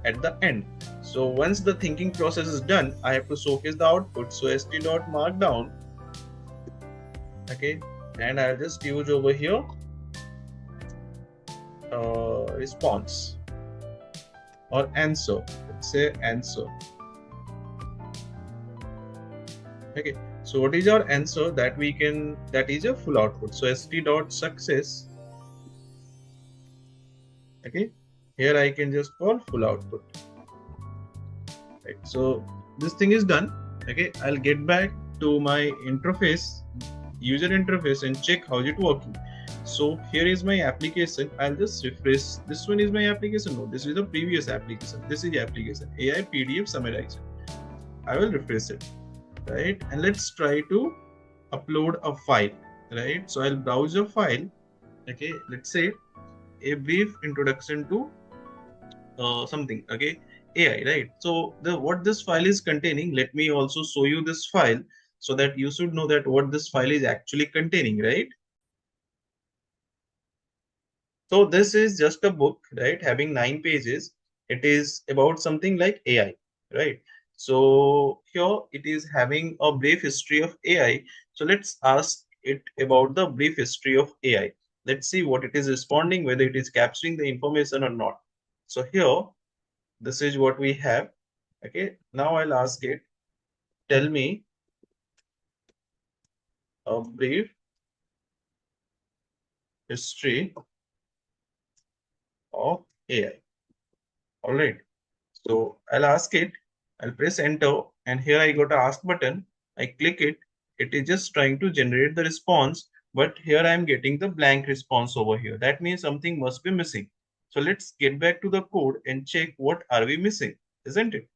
at the end. So once the thinking process is done, I have to showcase the output. So st.markdown, okay, and I'll just use over here response or answer. Let's say answer. Okay, so what is our answer that we can, that is a full output. So st dot success. Okay, here I can just call full output. Right, so this thing is done. Okay, I'll get back to my interface, user interface, and check how it working. So here is my application. I'll just refresh. This one is my application. No, this is the previous application. This is the application AI PDF summarizer. I will refresh it, right? And let's try to upload a file, right? So I'll browse a file. Okay, let's say a brief introduction to something. Okay, AI, right? So the what this file is containing, let me also show you this file so that you should know that what this file is actually containing, right? So this is just a book, right? Having 9 pages. It is about something like AI, right? So here it is having a brief history of AI. So let's ask it about the brief history of AI. Let's see what it is responding, whether it is capturing the information or not. So here, this is what we have. Okay, now I'll ask it, tell me a brief history of AI. All right. So I'll ask it, I'll press enter, and here I got a ask button. I click it. It is just trying to generate the response, but here I am getting the blank response over here. That means something must be missing. So let's get back to the code and check what are we missing, isn't it?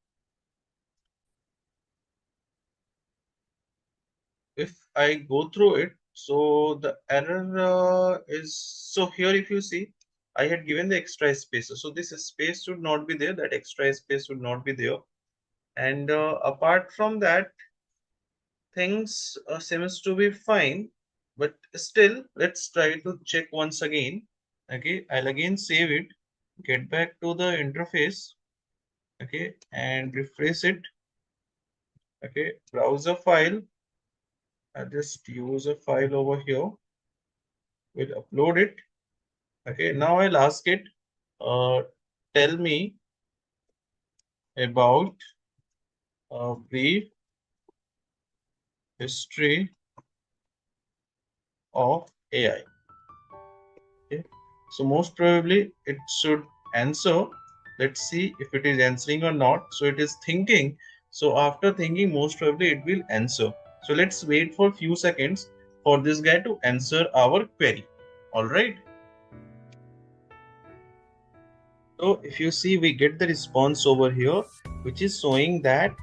If I go through it, so the error is, so here if you see, I had given the extra space. So this space should not be there. That extra space should not be there. And apart from that, things seems to be fine. But still, let's try to check once again. Okay, I'll again save it, get back to the interface. Okay, and refresh it. Okay, browse a file. I'll just use a file over here. We'll upload it. Okay, now I'll ask it, uh, tell me about a brief history of AI. Okay, so most probably it should answer. Let's see if it is answering or not. So it is thinking. So after thinking, most probably it will answer. So let's wait for a few seconds for this guy to answer our query. All right. So if you see, we get the response over here, which is showing that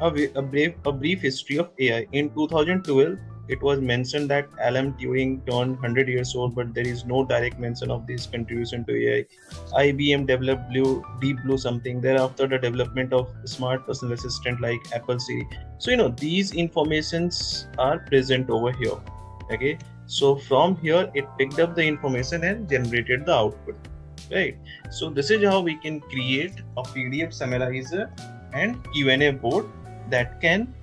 a brief history of AI. In 2012, it was mentioned that Alan Turing turned 100 years old, but there is no direct mention of this contribution to AI. IBM developed Deep Blue something. Thereafter, the development of smart personal assistant like Apple Siri. So these informations are present over here. Okay. So from here, it picked up the information and generated the output. Right. So this is how we can create a PDF summarizer and Q&A board that can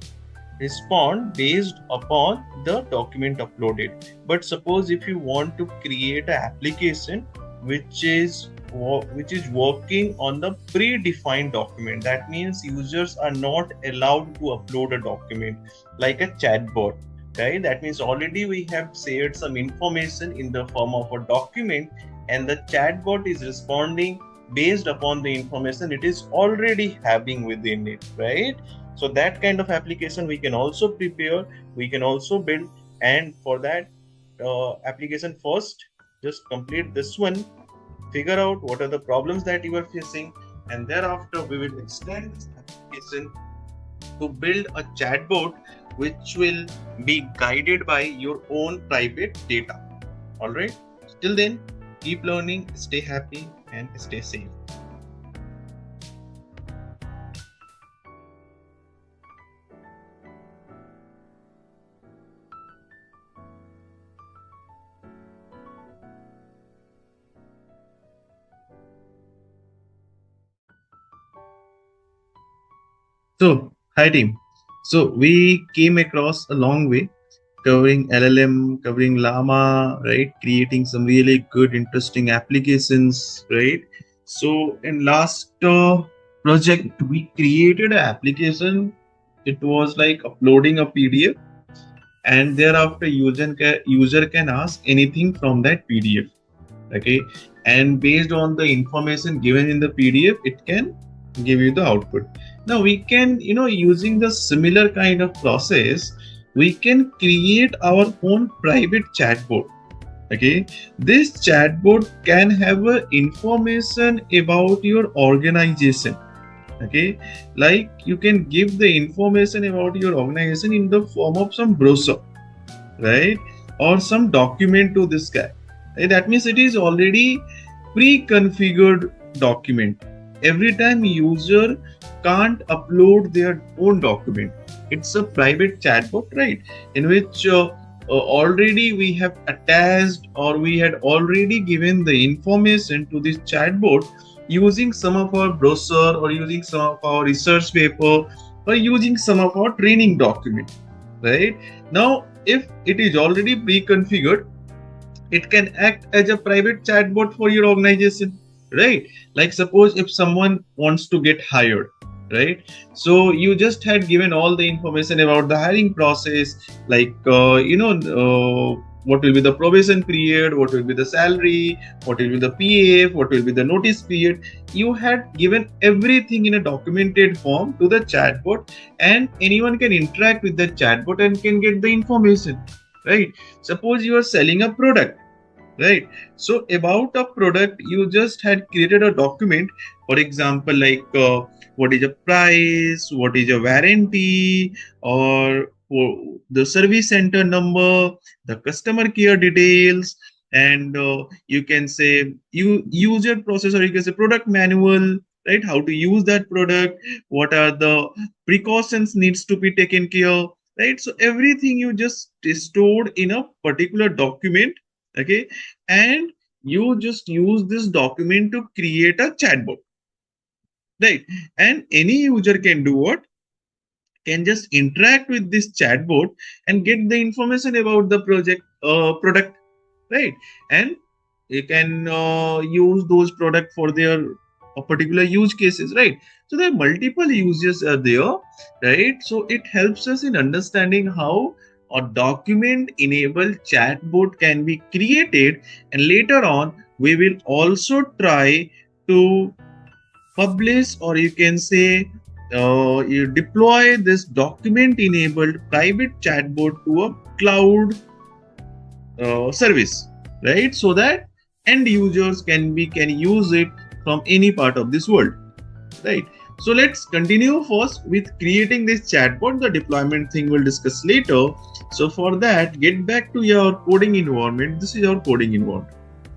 respond based upon the document uploaded. But suppose if you want to create an application which is working on the predefined document, that means users are not allowed to upload a document like a chatbot. Right? That means already we have shared some information in the form of a document, and the chatbot is responding based upon the information it is already having within it, right? So that kind of application we can also prepare, we can also build. And for that application, first just complete this one, figure out what are the problems that you are facing, and thereafter we will extend this application to build a chatbot which will be guided by your own private data. All right, till then, keep learning, stay happy, and stay safe. So, hi team. So we came across a long way. covering LLM, covering LLaMA, right? Creating some really good, interesting applications, right? So in last project, we created an application. It was like uploading a PDF, and thereafter user can ask anything from that PDF. Okay, and based on the information given in the PDF, it can give you the output. Now we can, using the similar kind of process, we can create our own private chatbot. Okay, this chatbot can have a information about your organization. Okay, like you can give the information about your organization in the form of some brochure, right, or some document to this guy. Right? That means it is already pre-configured document. Every time user can't upload their own document, it's a private chatbot, right, in which already we have attached, or we had already given the information to this chatbot using some of our brochure, or using some of our research paper, or using some of our training document, right? Now if it is already pre-configured, it can act as a private chatbot for your organization, right? Like suppose if someone wants to get hired, right? So you just had given all the information about the hiring process, like what will be the probation period, what will be the salary, what will be the PF, what will be the notice period. You had given everything in a documented form to the chatbot, and anyone can interact with the chatbot and can get the information, right? Suppose you are selling a product, right? So about a product, you just had created a document, for example, like what is a price, what is a warranty, or the service center number, the customer care details, and you can say user process, or you can say product manual, right? How to use that product, what are the precautions needs to be taken care, right? So everything you just stored in a particular document. Okay, and you just use this document to create a chatbot, right? And any user can do what, can just interact with this chatbot and get the information about the product, right? And you can use those product for their particular use cases, right? So there are multiple uses are there, right? So it helps us in understanding how a document enabled chatbot can be created, and later on we will also try to publish, or you can say you deploy this document enabled private chatbot to a cloud service, right? So that end users can use it from any part of this world, right? So let's continue first with creating this chatbot. The deployment thing we'll discuss later. So for that, get back to your coding environment. This is our coding environment,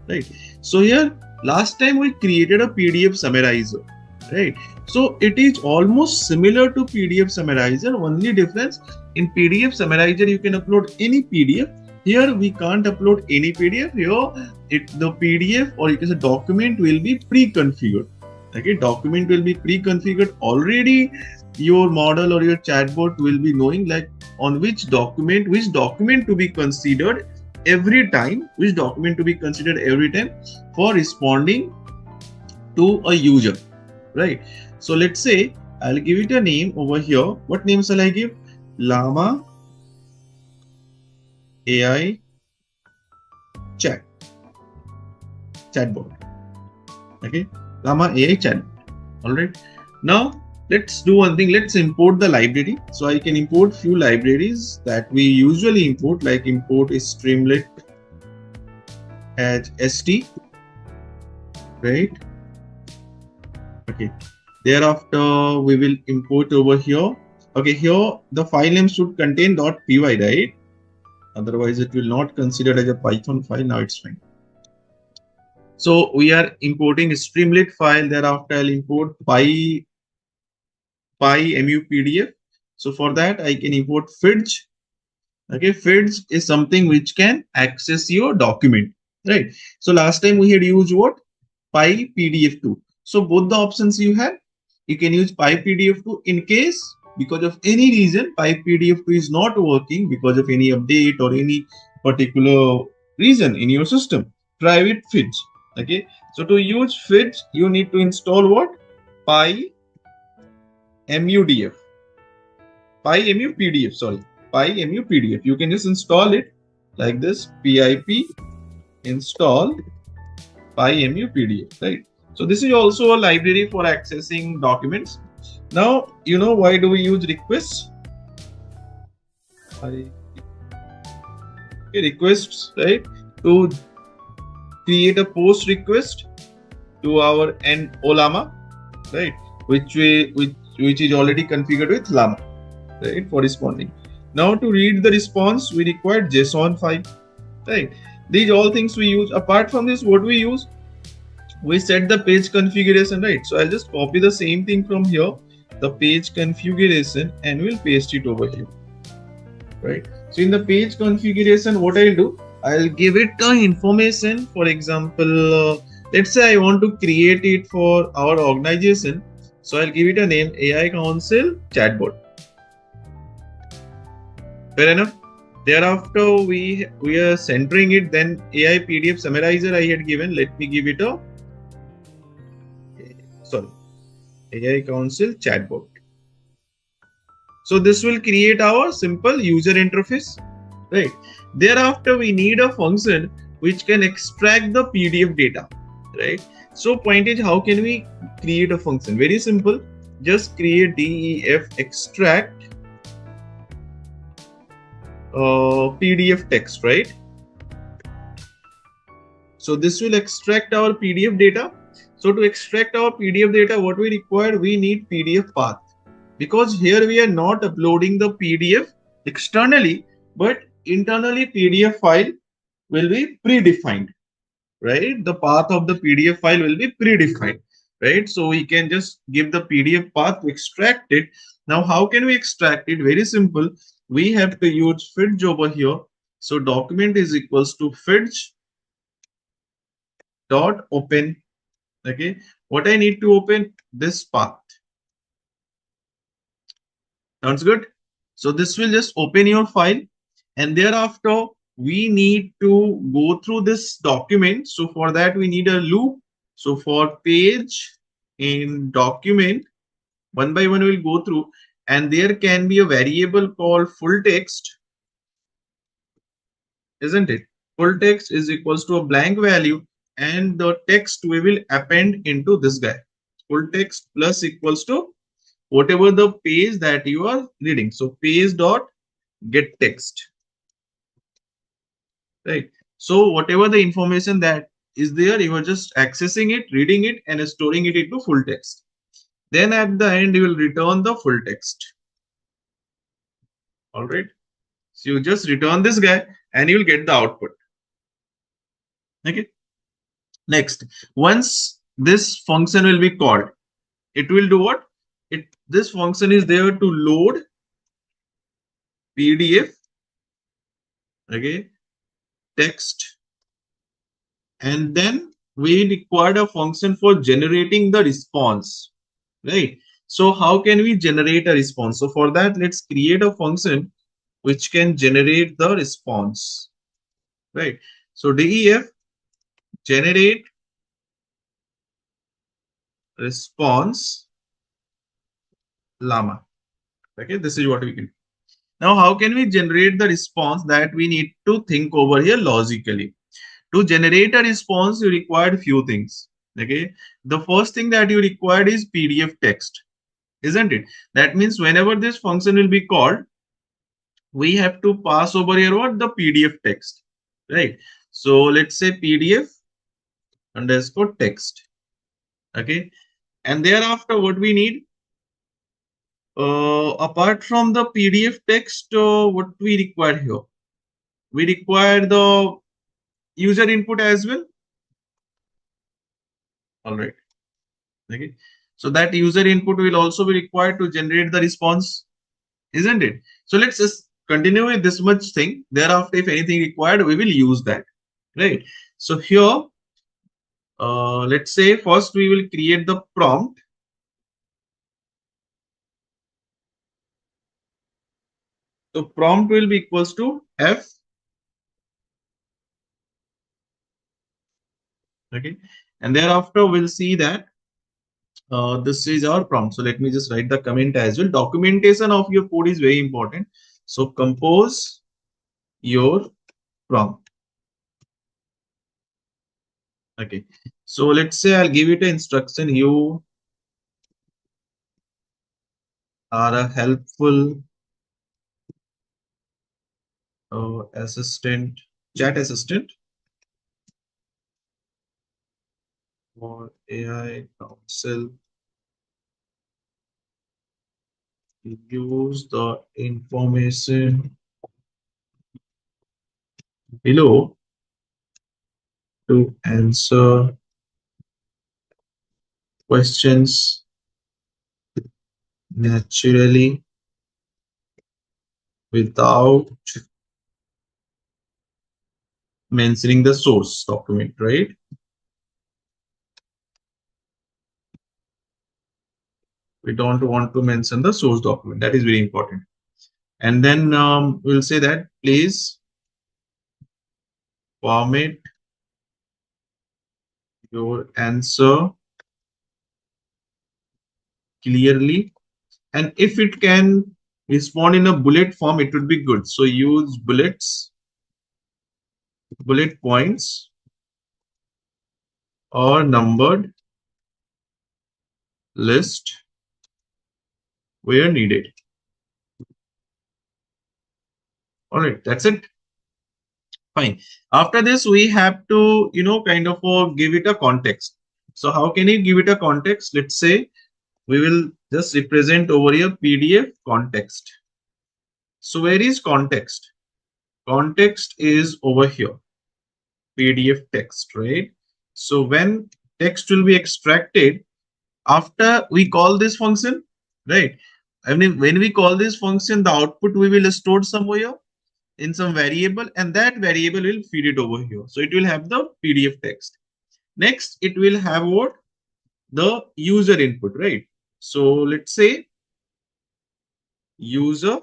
right? So here last time we created a PDF summarizer, right? So it is almost similar to PDF summarizer. Only difference, in PDF summarizer you can upload any PDF. Here we can't upload any PDF. Here the PDF, or you can say document, will be pre-configured. Okay, document will be pre-configured already. Your model or your chatbot will be knowing like on which document to be considered every time, for responding to a user, right? So let's say I'll give it a name over here. What name shall I give? LLaMA AI chatbot. Okay, LLaMA AI chatbot. All right. Now let's do one thing. Let's import the library. So I can import few libraries that we usually import, like import is Streamlit as ST, right? Okay. Thereafter, we will import over here. Okay, here the file name should contain .py, right? Otherwise, it will not consider as a Python file. Now it's fine. So we are importing a Streamlit file. Thereafter, I'll import PyMU PDF. So for that, I can import FIDG. Okay, FIDG is something which can access your document, right? So last time we had used what? PyPDF2. So both the options you have, you can use PyPDF2 in case because of any reason pipe PDF2 is not working because of any update or any particular reason in your system, try with Fidge. Okay, so to use Fidge you need to install what? PyMUDF. PyMUPDF, sorry, PyMUPDF. You can just install it like this, pip install PyMUPDF, right? So this is also a library for accessing documents. Now, you know why do we use requests? Requests, right? To create a post request to our end Ollama, right? Which is already configured with LLaMA, right? For responding. Now to read the response, we require JSON file, right? These all things we use. Apart from this, what we use? We set the page configuration, right? So I'll just copy the same thing from here, the page configuration, and we'll paste it over here, right? So in the page configuration, what I'll do, I'll give it the information. For example, let's say I want to create it for our organization, so I'll give it a name, AI Council Chatbot. Fair enough. Thereafter, we are centering it. Then AI PDF summarizer I had given. Let me give it a AI Council Chatbot. So this will create our simple user interface, right? Thereafter, we need a function which can extract the PDF data, right? So point is, how can we create a function? Very simple. Just create def extract PDF text, right? So this will extract our PDF data. So to extract our PDF data, what we require, we need PDF path, because here we are not uploading the PDF externally, but internally PDF file will be predefined, right? The path of the PDF file will be predefined, right? So we can just give the PDF path to extract it. Now, how can we extract it? Very simple. We have to use Fidge over here. So document is equals to Fidge dot open. Okay, what I need to open? This path. Sounds good. So this will just open your file, and thereafter we need to go through this document. So for that we need a loop. So for page in document, one by one we'll go through, and there can be a variable called full text, isn't it? Full text is equals to a blank value, and the text we will append into this guy. Full text plus equals to whatever the page that you are reading. So page dot get text, right? So whatever the information that is there, you are just accessing it, reading it, and storing it into full text. Then at the end, you will return the full text. All right. So you just return this guy and you will get the output. Okay. Next, once this function will be called, it will do what? This function is there to load PDF, okay, text, and then we required a function for generating the response, right? So how can we generate a response? So for that, let's create a function which can generate the response, right? So def generate response LLaMA. Okay, this is what we can do. Now, how can we generate the response? That we need to think over here logically. To generate a response, you required few things. Okay, the first thing that you required is PDF text, isn't it? That means whenever this function will be called, we have to pass over here what? The PDF text, right? So let's say PDF underscore text. Okay, and thereafter what we need, apart from the PDF text, what we require here? We require the user input as well. All right. Okay. So that user input will also be required to generate the response, isn't it? So let's just continue with this much thing. Thereafter, if anything required, we will use that. Right. So here, let's say first we will create the prompt. So prompt will be equals to F. Okay. And thereafter we'll see that this is our prompt. So let me just write the comment as well. Documentation of your code is very important. So compose your prompt. Okay. So let's say I'll give it an instruction. You are a helpful assistant, chat assistant for AI council. Use the information below to answer questions naturally without mentioning the source document, right? We don't want to mention the source document. That is very important. And then we'll say that please format your answer clearly. And if it can respond in a bullet form, it would be good. So use bullets, bullet points, or numbered list where needed. All right, that's it. Fine. After this, we have to, kind of give it a context. So how can you give it a context? Let's say we will just represent over here PDF context. So where is context? Context is over here, PDF text, right? So when text will be extracted after we call this function, right? I mean, when we call this function, the output we will store somewhere in some variable, and that variable will feed it over here. So it will have the PDF text. Next, it will have what? The user input, right? So let's say user.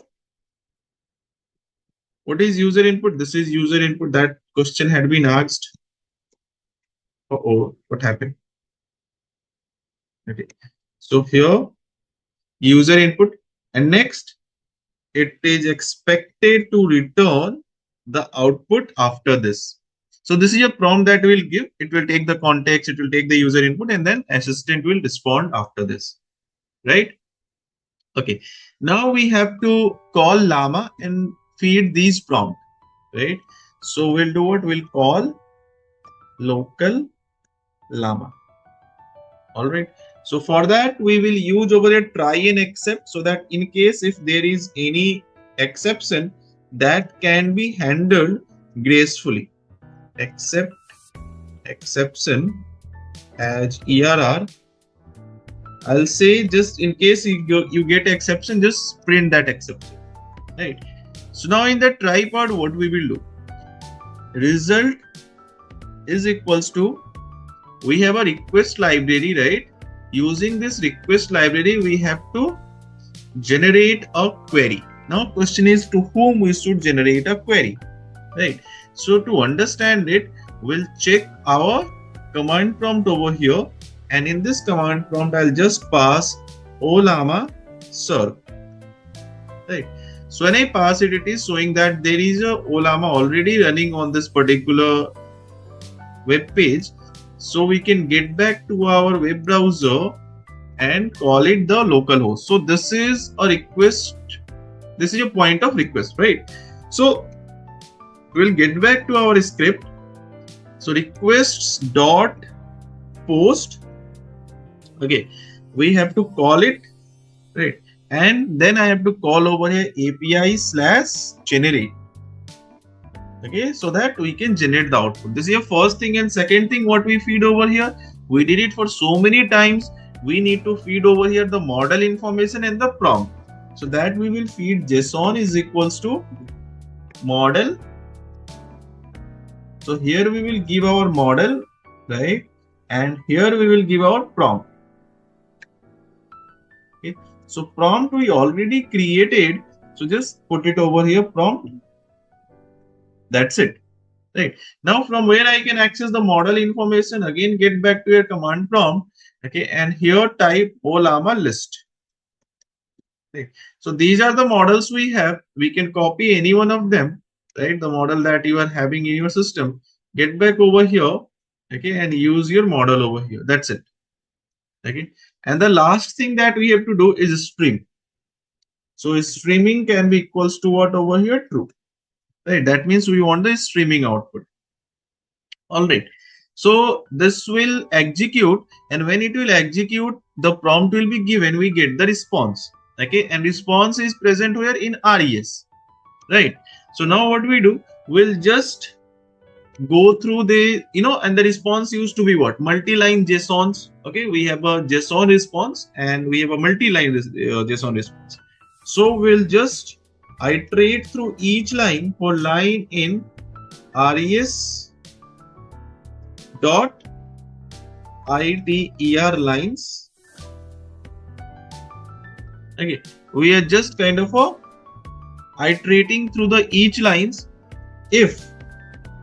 What is user input? This is user input. That question had been asked. Oh, what happened? Okay. So here, user input, and next, it is expected to return the output after this. So this is a prompt that will give. It will take the context, it will take the user input, and then assistant will respond after this, right? Okay. Now we have to call LLaMA and feed these prompt, right? So we'll do what? We'll call local LLaMA. All right. So for that, we will use over here try and except, so that in case if there is any exception, that can be handled gracefully. Except exception as ERR. I'll say just in case you get exception, just print that exception, right? So now in the try part, what we will do? Result is equals to, we have a request library, right? Using this request library, we have to generate a query. Now question is to whom we should generate a query, right? So to understand it, we'll check our command prompt over here, and in this command prompt I'll just pass Ollama serve, right? So when I pass it, it is showing that there is a Ollama already running on this particular web page. So we can get back to our web browser and call it the localhost. So this is a request. This is a point of request, right? So we'll get back to our script. So requests dot post. Okay, we have to call it, right? And then I have to call over here API/generate. Okay, so that we can generate the output. This is your first thing. And second thing, what we feed over here, we did it for so many times. We need to feed over here the model information and the prompt. So that we will feed JSON is equals to model. So here we will give our model, right? And here we will give our prompt. Okay. So prompt we already created. So just put it over here prompt. That's it. Right. Now from where I can access the model information, again get back to your command prompt. Okay, and here type Ollama list. Right. So these are the models we have. We can copy any one of them, right? The model that you are having in your system. Get back over here, okay, and use your model over here. That's it. Okay. And the last thing that we have to do is stream. So streaming can be equals to what over here? True. Right. That means we want the streaming output. All right. So this will execute, and when it will execute, the prompt will be given. We get the response. Okay, and response is present here in res. Right. So now what we do, we'll just go through the, and the response used to be what? Multi-line JSONs. Okay, we have a JSON response and we have a multi-line JSON response. So we'll just iterate through each line for line in res dot iter lines. Okay, we are just kind of iterating through the each lines. If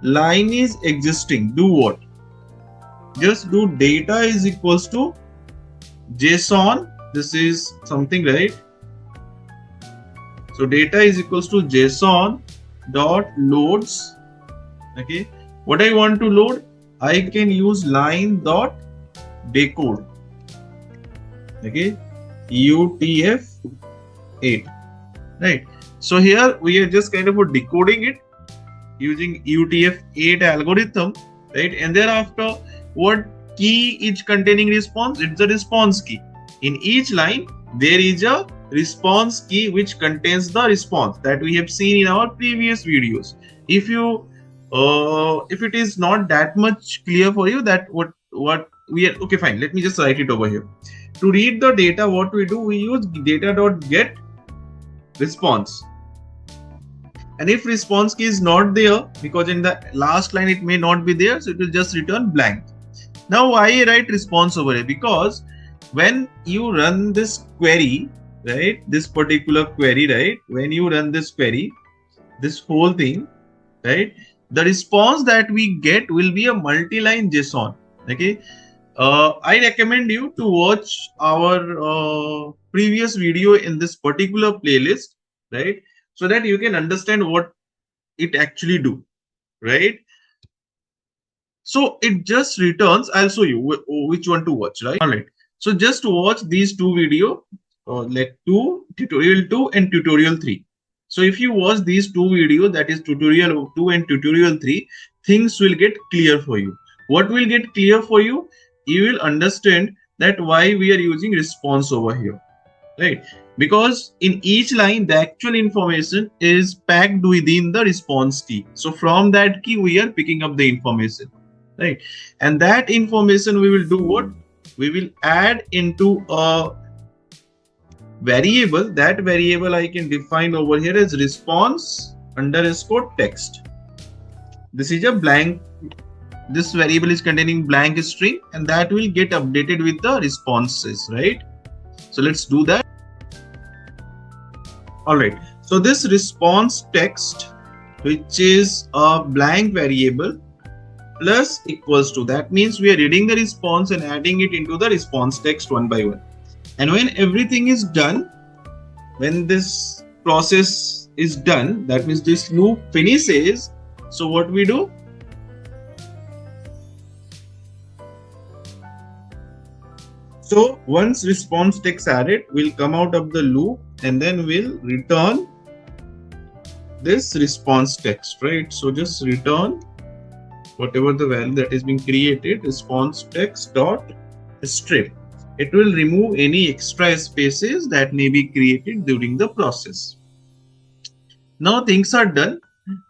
line is existing, do what? Just do data is equals to JSON. This is something, right? So data is equals to JSON dot loads. Okay, what I want to load, I can use line dot decode. Okay, UTF-8. Right. So here we are just kind of decoding it using UTF-8 algorithm, right? And thereafter, what key is containing response? It's the response key. In each line, there is a response key which contains the response that we have seen in our previous videos. If it is not that much clear for you, that what we are, okay, fine. Let me just write it over here. To read the data, what we do, we use data.get response. And if response key is not there, because in the last line it may not be there, so it will just return blank. Now why I write response over here? Because when you run this query, right, this particular query, right, when you run this query, this whole thing, right, the response that we get will be a multi-line JSON. Okay, I recommend you to watch our previous video in this particular playlist, right, so that you can understand what it actually do, right? So it just returns. I'll show you which one to watch, right? All right. So just watch these two video, like tutorial 2 and tutorial 3. So if you watch these two videos, that is tutorial 2 and tutorial 3, things will get clear for you. What will get clear for you? You will understand that why we are using response over here, right? Because in each line, the actual information is packed within the response key. So from that key, we are picking up the information, right? And that information we will do what? We will add into a variable. That variable I can define over here as response underscore text. This is a blank. This variable is containing blank string, and that will get updated with the responses, right? So let's do that. All right. So this response text, which is a blank variable, plus equals to, that means we are reading the response and adding it into the response text one by one. And when everything is done, when this process is done, that means this loop finishes. So what we do? So once response text added, we'll come out of the loop and then we'll return this response text, right? So just return whatever the value that is being created, response text dot strip. It will remove any extra spaces that may be created during the process. Now things are done.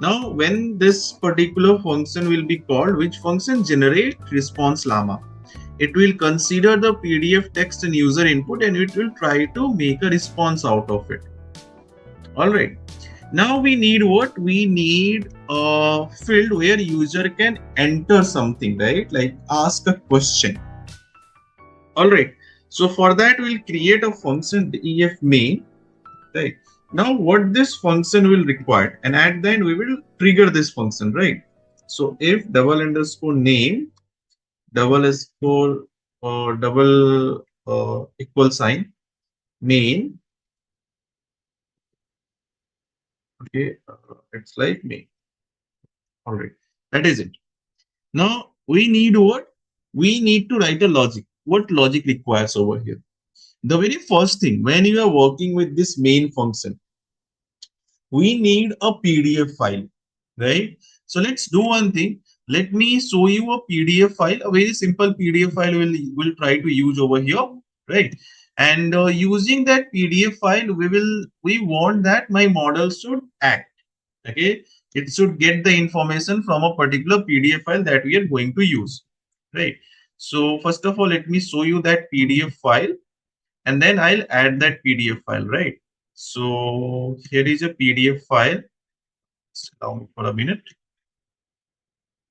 Now when this particular function will be called, which function? Generate response llama. It will consider the PDF text and user input and it will try to make a response out of it. All right. Now we need what? We need a field where user can enter something, right? Like ask a question. All right. So for that, we'll create a function def main, right? Now what this function will require, and at the end we will trigger this function, right? So if double underscore name double underscore double equal sign main, okay, it's like main. All right, that is it. Now we need what? We need to write a logic. What logic requires over here? The very first thing, when you are working with this main function, we need a PDF file, right? So let's do one thing. Let me show you a PDF file, a very simple PDF file we'll try to use over here, right? And using that PDF file, we want that my model should act, okay? It should get the information from a particular PDF file that we are going to use, right? So first of all, let me show you that PDF file, and then I'll add that PDF file, right? So here is a PDF file. Allow me for a minute.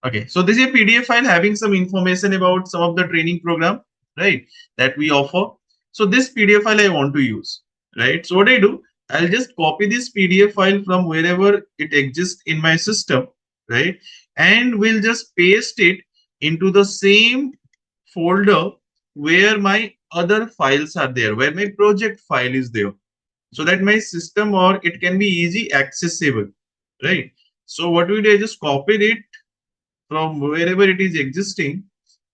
Okay, so this is a PDF file having some information about some of the training program, right, that we offer. So this PDF file I want to use, right? So what I do, I'll just copy this PDF file from wherever it exists in my system, right? And we'll just paste it into the same folder where my other files are there, where my project file is there, so that my system or it can be easy accessible, right? So what we do, I just copied it from wherever it is existing,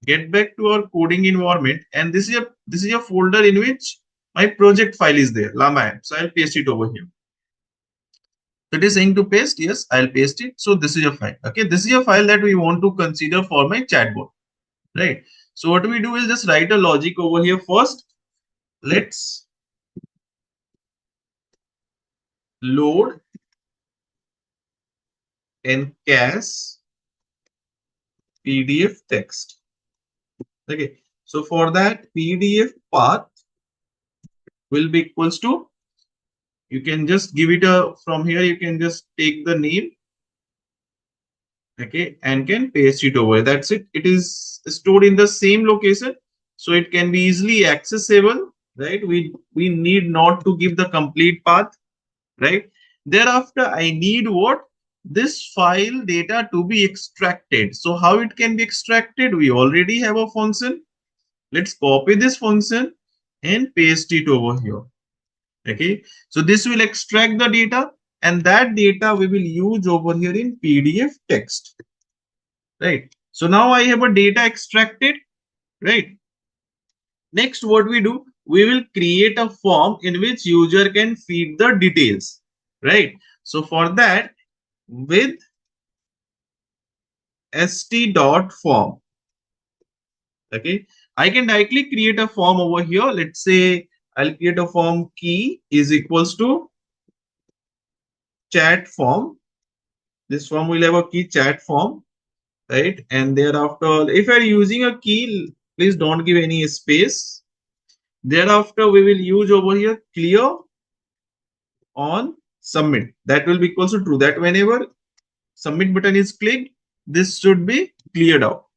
get back to our coding environment, and this is a folder in which my project file is there, LLaMA app. So I'll paste it over here. So it is saying to paste, yes, I'll paste it. So this is a file. Okay, this is a file that we want to consider for my chatbot, right? So what we do is just write a logic over here first. Let's load and cache PDF text. Okay, so for that PDF path will be equals to, you can just give it a, from here you can just take the name, okay, and can paste it over. That's it. It is stored in the same location, so it can be easily accessible, right? We need not to give the complete path, right? Thereafter I need what? This file data to be extracted. So how it can be extracted? We already have a function. Let's copy this function and paste it over here. Okay, so this will extract the data, and that data we will use over here in PDF text, right? So now I have a data extracted, right? Next, what we do, we will create a form in which user can feed the details, right? So for that, with st.form, okay, I can directly create a form over here. Let's say I'll create a form key is equals to chat form. This form will have a key chat form, right? And thereafter, if you're using a key, please don't give any space. Thereafter, we will use over here clear on submit. That will be equals to true. That whenever submit button is clicked, this should be cleared out.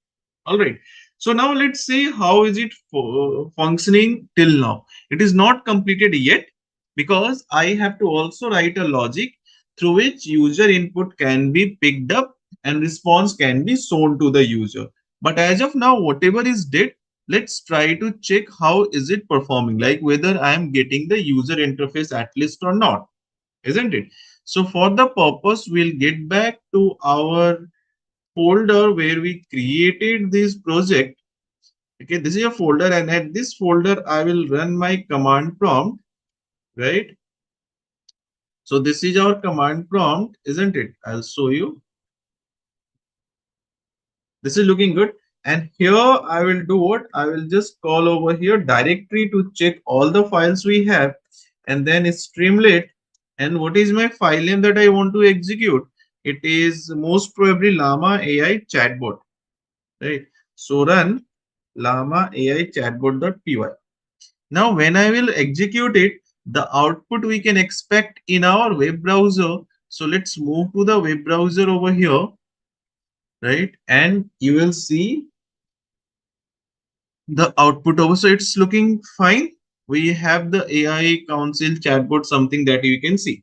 All right. So now let's see how is it functioning till now. It is not completed yet because I have to also write a logic through which user input can be picked up and response can be shown to the user. But as of now, whatever is did, let's try to check how is it performing, like whether I am getting the user interface at least or not, isn't it? So for the purpose, we'll get back to our folder where we created this project. Okay, this is a folder, and at this folder I will run my command prompt, right? So this is our command prompt, isn't it? I'll show you. This is looking good. And here I will do what? I will just call over here directory to check all the files we have, and then Streamlit. And what is my file name that I want to execute? It is most probably LLaMA AI chatbot, right? So run LLaMA AI chatbot.py. Now, when I will execute it, the output we can expect in our web browser. So let's move to the web browser over here, right? And you will see the output over. So it's looking fine. we have the AI council chatbot, something that you can see,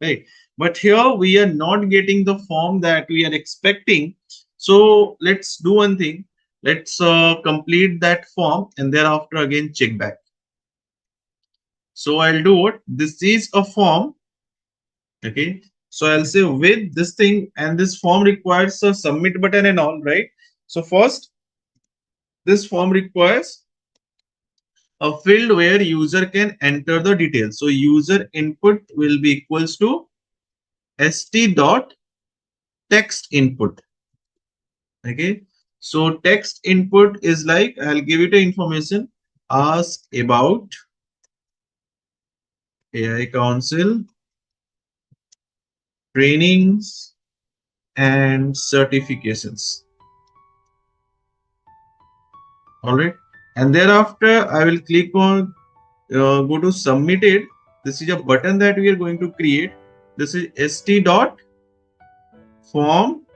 right? But here we are not getting the form that we are expecting. So let's do one thing. Let's complete that form and thereafter again check back. So I'll do what? This is a form. Okay. So I'll say with this thing, and this form requires a submit button and all, right? So first, this form requires a field where user can enter the details. So user input will be equals to st dot text input. Okay. So text input is like, I'll give it a information. Ask about AI Council trainings and certifications. All right. And thereafter, I will click on go to submitted. This is a button that we are going to create. This is st dot form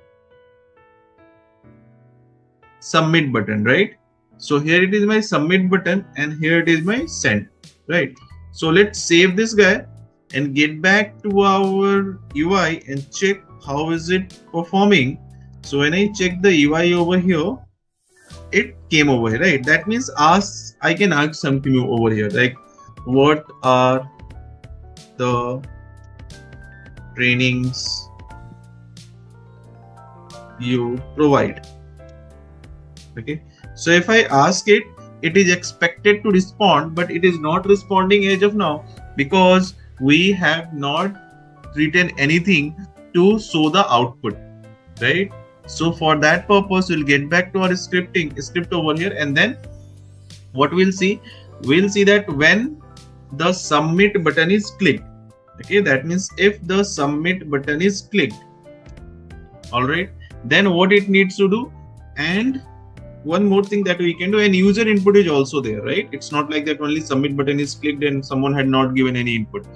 submit button, right? So here it is my submit button and here it is my send, right? So let's save this guy and get back to our UI and check how is it performing. So when I check the UI over here, it came over here, right? That means I can ask something over here, like what are the trainings you provide? Okay. So if I ask it, it is expected to respond, but it is not responding as of now because we have not written anything to show the output, right? So for that purpose, we'll get back to our script over here, and then what we'll see that when the submit button is clicked, okay, that means if the submit button is clicked, all right, then what it needs to do, and one more thing that we can do, and user input is also there, right? It's not like that only submit button is clicked and someone had not given any input.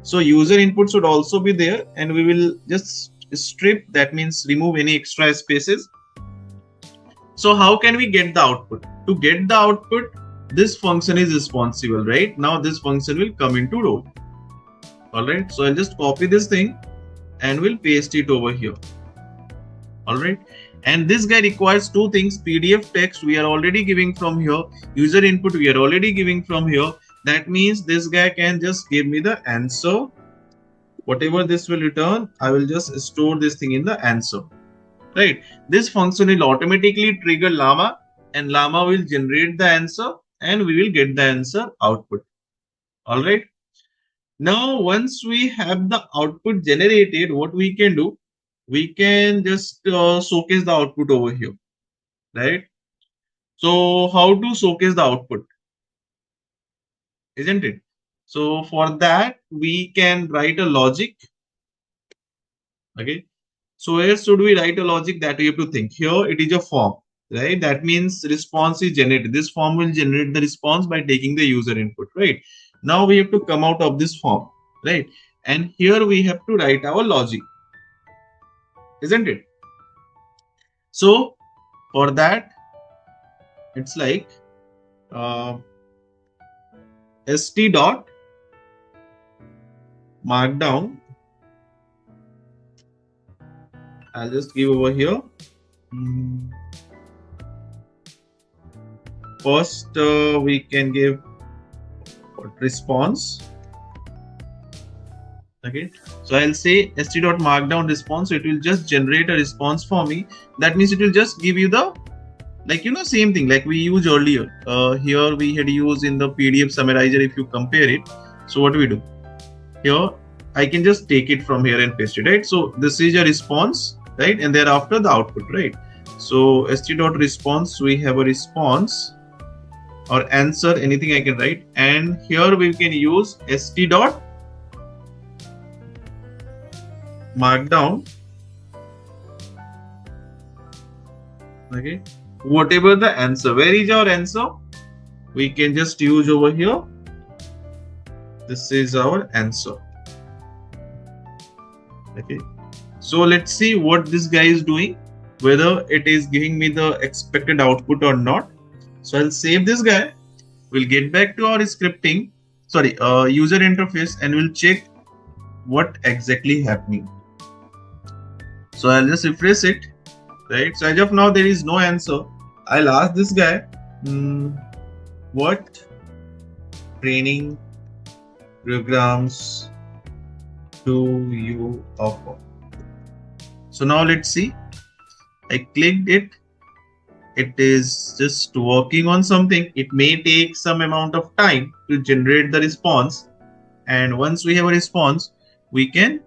So user input should also be there, and we will just strip, that means remove any extra spaces. So how can we get the output? To get the output, this function is responsible, right? Now this function will come into role. All right. So I'll just copy this thing and we'll paste it over here. All right. And this guy requires two things: PDF text we are already giving from here, user input we are already giving from here. That means this guy can just give me the answer. Whatever this will return, I will just store this thing in the answer, right? This function will automatically trigger LLaMA, and LLaMA will generate the answer and we will get the answer output. All right. Now, once we have the output generated, what we can do, we can just showcase the output over here, right? So how to showcase the output, isn't it? So for that, we can write a logic. Okay. So where should we write a logic? That we have to think. Here it is a form, right? That means response is generated. This form will generate the response by taking the user input, right? Now we have to come out of this form, right? And here we have to write our logic, isn't it? So for that, it's like st dot markdown. I'll just give over here. First, we can give response. Okay, so I'll say st dot markdown response. So it will just generate a response for me. That means it will just give you the, like, you know, same thing like we used earlier. Here we had used in the PDF summarizer. If you compare it, so what do we do here? I can just take it from here and paste it, right? So this is a response, right? And thereafter the output, right? So st dot response, we have a response or answer, anything I can write. And here we can use st dot markdown. Okay, whatever the answer, where is our answer? We can just use over here. This is our answer. Okay, so let's see what this guy is doing, whether it is giving me the expected output or not. So I'll save this guy We'll get back to our scripting, sorry, user interface, and we'll check what exactly happening. So I'll just refresh it, right? So as of now, there is no answer. I'll ask this guy, what training programs do you offer? So now let's see. I clicked it. It is just working on something. It may take some amount of time to generate the response. And once we have a response, we can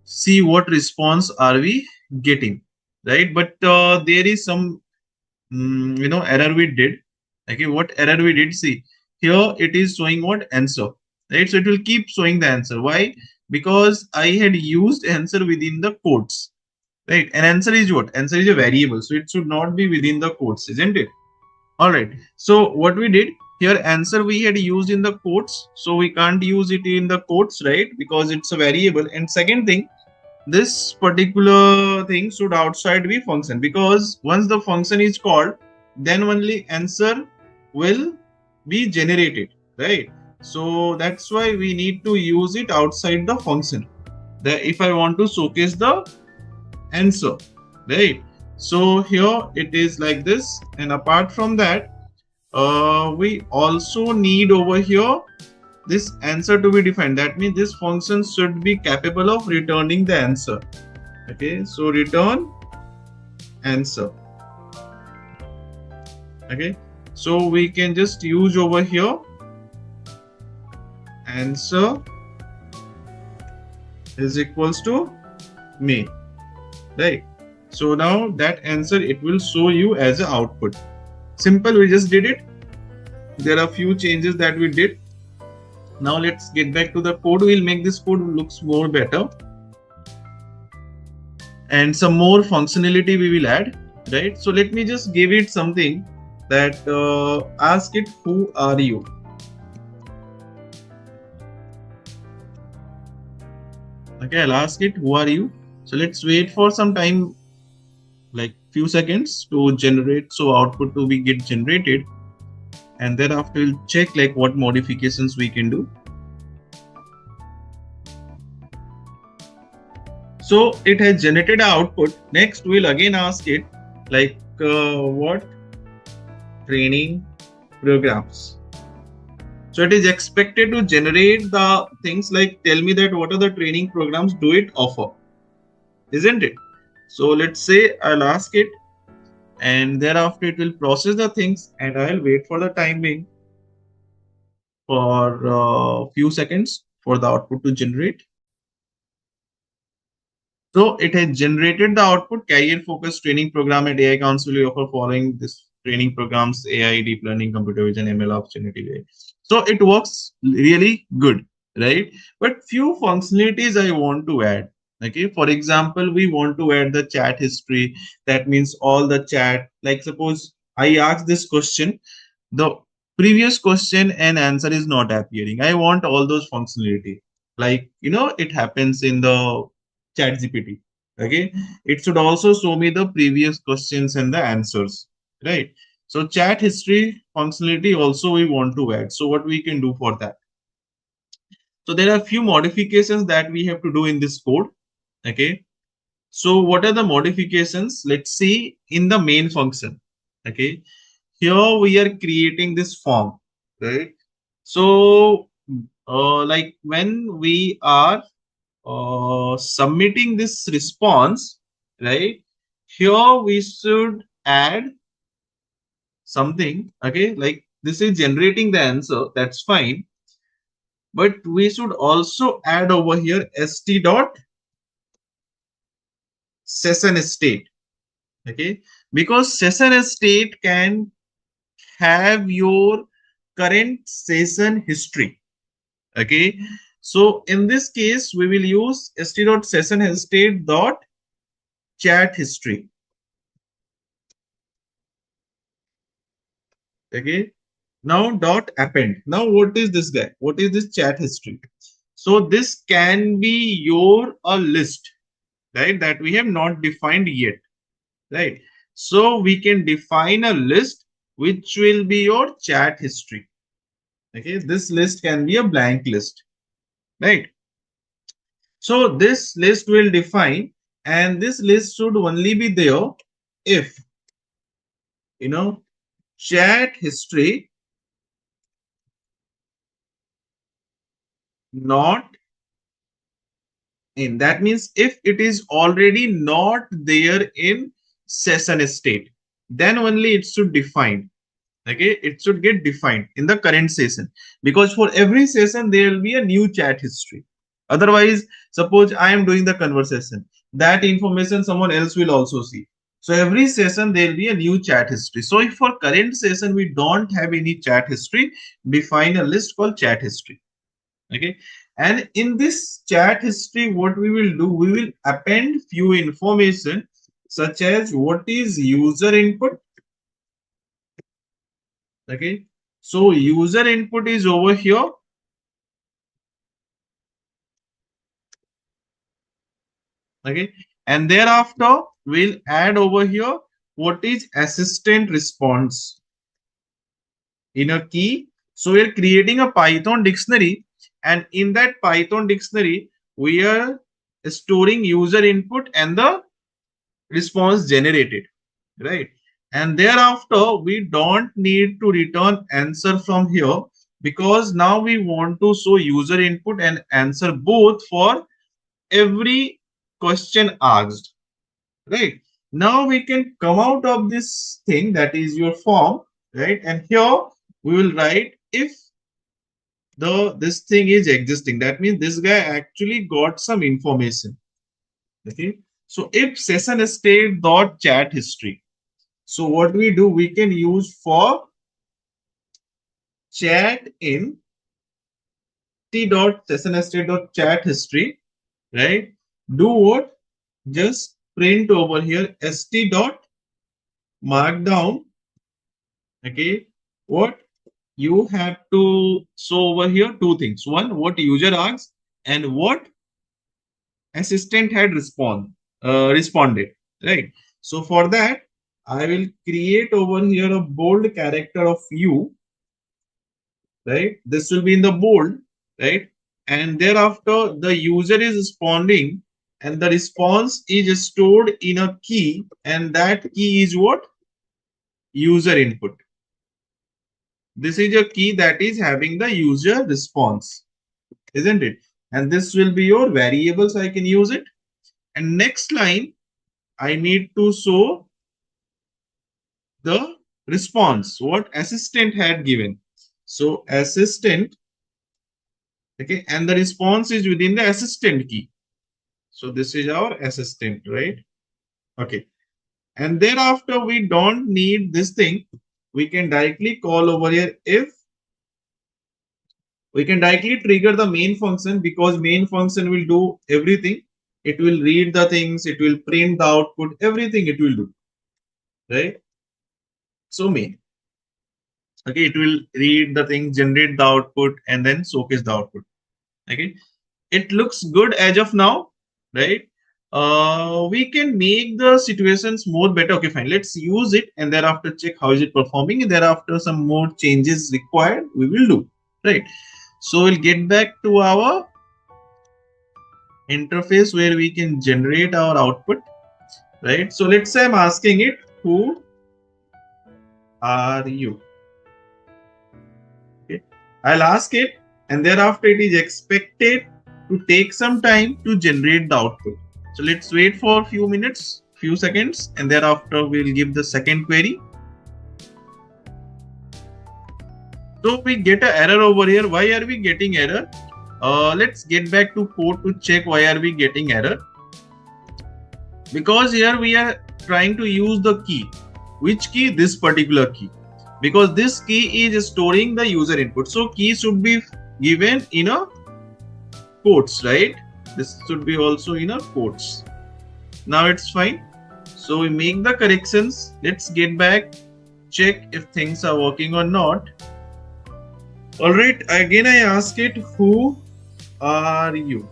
see what response are we getting, right? But there is some error we did. Okay, what error we did? See, here it is showing what answer, right? So it will keep showing the answer. Why? Because I had used answer within the quotes, right? And answer is what? Answer is a variable, so it should not be within the quotes, isn't it? All right. So what we did here, answer we had used in the quotes, so we can't use it in the quotes, right? Because it's a variable. And second thing, this particular thing should outside be function, because once the function is called, then only answer will be generated, right? So that's why we need to use it outside the function, that if I want to showcase the answer, right? So here it is like this. And apart from that, we also need over here this answer to be defined. That means this function should be capable of returning the answer. Okay, so return answer. Okay, so we can just use over here answer is equals to me, right? So now that answer, it will show you as an output. Simple, we just did it. There are few changes that we did. Now let's get back to the code. We'll make this code looks more better, and some more functionality we will add, right? So let me just give it something that ask it, who are you? Okay, I'll ask it, who are you? So let's wait for some time, like few seconds, to generate, so output to be get generated, and thereafter we'll check like what modifications we can do. So it has generated an output. Next, we'll again ask it like what training programs. So it is expected to generate the things like, tell me that what are the training programs do it offer, isn't it? So let's say I'll ask it, and thereafter it will process the things, and I'll wait for the time being for a few seconds for the output to generate. So it has generated the output. Career focused training program at AI Council will offer following this training programs: AI, deep learning, computer vision, ML of generative AI. So it works really good, right? But few functionalities I want to add. Okay, for example, we want to add the chat history. That means all the chat. Like suppose I ask this question, the previous question and answer is not appearing. I want all those functionality. Like it happens in the ChatGPT. Okay, it should also show me the previous questions and the answers, right? So chat history functionality also we want to add. So what we can do for that? So there are a few modifications that we have to do in this code. Okay, so what are the modifications? Let's see in the main function. Okay, here we are creating this form, right? So like when we are submitting this response, right? Here we should add something. Okay, like this is generating the answer, that's fine, but we should also add over here st dot session state. Okay, because session state can have your current session history. Okay, so in this case we will use st.session_state.chat history. Okay, now dot append. Now what is this guy? What is this chat history? So this can be your a list, right, that we have not defined yet, right? So we can define a list which will be your chat history. Okay, this list can be a blank list, right? So this list will define, and this list should only be there if, you know, chat history not in. That means if it is already not there in session state, then only it should define. Okay, it should get defined in the current session, because for every session there will be a new chat history. Otherwise, suppose I am doing the conversation, that information someone else will also see. So every session there will be a new chat history. So if for current session we don't have any chat history, define a list called chat history. Okay, and in this chat history, what we will do, we will append few information such as what is user input. Okay, so user input is over here. Okay, and thereafter we'll add over here what is assistant response in a key. So we're creating a Python dictionary, and in that Python dictionary we are storing user input and the response generated, right? And thereafter we don't need to return answer from here, because now we want to show user input and answer both for every question asked, right? Now we can come out of this thing, that is your form, right? And here we will write if this thing is existing, that means this guy actually got some information. Okay, so if session state dot chat history, so what we do, we can use for chat in t dot session state dot chat history, right? Do what? Just print over here st dot markdown. Okay, what you have to show over here, two things. One, what user asks, and what assistant had responded, right? So for that, I will create over here a bold character of u, right? This will be in the bold, right? And thereafter the user is responding, and the response is stored in a key, and that key is what? User input. This is a key that is having the user response, isn't it? And this will be your variable, so I can use it. And next line, I need to show the response, what assistant had given. So assistant, okay, and the response is within the assistant key. So this is our assistant, right? Okay. And thereafter, we don't need this thing. We can directly call over here if we can directly trigger the main function, because main function will do everything. It will read the things, it will print the output, everything it will do, right? So main. Okay, it will read the thing, generate the output, and then showcase the output. Okay, it looks good as of now, right? We can make the situations more better. Okay, fine, let's use it, and thereafter check how is it performing, and thereafter some more changes required we will do, right? So we'll get back to our interface where we can generate our output, right? So let's say I'm asking it, who are you? Okay, I'll ask it, and thereafter it is expected to take some time to generate the output. So let's wait for a few minutes, few seconds, and thereafter we'll give the second query. So we get an error over here. Why are we getting error? Let's get back to code to check why are we getting error. Because here we are trying to use the key. Which key? This particular key. Because this key is storing the user input. So key should be given in a quotes, right? This should be also in a quotes. Now it's fine. So we make the corrections. Let's get back, check if things are working or not. All right, again I ask it, who are you?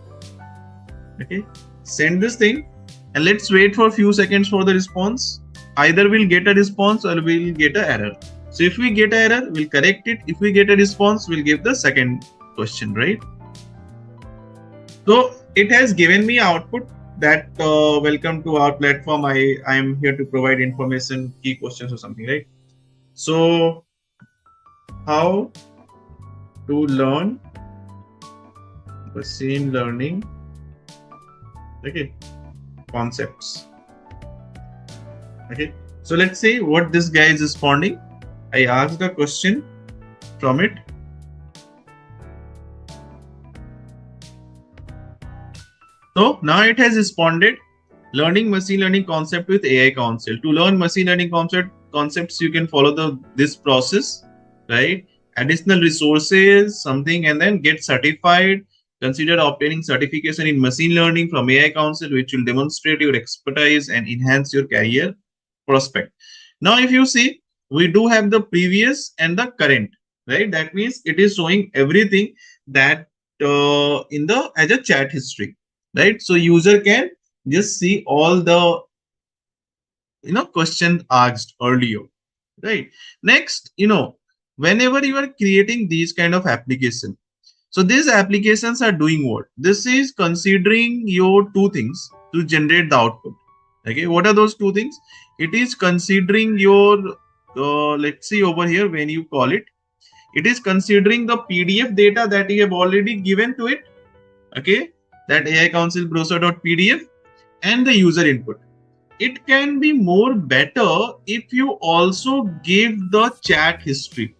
Okay, send this thing, and let's wait for a few seconds for the response. Either we'll get a response or we'll get an error. So if we get an error, we'll correct it. If we get a response, we'll give the second question, right? So it has given me output that welcome to our platform. I am here to provide information, key questions or something, right? So how to learn machine learning, okay, concepts. Okay, so let's see what this guy is responding. I asked the question from it. So now it has responded, learning machine learning concept with AI Council. To learn machine learning concepts, you can follow this process, right? Additional resources, something, and then get certified. Consider obtaining certification in machine learning from AI Council, which will demonstrate your expertise and enhance your career prospect. Now, if you see, we do have the previous and the current, right? That means it is showing everything that in the as a chat history, right? So user can just see all the questions asked earlier, right? Next, whenever you are creating these kind of application, so these applications are doing what? This is considering your two things to generate the output. Okay, what are those two things? It is considering your, let's see over here when you call it, it is considering the PDF data that you have already given to it. Okay, that AI Council browser.pdf and the user input. It can be more better if you also give the chat history.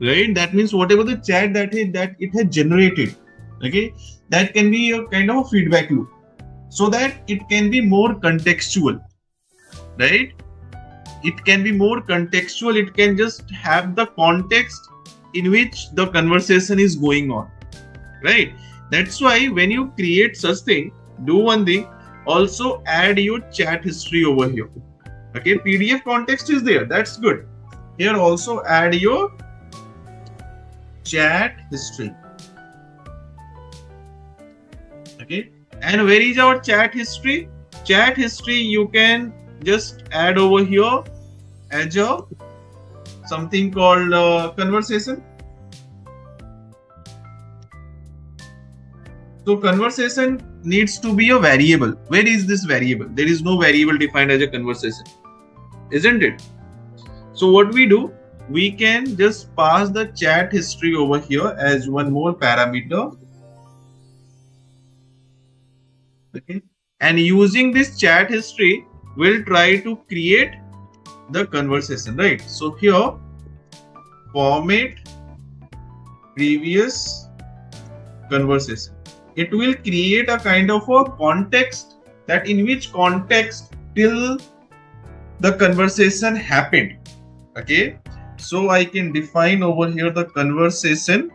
Right, that means whatever the chat that it has generated, okay, that can be a kind of a feedback loop, so that it can be more contextual, right? It can be more contextual. It can just have the context in which the conversation is going on, right? That's why when you create such thing, do one thing, also add your chat history over here. Okay, PDF context is there, that's good. Here also add your chat history. Okay, and where is our chat history? Chat history you can just add over here as a something called conversation. So conversation needs to be a variable. Where is this variable? There is no variable defined as a conversation, isn't it? So what we do, we can just pass the chat history over here as one more parameter. Okay, and using this chat history, we'll try to create the conversation, right? So here, format previous conversation. It will create a kind of a context, that in which context till the conversation happened. Okay, so I can define over here the conversation,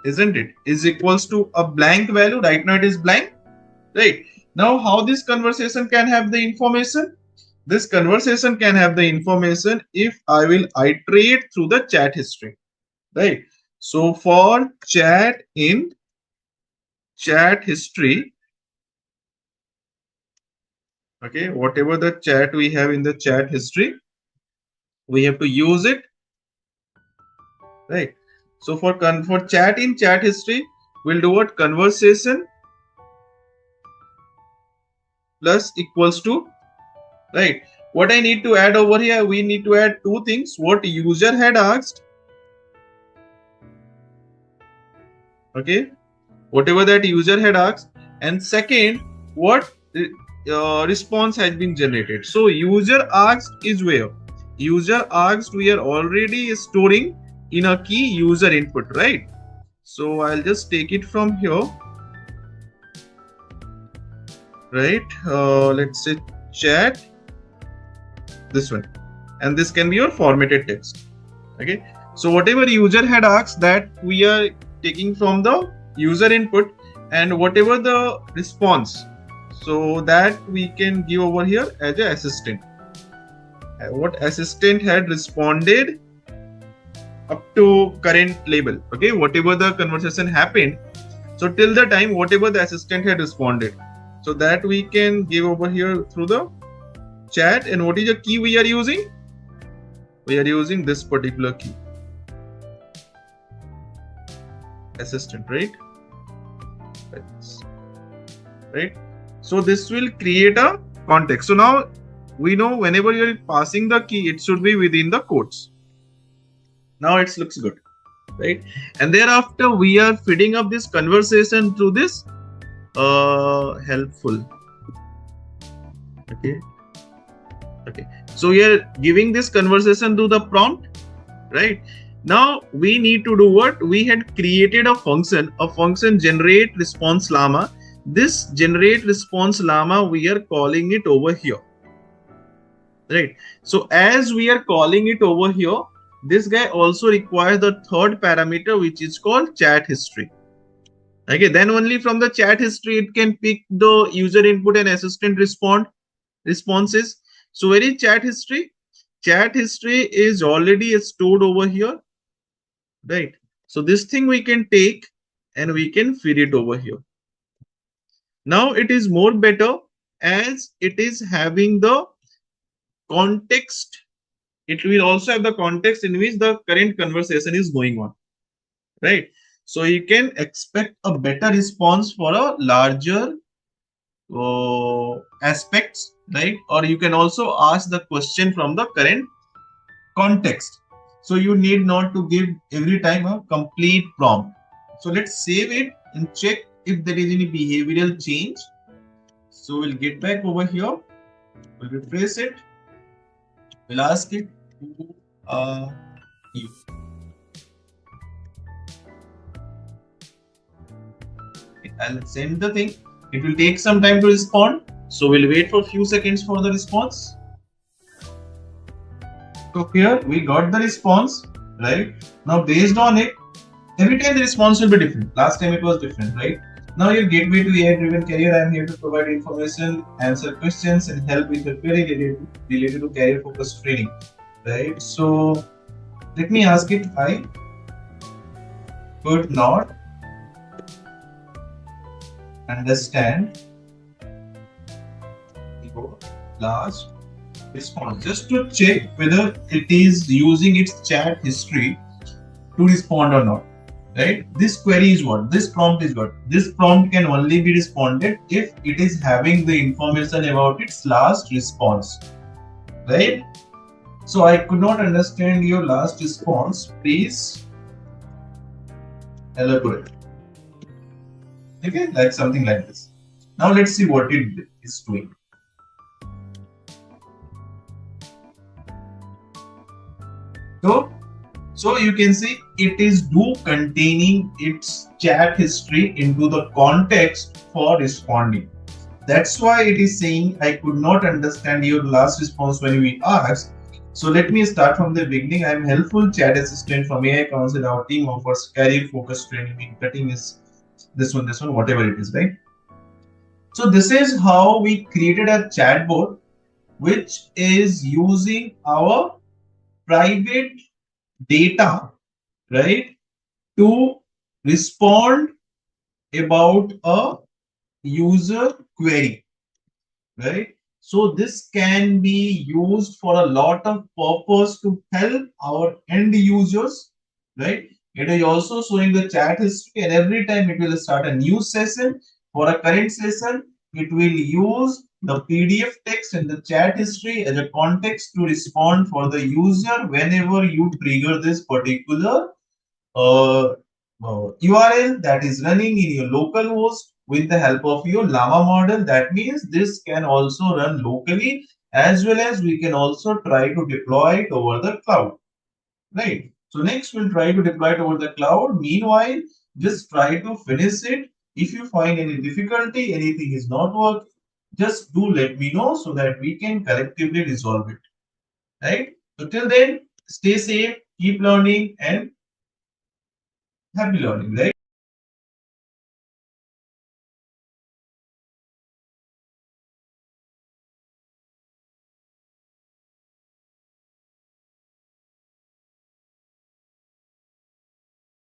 isn't it, is equals to a blank value. Right now it is blank, right? Now how this conversation can have the information? This conversation can have the information if I will iterate through the chat history, right? So for chat in chat history, okay, whatever the chat we have in the chat history, we have to use it, right? So for chat in chat history, we'll do what? Conversation plus equals to, right? What I need to add over here, we need to add two things. What user had asked, okay, whatever that user had asked, and second, what response has been generated. So user asked is where? User asked we are already storing in a key user input, right? So I'll just take it from here, right? Let's say chat, this one, and this can be your formatted text. Okay, so whatever user had asked, that we are taking from the user input, and whatever the response, so that we can give over here as an assistant. What assistant had responded up to current label. Okay, whatever the conversation happened, so till the time whatever the assistant had responded, so that we can give over here through the chat. And what is the key we are using? we are using this particular key, assistant, right? Right. So this will create a context. So now we know whenever you're passing the key, it should be within the quotes. Now it looks good, right? And thereafter we are feeding up this conversation through this helpful. Okay. So we are giving this conversation to the prompt, right? Now we need to do what? We had created a function generate response llama. This generate response llama, we are calling it over here, right? So as we are calling it over here, this guy also requires the third parameter, which is called chat history. Okay, then only from the chat history it can pick the user input and assistant responses. So where is chat history? Chat history is already stored over here, right? So this thing we can take and we can feed it over here. Now it is more better as it is having the context. It will also have the context in which the current conversation is going on, right? So you can expect a better response for a larger aspects, right? Or you can also ask the question from the current context. So you need not to give every time a complete prompt. So let's save it and check if there is any behavioral change. So we'll get back over here. We'll refresh it. We'll ask it who are you. I'll send the thing. It will take some time to respond. So we'll wait for a few seconds for the response. So here we got the response, right? Now based on it, every time the response will be different. Last time it was different, right? Now your gateway to AI-driven career, I am here to provide information, answer questions, and help with the query related to career-focused training, right? So let me ask it. I could not understand your last response. Just to check whether it is using its chat history to respond or not. Right? This query is what? This prompt is what? This prompt can only be responded if it is having the information about its last response. Right? So I could not understand your last response. Please elaborate. Okay, like something like this. Now let's see what it is doing. So you can see it is containing its chat history into the context for responding. That's why it is saying I could not understand your last response when we asked. So let me start from the beginning. I am helpful chat assistant from AI Council. Our team offers career focused training in cutting is this one, whatever it is, right? So this is how we created a chatbot which is using our private data, right, to respond about a user query, right? So this can be used for a lot of purpose to help our end users, right? It is also showing the chat history, and every time it will start a new session. For a current session, it will use the PDF text and the chat history as a context to respond for the user whenever you trigger this particular URL that is running in your local host with the help of your LLaMA model. That means this can also run locally, as well as we can also try to deploy it over the cloud, right? So next we'll try to deploy it over the cloud. Meanwhile, just try to finish it. If you find any difficulty, anything is not working, just do let me know so that we can collectively resolve it, right? So till then, stay safe, keep learning, and happy learning, right?